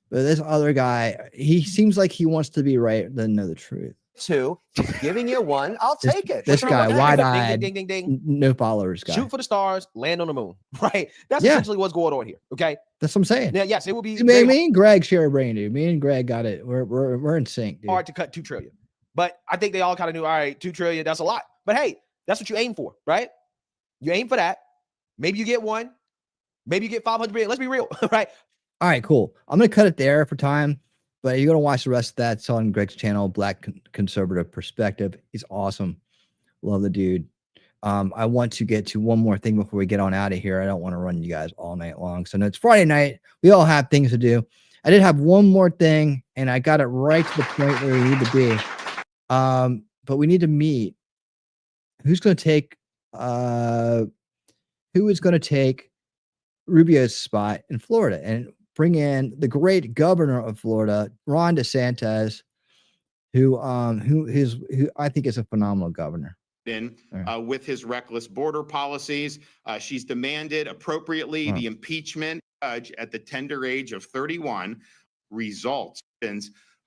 but this other guy, he seems like he wants to be right, doesn't know the truth. Two, giving you one, I'll take it. This guy, wide-eyed, ding, ding, ding, ding. no followers guy. Shoot for the stars, land on the moon. Right? That's essentially what's going on here. Okay. That's what I'm saying. Yeah, yes, it will be. Me and Greg share a brain, dude. Me and Greg got it. We're in sync, dude. Hard to cut $2 trillion, but I think they all kind of knew. All right, $2 trillion, that's a lot. But hey, that's what you aim for, right? You aim for that. Maybe you get one. Maybe you get 500 billion. Let's be real, right? All right, cool. I'm gonna cut it there for time, but you're gonna watch the rest of that. It's on Greg's channel, Black Conservative Perspective. He's awesome. Love the dude. I want to get to one more thing before we get on out of here. I don't want to run you guys all night long. So no, it's Friday night. We all have things to do. I did have one more thing, and I got it right to the point where we need to be. But we need to meet. Who's going to take? Who is going to take Rubio's spot in Florida and bring in the great governor of Florida, Ron DeSantis, who I think is a phenomenal governor. With his reckless border policies. She's demanded appropriately the impeachment at the tender age of 31 results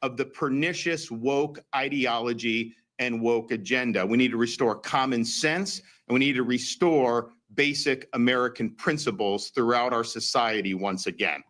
of the pernicious woke ideology and woke agenda. We need to restore common sense, and we need to restore basic American principles throughout our society once again.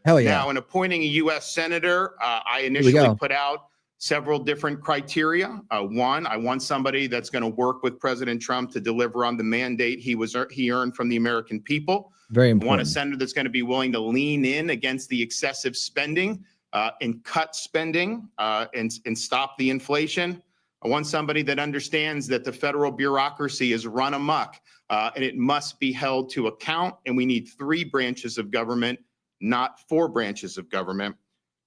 Hell yeah. Now, in appointing a U.S. senator, I initially put out several different criteria. One, I want somebody that's going to work with President Trump to deliver on the mandate he earned from the American people. Very I want a important. senator that's going to be willing to lean in against the excessive spending and cut spending and stop the inflation. I want somebody that understands that the federal bureaucracy is run amok and it must be held to account. And we need 3 branches of government, not 4 branches of government.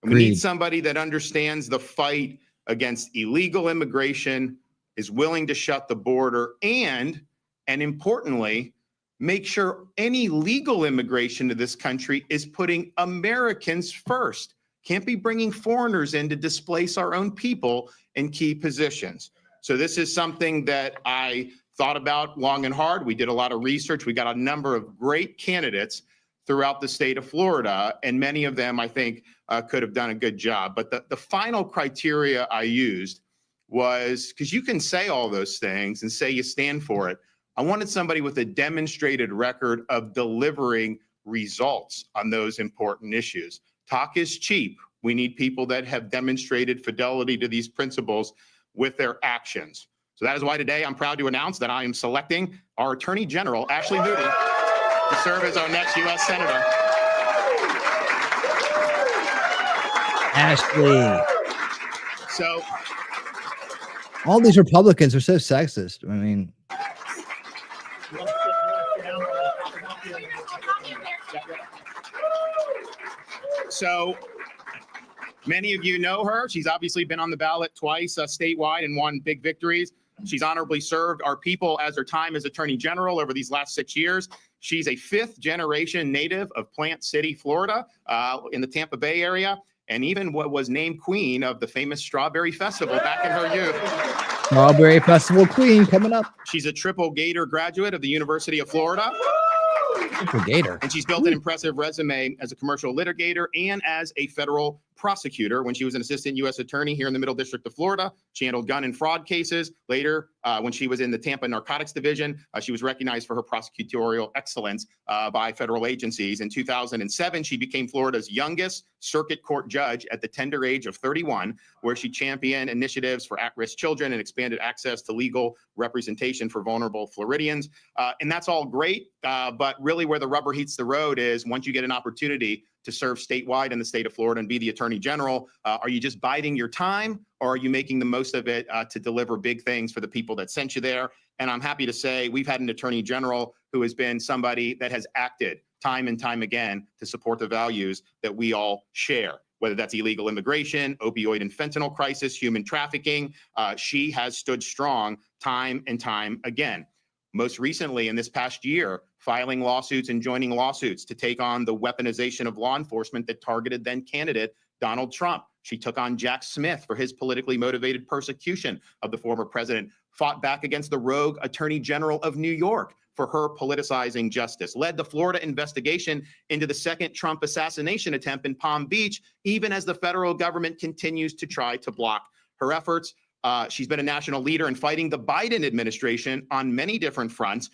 And we need somebody that understands the fight against illegal immigration, is willing to shut the border, and importantly, make sure any legal immigration to this country is putting Americans first. Can't be bringing foreigners in to displace our own people in key positions. So this is something that I thought about long and hard. We did a lot of research. We got a number of great candidates throughout the state of Florida, and many of them, I think, could have done a good job. But the final criteria I used was, because you can say all those things and say you stand for it, I wanted somebody with a demonstrated record of delivering results on those important issues. Talk is cheap. We need people that have demonstrated fidelity to these principles with their actions. So that is why today I'm proud to announce that I am selecting our Attorney General, Ashley Moody, to serve as our next U.S. Senator. Ashley. So all these Republicans are so sexist. I mean, So many of you know her. She's obviously been on the ballot twice statewide and won big victories. She's honorably served our people as her time as Attorney General over these last 6 years. She's a 5th-generation native of Plant City, Florida, in the Tampa Bay area, and even what was named queen of the famous Strawberry Festival back in her youth. Strawberry Festival queen coming up. She's a triple Gator graduate of the University of Florida. Triple Gator. And she's built an impressive resume as a commercial litigator and as a federal prosecutor. When she was an assistant U.S. attorney here in the Middle District of Florida, she handled gun and fraud cases. Later, when she was in the Tampa Narcotics Division, she was recognized for her prosecutorial excellence by federal agencies. In 2007, she became Florida's youngest circuit court judge at the tender age of 31, where she championed initiatives for at-risk children and expanded access to legal representation for vulnerable Floridians. And that's all great, but really where the rubber hits the road is once you get an opportunity to serve statewide in the state of Florida and be the Attorney General, are you just biding your time, or are you making the most of it to deliver big things for the people that sent you there? And I'm happy to say we've had an Attorney General who has been somebody that has acted time and time again to support the values that we all share, whether that's illegal immigration, opioid and fentanyl crisis, human trafficking. She has stood strong time and time again. Most recently in this past year, filing lawsuits and joining lawsuits to take on the weaponization of law enforcement that targeted then candidate Donald Trump. She took on Jack Smith for his politically motivated persecution of the former president, fought back against the rogue Attorney General of New York for her politicizing justice, led the Florida investigation into the second Trump assassination attempt in Palm Beach, even as the federal government continues to try to block her efforts. She's been a national leader in fighting the Biden administration on many different fronts,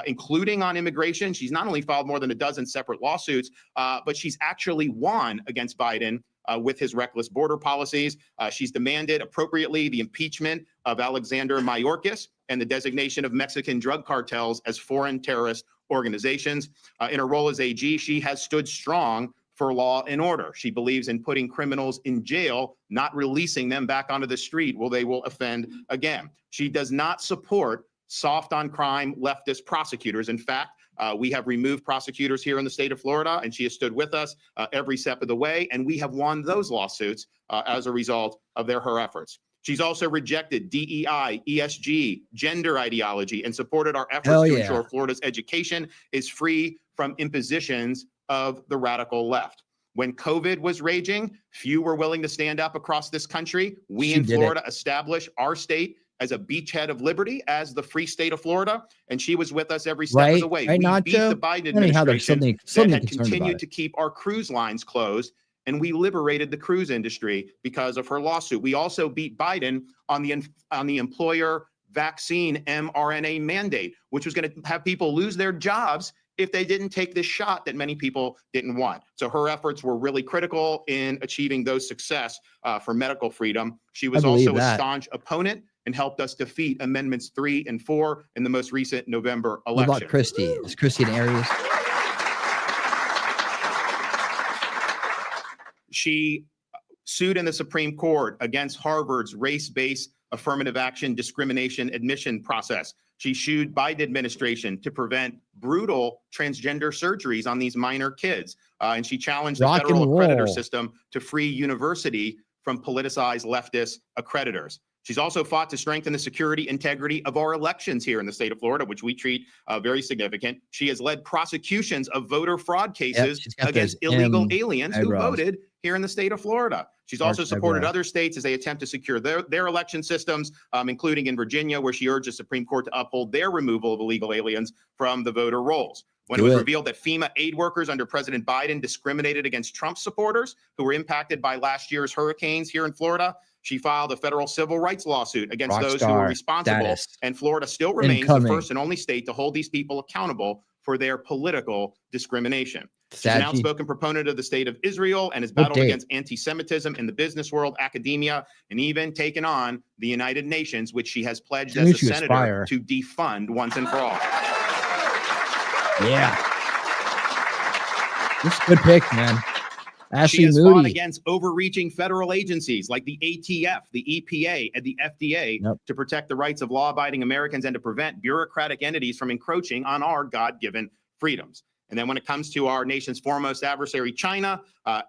including on immigration. She's not only filed more than a dozen separate lawsuits, but she's actually won against Biden with his reckless border policies. She's demanded appropriately the impeachment of Alexander Mayorkas and the designation of Mexican drug cartels as foreign terrorist organizations. In her role as AG, she has stood strong for law and order. She believes in putting criminals in jail, not releasing them back onto the street where they will offend again. She does not support soft on crime leftist prosecutors. In fact, we have removed prosecutors here in the state of Florida, and she has stood with us every step of the way, and we have won those lawsuits as a result of her efforts. She's also rejected DEI, ESG, gender ideology, and supported our efforts to ensure Florida's education is free from impositions of the radical left. When COVID was raging, few were willing to stand up across this country. We in Florida established our state as a beachhead of liberty, as the free state of Florida, and she was with us every step of the way. We beat the Biden administration that had continued to keep our cruise lines closed, and we liberated the cruise industry because of her lawsuit. We also beat Biden on the employer vaccine mRNA mandate, which was going to have people lose their jobs if they didn't take this shot that many people didn't want. So her efforts were really critical in achieving those success for medical freedom. She was also a staunch opponent and helped us defeat Amendments 3 and 4 in the most recent November election. What about Christie? Is Christie in areas? She sued in the Supreme Court against Harvard's race-based affirmative action discrimination admission process. She sued Biden administration to prevent brutal transgender surgeries on these minor kids. And she challenged the Rock federal and accreditor roll. system to free university from politicized leftist accreditors. She's also fought to strengthen the security integrity of our elections here in the state of Florida, which we treat very significant. She has led prosecutions of voter fraud cases she's got against those illegal M aliens who eyebrows. voted here in the state of Florida. She's also Arch supported eyebrow. other states as they attempt to secure their election systems, including in Virginia, where she urged the Supreme Court to uphold their removal of illegal aliens from the voter rolls. When it was revealed that FEMA aid workers under President Biden discriminated against Trump supporters who were impacted by last year's hurricanes here in Florida, she filed a federal civil rights lawsuit against those who were Rockstar responsible. status. And Florida still remains Incoming. the first and only state to hold these people accountable for their political discrimination. She's an Sadly. outspoken proponent of the state of Israel and has What battled date? against anti-Semitism in the business world, academia, and even taken on the United Nations, which she has pledged She as knew a she was senator fire. to defund once and for all. Yeah. This is a good pick, man. She Ashley has fought Moody. against overreaching federal agencies like the ATF, the EPA, and the FDA to protect the rights of law-abiding Americans and to prevent bureaucratic entities from encroaching on our God-given freedoms. And then when it comes to our nation's foremost adversary, China,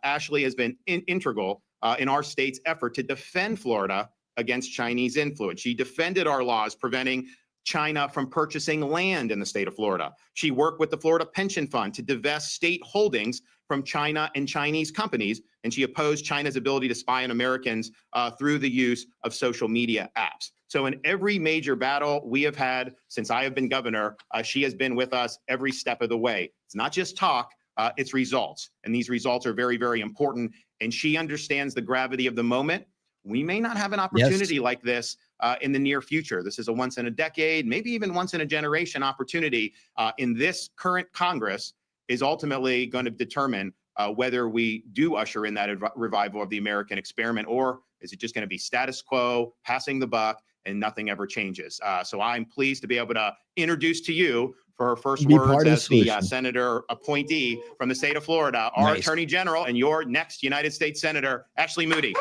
Ashley has been integral in our state's effort to defend Florida against Chinese influence. She defended our laws preventing China from purchasing land in the state of Florida. She worked with the Florida Pension Fund to divest state holdings from China and Chinese companies, and she opposed China's ability to spy on Americans through the use of social media apps. So in every major battle we have had since I have been governor, she has been with us every step of the way. It's not just talk, it's results. And these results are very, very important. And she understands the gravity of the moment. We may not have an opportunity like this in the near future. This is a once in a decade, maybe even once in a generation opportunity in this current Congress is ultimately going to determine whether we do usher in that revival of the American experiment, or is it just going to be status quo, passing the buck, and nothing ever changes. So I'm pleased to be able to introduce to you for her first Be words part of the as the solution. senator appointee from the state of Florida, our Nice. Attorney General and your next United States Senator, Ashley Moody.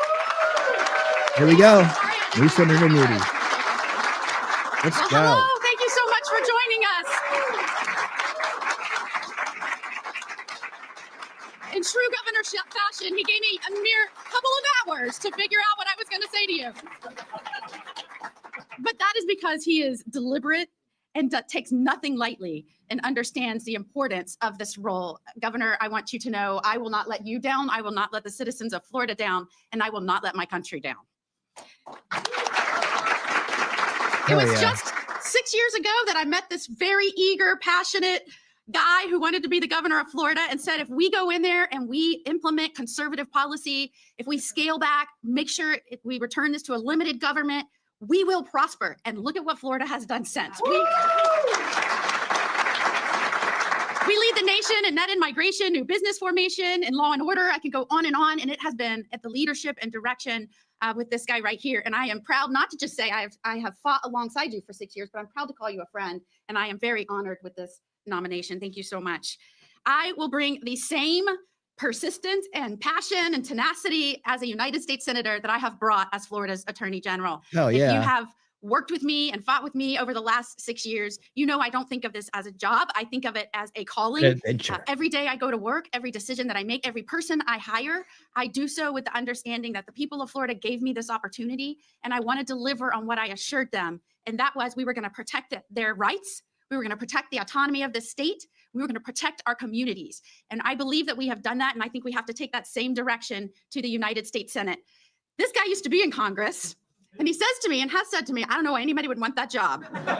Here we go. New Senator Moody. Let's go. Hello, thank you so much for joining us. In true governorship fashion, he gave me a mere couple of hours to figure out what I was going to say to you. But that is because he is deliberate and takes nothing lightly and understands the importance of this role. Governor, I want you to know I will not let you down. I will not let the citizens of Florida down, and I will not let my country down. It was just 6 years ago that I met this very eager, passionate guy who wanted to be the governor of Florida and said, if we go in there and we implement conservative policy, if we scale back, make sure we return this to a limited government, we will prosper. And look at what Florida has done since. We lead the nation in net in migration, new business formation, and law and order. I can go on, and it has been at the leadership and direction with this guy right here. And I am proud not to just say I have fought alongside you for 6 years, but I'm proud to call you a friend. And I am very honored with this nomination. Thank you so much. I will bring the same persistence and passion and tenacity as a United States Senator that I have brought as Florida's Attorney General. Hell If yeah. you have worked with me and fought with me over the last 6 years, you know I don't think of this as a job. I think of it as a calling. Adventure. Every day I go to work, every decision that I make, every person I hire, I do so with the understanding that the people of Florida gave me this opportunity, and I want to deliver on what I assured them. And that was we were going to protect their rights. We were going to protect the autonomy of the state. We were going to protect our communities. And I believe that we have done that. And I think we have to take that same direction to the United States Senate. This guy used to be in Congress. And he says to me and has said to me, I don't know why anybody would want that job. I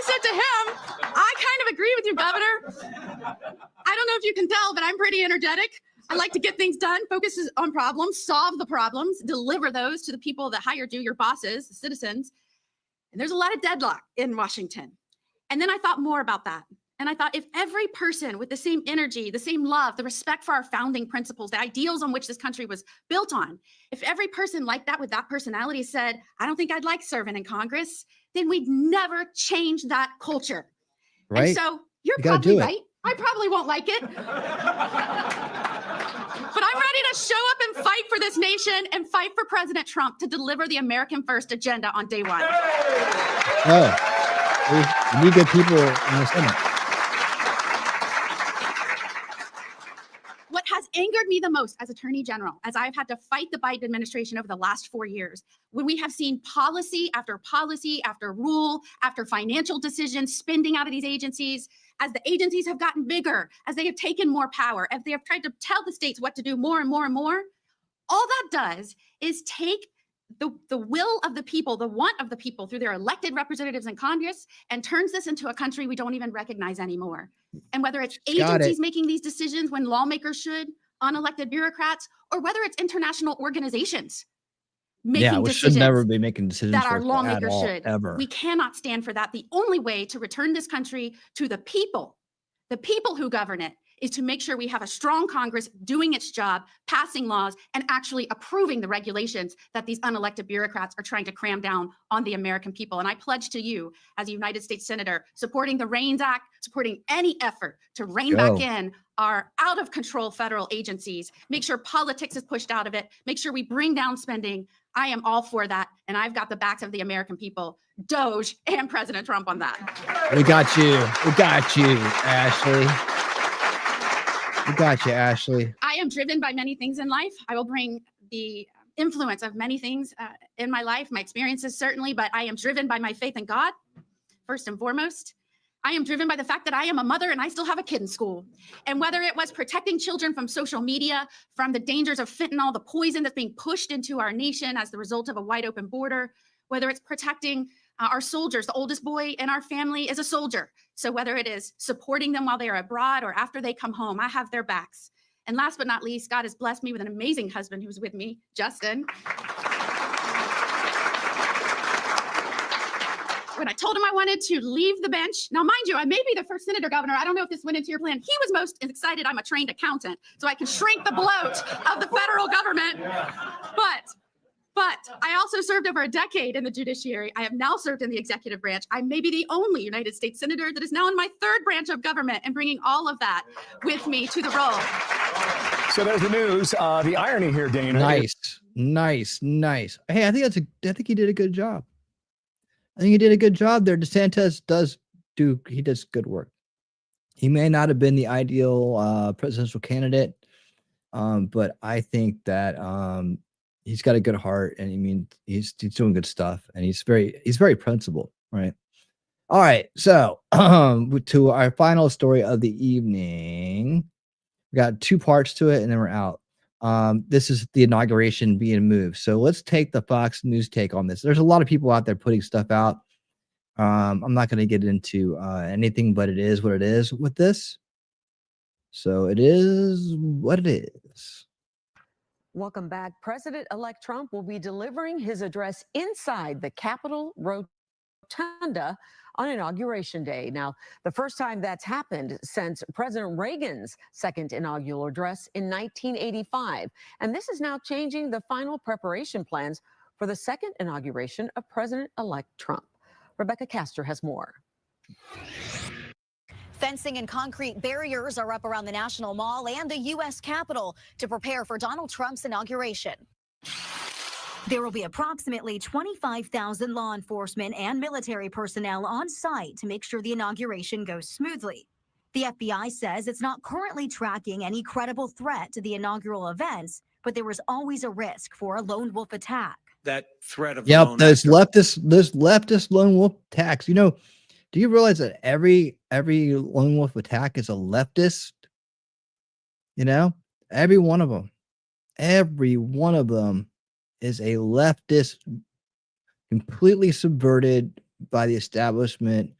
said to him, I kind of agree with you, Governor. I don't know if you can tell, but I'm pretty energetic. I like to get things done, focus on problems, solve the problems, deliver those to the people that hired you, your bosses, the citizens. And there's a lot of deadlock in Washington. And then I thought more about that. And I thought if every person with the same energy, the same love, the respect for our founding principles, the ideals on which this country was built on, if every person like that with that personality said, I don't think I'd like serving in Congress, then we'd never change that culture. Right. And so you're You gotta probably do it. right. I probably won't like it. But I'm ready to show up and fight for this nation and fight for President Trump to deliver the American First agenda on day one. Oh, we need good people in the Senate. What has angered me the most as Attorney General, as I've had to fight the Biden administration over the last 4 years, when we have seen policy after rule, after financial decisions, spending out of these agencies, as the agencies have gotten bigger, as they have taken more power, as they have tried to tell the states what to do more and more and more, all that does is take the will of the people, the want of the people through their elected representatives in Congress, and turns this into a country we don't even recognize anymore. And whether it's agencies making these decisions when lawmakers should, unelected bureaucrats, or whether it's international organizations making We should decisions never be making decisions that our like that lawmakers at all, should. ever. We cannot stand for that. The only way to return this country to the people who govern it, is to make sure we have a strong Congress doing its job, passing laws, and actually approving the regulations that these unelected bureaucrats are trying to cram down on the American people. And I pledge to you, as a United States Senator, supporting the REINS Act, supporting any effort to rein back in our out of control federal agencies, make sure politics is pushed out of it, make sure we bring down spending. I am all for that. And I've got the backs of the American people, Doge and President Trump on that. We got you. We got you, Ashley. We got you, Ashley. I am driven by many things in life. I will bring the influence of many things in my life, my experiences certainly, but I am driven by my faith in God, first and foremost. I am driven by the fact that I am a mother and I still have a kid in school. And whether it was protecting children from social media, from the dangers of fentanyl, the poison that's being pushed into our nation as the result of a wide open border, whether it's protecting our soldiers, the oldest boy in our family is a soldier. So whether it is supporting them while they are abroad or after they come home, I have their backs. And last but not least, God has blessed me with an amazing husband who's with me, Justin. When I told him I wanted to leave the bench, now mind you, I may be the first senator governor. I don't know if this went into your plan. He was most excited I'm a trained accountant, so I can shrink the bloat of the federal government. But I also served over a decade in the judiciary. I have now served in the executive branch. I may be the only United States senator that is now in my third branch of government and bringing all of that with me to the role. So there's the news. The irony here, Dana. Nice. Hey, I think he did a good job. I think he did a good job there. DeSantis does good work. He may not have been the ideal presidential candidate, but I think that he's got a good heart, and I mean he's doing good stuff, and he's very principled, right? All right, so to our final story of the evening, we got two parts to it, and then we're out. This is the inauguration being moved. So let's take the Fox News take on this. There's a lot of people out there putting stuff out. I'm not going to get into anything, but it is what it is with this. So it is what it is. Welcome back. President-elect Trump will be delivering his address inside the Capitol Rotunda on Inauguration Day. Now, the first time that's happened since President Reagan's second inaugural address in 1985. And this is now changing the final preparation plans for the second inauguration of President-elect Trump. Rebecca Castor has more. Fencing and concrete barriers are up around the National Mall and the U.S. Capitol to prepare for Donald Trump's inauguration. There will be approximately 25,000 law enforcement and military personnel on site to make sure the inauguration goes smoothly. The FBI says it's not currently tracking any credible threat to the inaugural events, but there is always a risk for a lone wolf attack. That threat of those leftist lone wolf attacks. You know, do you realize that every lone wolf attack is a leftist? You know, every one of them is a leftist, completely subverted by the establishment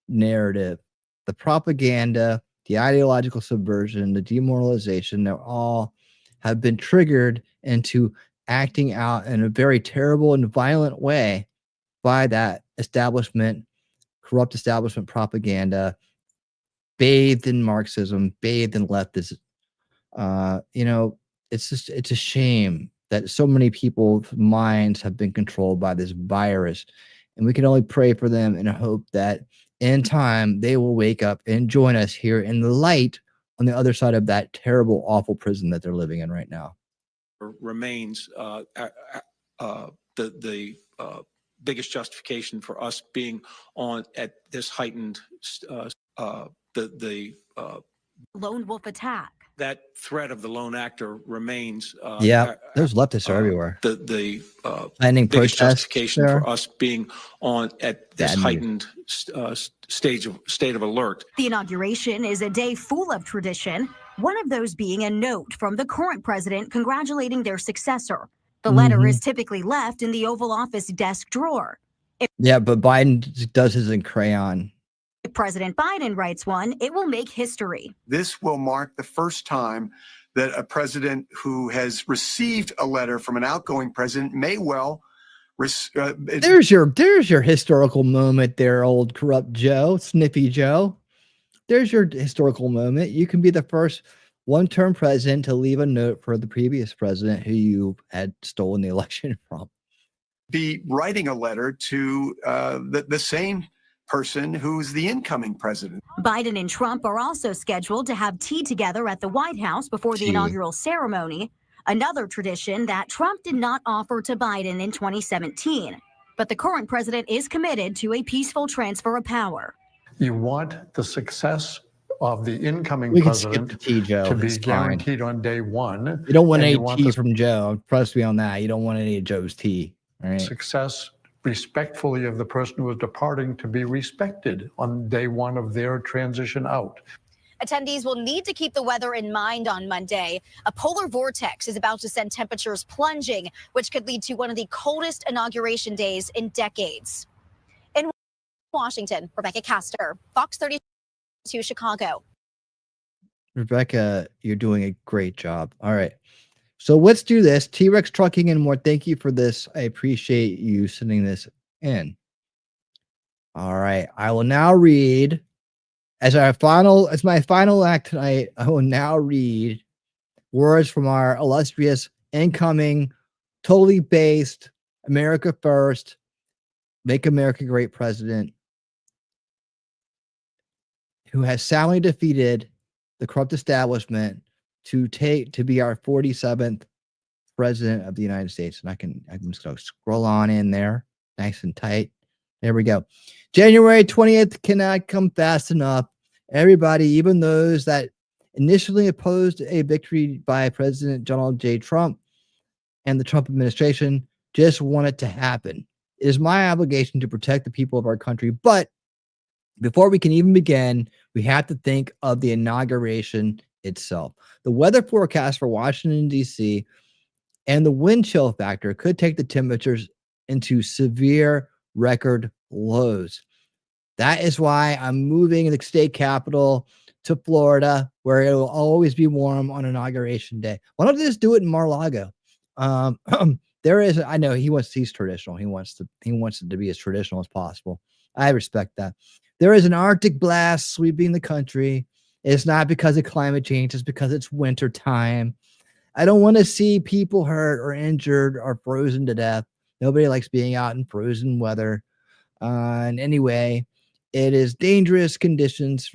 narrative, the propaganda, the ideological subversion, the demoralization. They all have been triggered into acting out in a very terrible and violent way by that establishment, corrupt establishment propaganda, bathed in Marxism, bathed in leftism. You know, it's a shame that so many people's minds have been controlled by this virus, and we can only pray for them and hope that in time they will wake up and join us here in the light on the other side of that terrible, awful prison that they're living in right now. Remains the biggest justification for us being on at this heightened Lone wolf attack. that threat of the lone actor remains. Those leftists are everywhere. The Planning biggest protests justification there. for us being on at this Bad news. heightened state of alert. The inauguration is a day full of tradition, one of those being a note from the current president congratulating their successor. The letter is typically left in the Oval Office desk drawer. Yeah, but Biden does his in crayon. If President Biden writes one, it will make history. This will mark the first time that a president who has received a letter from an outgoing president may well. There's your historical moment there, old corrupt Joe, Snippy Joe. There's your historical moment. You can be the first one-term president to leave a note for the previous president who you had stolen the election from. Be writing a letter to the same person who's the incoming president. Biden and Trump are also scheduled to have tea together at the White House before the inaugural ceremony, another tradition that Trump did not offer to Biden in 2017. But the current president is committed to a peaceful transfer of power. You want the success of the incoming We can skip president the tea, Joe. to be It's fine. guaranteed on day one. You don't want and any you want tea the from Joe. Trust me on that. You don't want any of Joe's tea. All right. success respectfully of the person who is departing to be respected on day one of their transition out. Attendees will need to keep the weather in mind on Monday. A polar vortex is about to send temperatures plunging, which could lead to one of the coldest inauguration days in decades. In Washington, Rebecca Castor, Fox 32 Chicago. Rebecca, you're doing a great job. All right. So let's do this. T-Rex Trucking and More. Thank you for this. I appreciate you sending this in. All right. I will now read as my final act tonight. I will now read words from our illustrious incoming, totally based America First, Make America Great president who has soundly defeated the corrupt establishment to be our 47th president of the United States. And I can just go scroll on in there nice and tight. There we go. January 20th cannot come fast enough. Everybody, even those that initially opposed a victory by President Donald J. Trump and the Trump administration, just want it to happen. It is my obligation to protect the people of our country. But before we can even begin, we have to think of the inauguration itself. The weather forecast for Washington, D.C. and the wind chill factor could take the temperatures into severe record lows. That is why I'm moving the state capital to Florida, where it will always be warm on Inauguration Day. Why don't they just do it in Mar-a-Lago? I know he's traditional. He wants it to be as traditional as possible. I respect that. There is an Arctic blast sweeping the country. It's not because of climate change. It's because it's winter time. I don't want to see people hurt or injured or frozen to death. Nobody likes being out in frozen weather. And anyway, it is dangerous conditions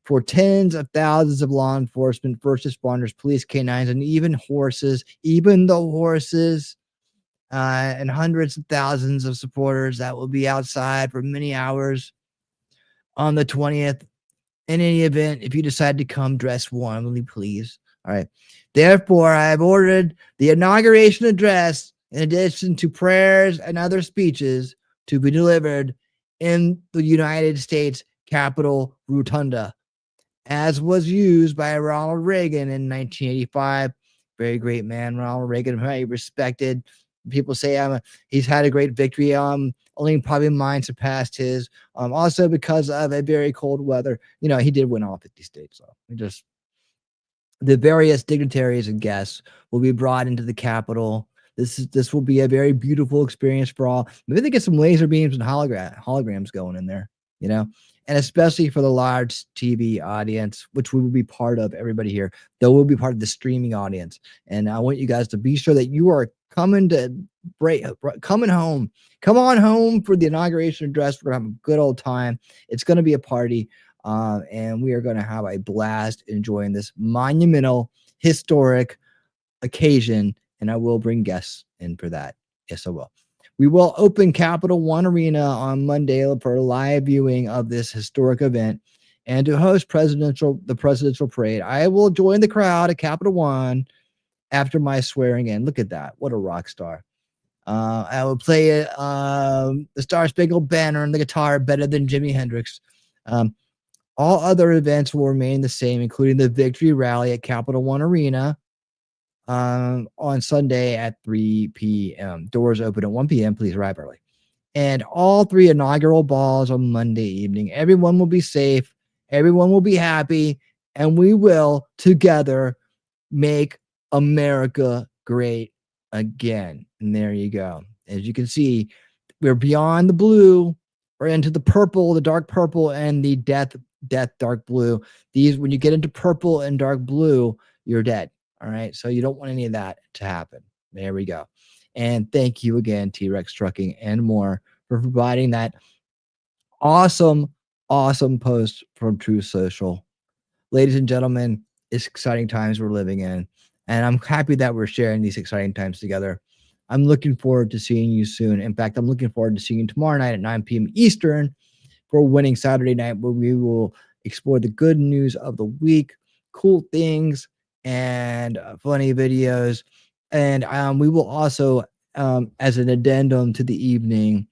for tens of thousands of law enforcement, first responders, police canines, and even horses, and hundreds of thousands of supporters that will be outside for many hours on the 20th. In any event, if you decide to come, dress warmly, please. All right. Therefore, I have ordered the inauguration address, in addition to prayers and other speeches, to be delivered in the United States Capitol Rotunda, as was used by Ronald Reagan in 1985. Very great man, Ronald Reagan, very respected. People say he's had a great victory. Only probably mine surpassed his. Also because of a very cold weather. He did win all 50 states. So the various dignitaries and guests will be brought into the Capitol. This will be a very beautiful experience for all. Maybe they get some laser beams and holograms going in there, and especially for the large TV audience, which we will be part of. Everybody here, though, will be part of the streaming audience. And I want you guys to be sure that you are coming home. Come on home for the inauguration address. We're gonna have a good old time. It's gonna be a party. And we are going to have a blast enjoying this monumental, historic occasion. And I will bring guests in for that. Yes, I will. We will open Capital One Arena on Monday for a live viewing of this historic event. And to host the presidential parade, I will join the crowd at Capital One after my swearing in. Look at that. What a rock star. I will play the Star Spangled Banner and the guitar better than Jimi Hendrix. All other events will remain the same, including the victory rally at Capital One Arena on Sunday at 3 p.m. Doors open at 1 p.m. Please arrive early. And all 3 inaugural balls on Monday evening. Everyone will be safe. Everyone will be happy. And we will together make America great again. And there you go. As you can see, we're beyond the blue. We're into the purple, the dark purple, and the death dark blue. These, when you get into purple and dark blue, you're dead. All right. So you don't want any of that to happen. There we go. And thank you again, T-Rex Trucking and more, for providing that awesome post from True Social. Ladies and gentlemen, it's exciting times we're living in. And I'm happy that we're sharing these exciting times together. I'm looking forward to seeing you soon. In fact, I'm looking forward to seeing you tomorrow night at 9 p.m. Eastern for Winning Saturday Night, where we will explore the good news of the week, cool things, and funny videos. And we will also, as an addendum to the evening,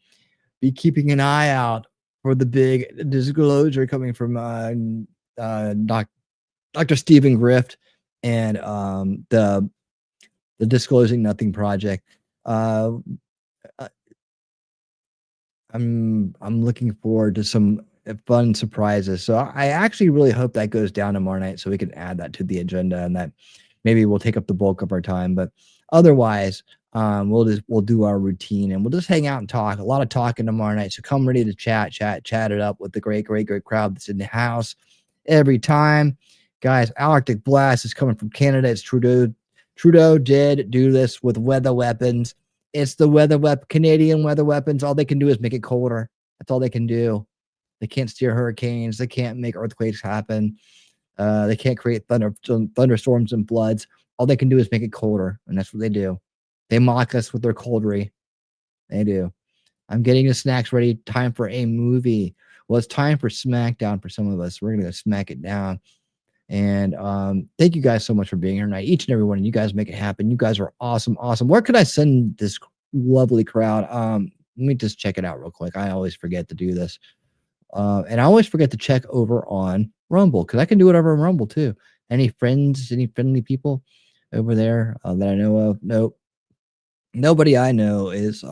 be keeping an eye out for the big disclosure coming from Dr. Stephen Grift and the Disclosing Nothing Project. I'm looking forward to some fun surprises. So I actually really hope that goes down tomorrow night so we can add that to the agenda, and that maybe we'll take up the bulk of our time. But otherwise, we'll do our routine and we'll just hang out and talk. A lot of talking tomorrow night. So come ready to chat it up with the great crowd that's in the house every time. Guys, Arctic Blast is coming from Canada. It's Trudeau. Trudeau did do this with weather weapons. It's the Canadian weather weapons. All they can do is make it colder. That's all they can do. They can't steer hurricanes. They can't make earthquakes happen. They can't create thunderstorms and floods. All they can do is make it colder, and that's what they do. They mock us with their coldry. They do. I'm getting the snacks ready. Time for a movie. Well, it's time for SmackDown for some of us. We're gonna go smack it down. And thank you guys so much for being here tonight. Each and every one of you guys make it happen. You guys are awesome. Where could I send this lovely crowd? Let me just check it out real quick. I always forget to do this. And I always forget to check over on Rumble, because I can do it over on Rumble too. Any friends, any friendly people over there that I know of? Nope. Nobody I know is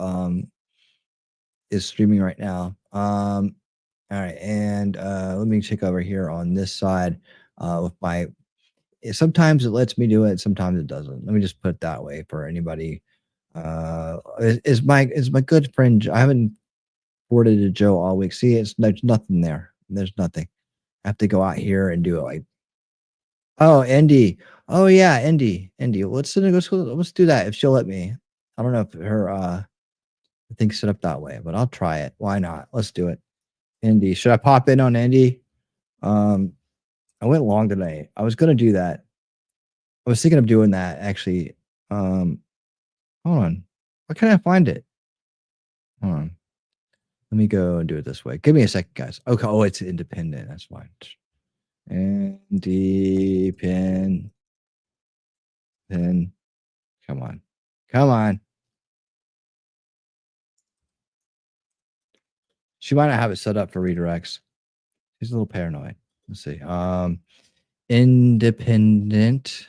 streaming right now. All right, and let me check over here on this side with my. Sometimes it lets me do it, sometimes it doesn't. Let me just put it that way for anybody. Is my good friend? I haven't forwarded to Joe all week. See, there's nothing there. There's nothing. I have to go out here and do it. Like, oh, Indy. Oh yeah, Indy. Let's do that if she'll let me. I don't know if her thing's set up that way, but I'll try it. Why not? Let's do it. Indy, should I pop in on Indy? I went long tonight. I was gonna do that. I was thinking of doing that actually. Hold on. Why can't I find it? Hold on. Let me go and do it this way. Give me a second, guys. Okay. Oh, it's independent. That's fine. Independent. Come on. She might not have it set up for redirects. She's a little paranoid. Let's see. Independent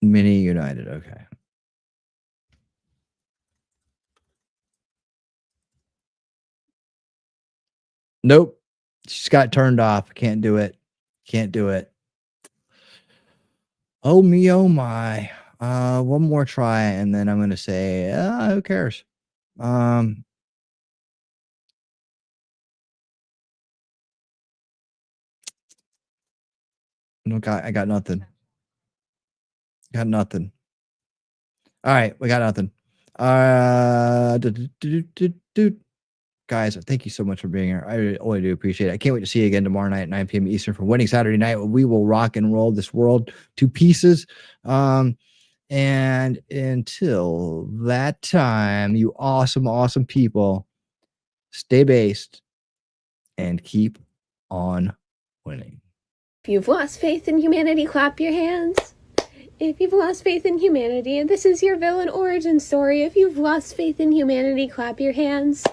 Mini United. Okay. Nope. She's got turned off. Can't do it. Oh me, oh my. One more try, and then I'm gonna say, who cares? No, I got nothing. All right, we got nothing. guys, thank you so much for being here. I really do appreciate it. I can't wait to see you again tomorrow night at 9 p.m. Eastern for Winning Saturday Night. We will rock and roll this world to pieces. And until that time, you awesome, awesome people, stay based and keep on winning. If you've lost faith in humanity, clap your hands. If you've lost faith in humanity, and this is your villain origin story, if you've lost faith in humanity, clap your hands.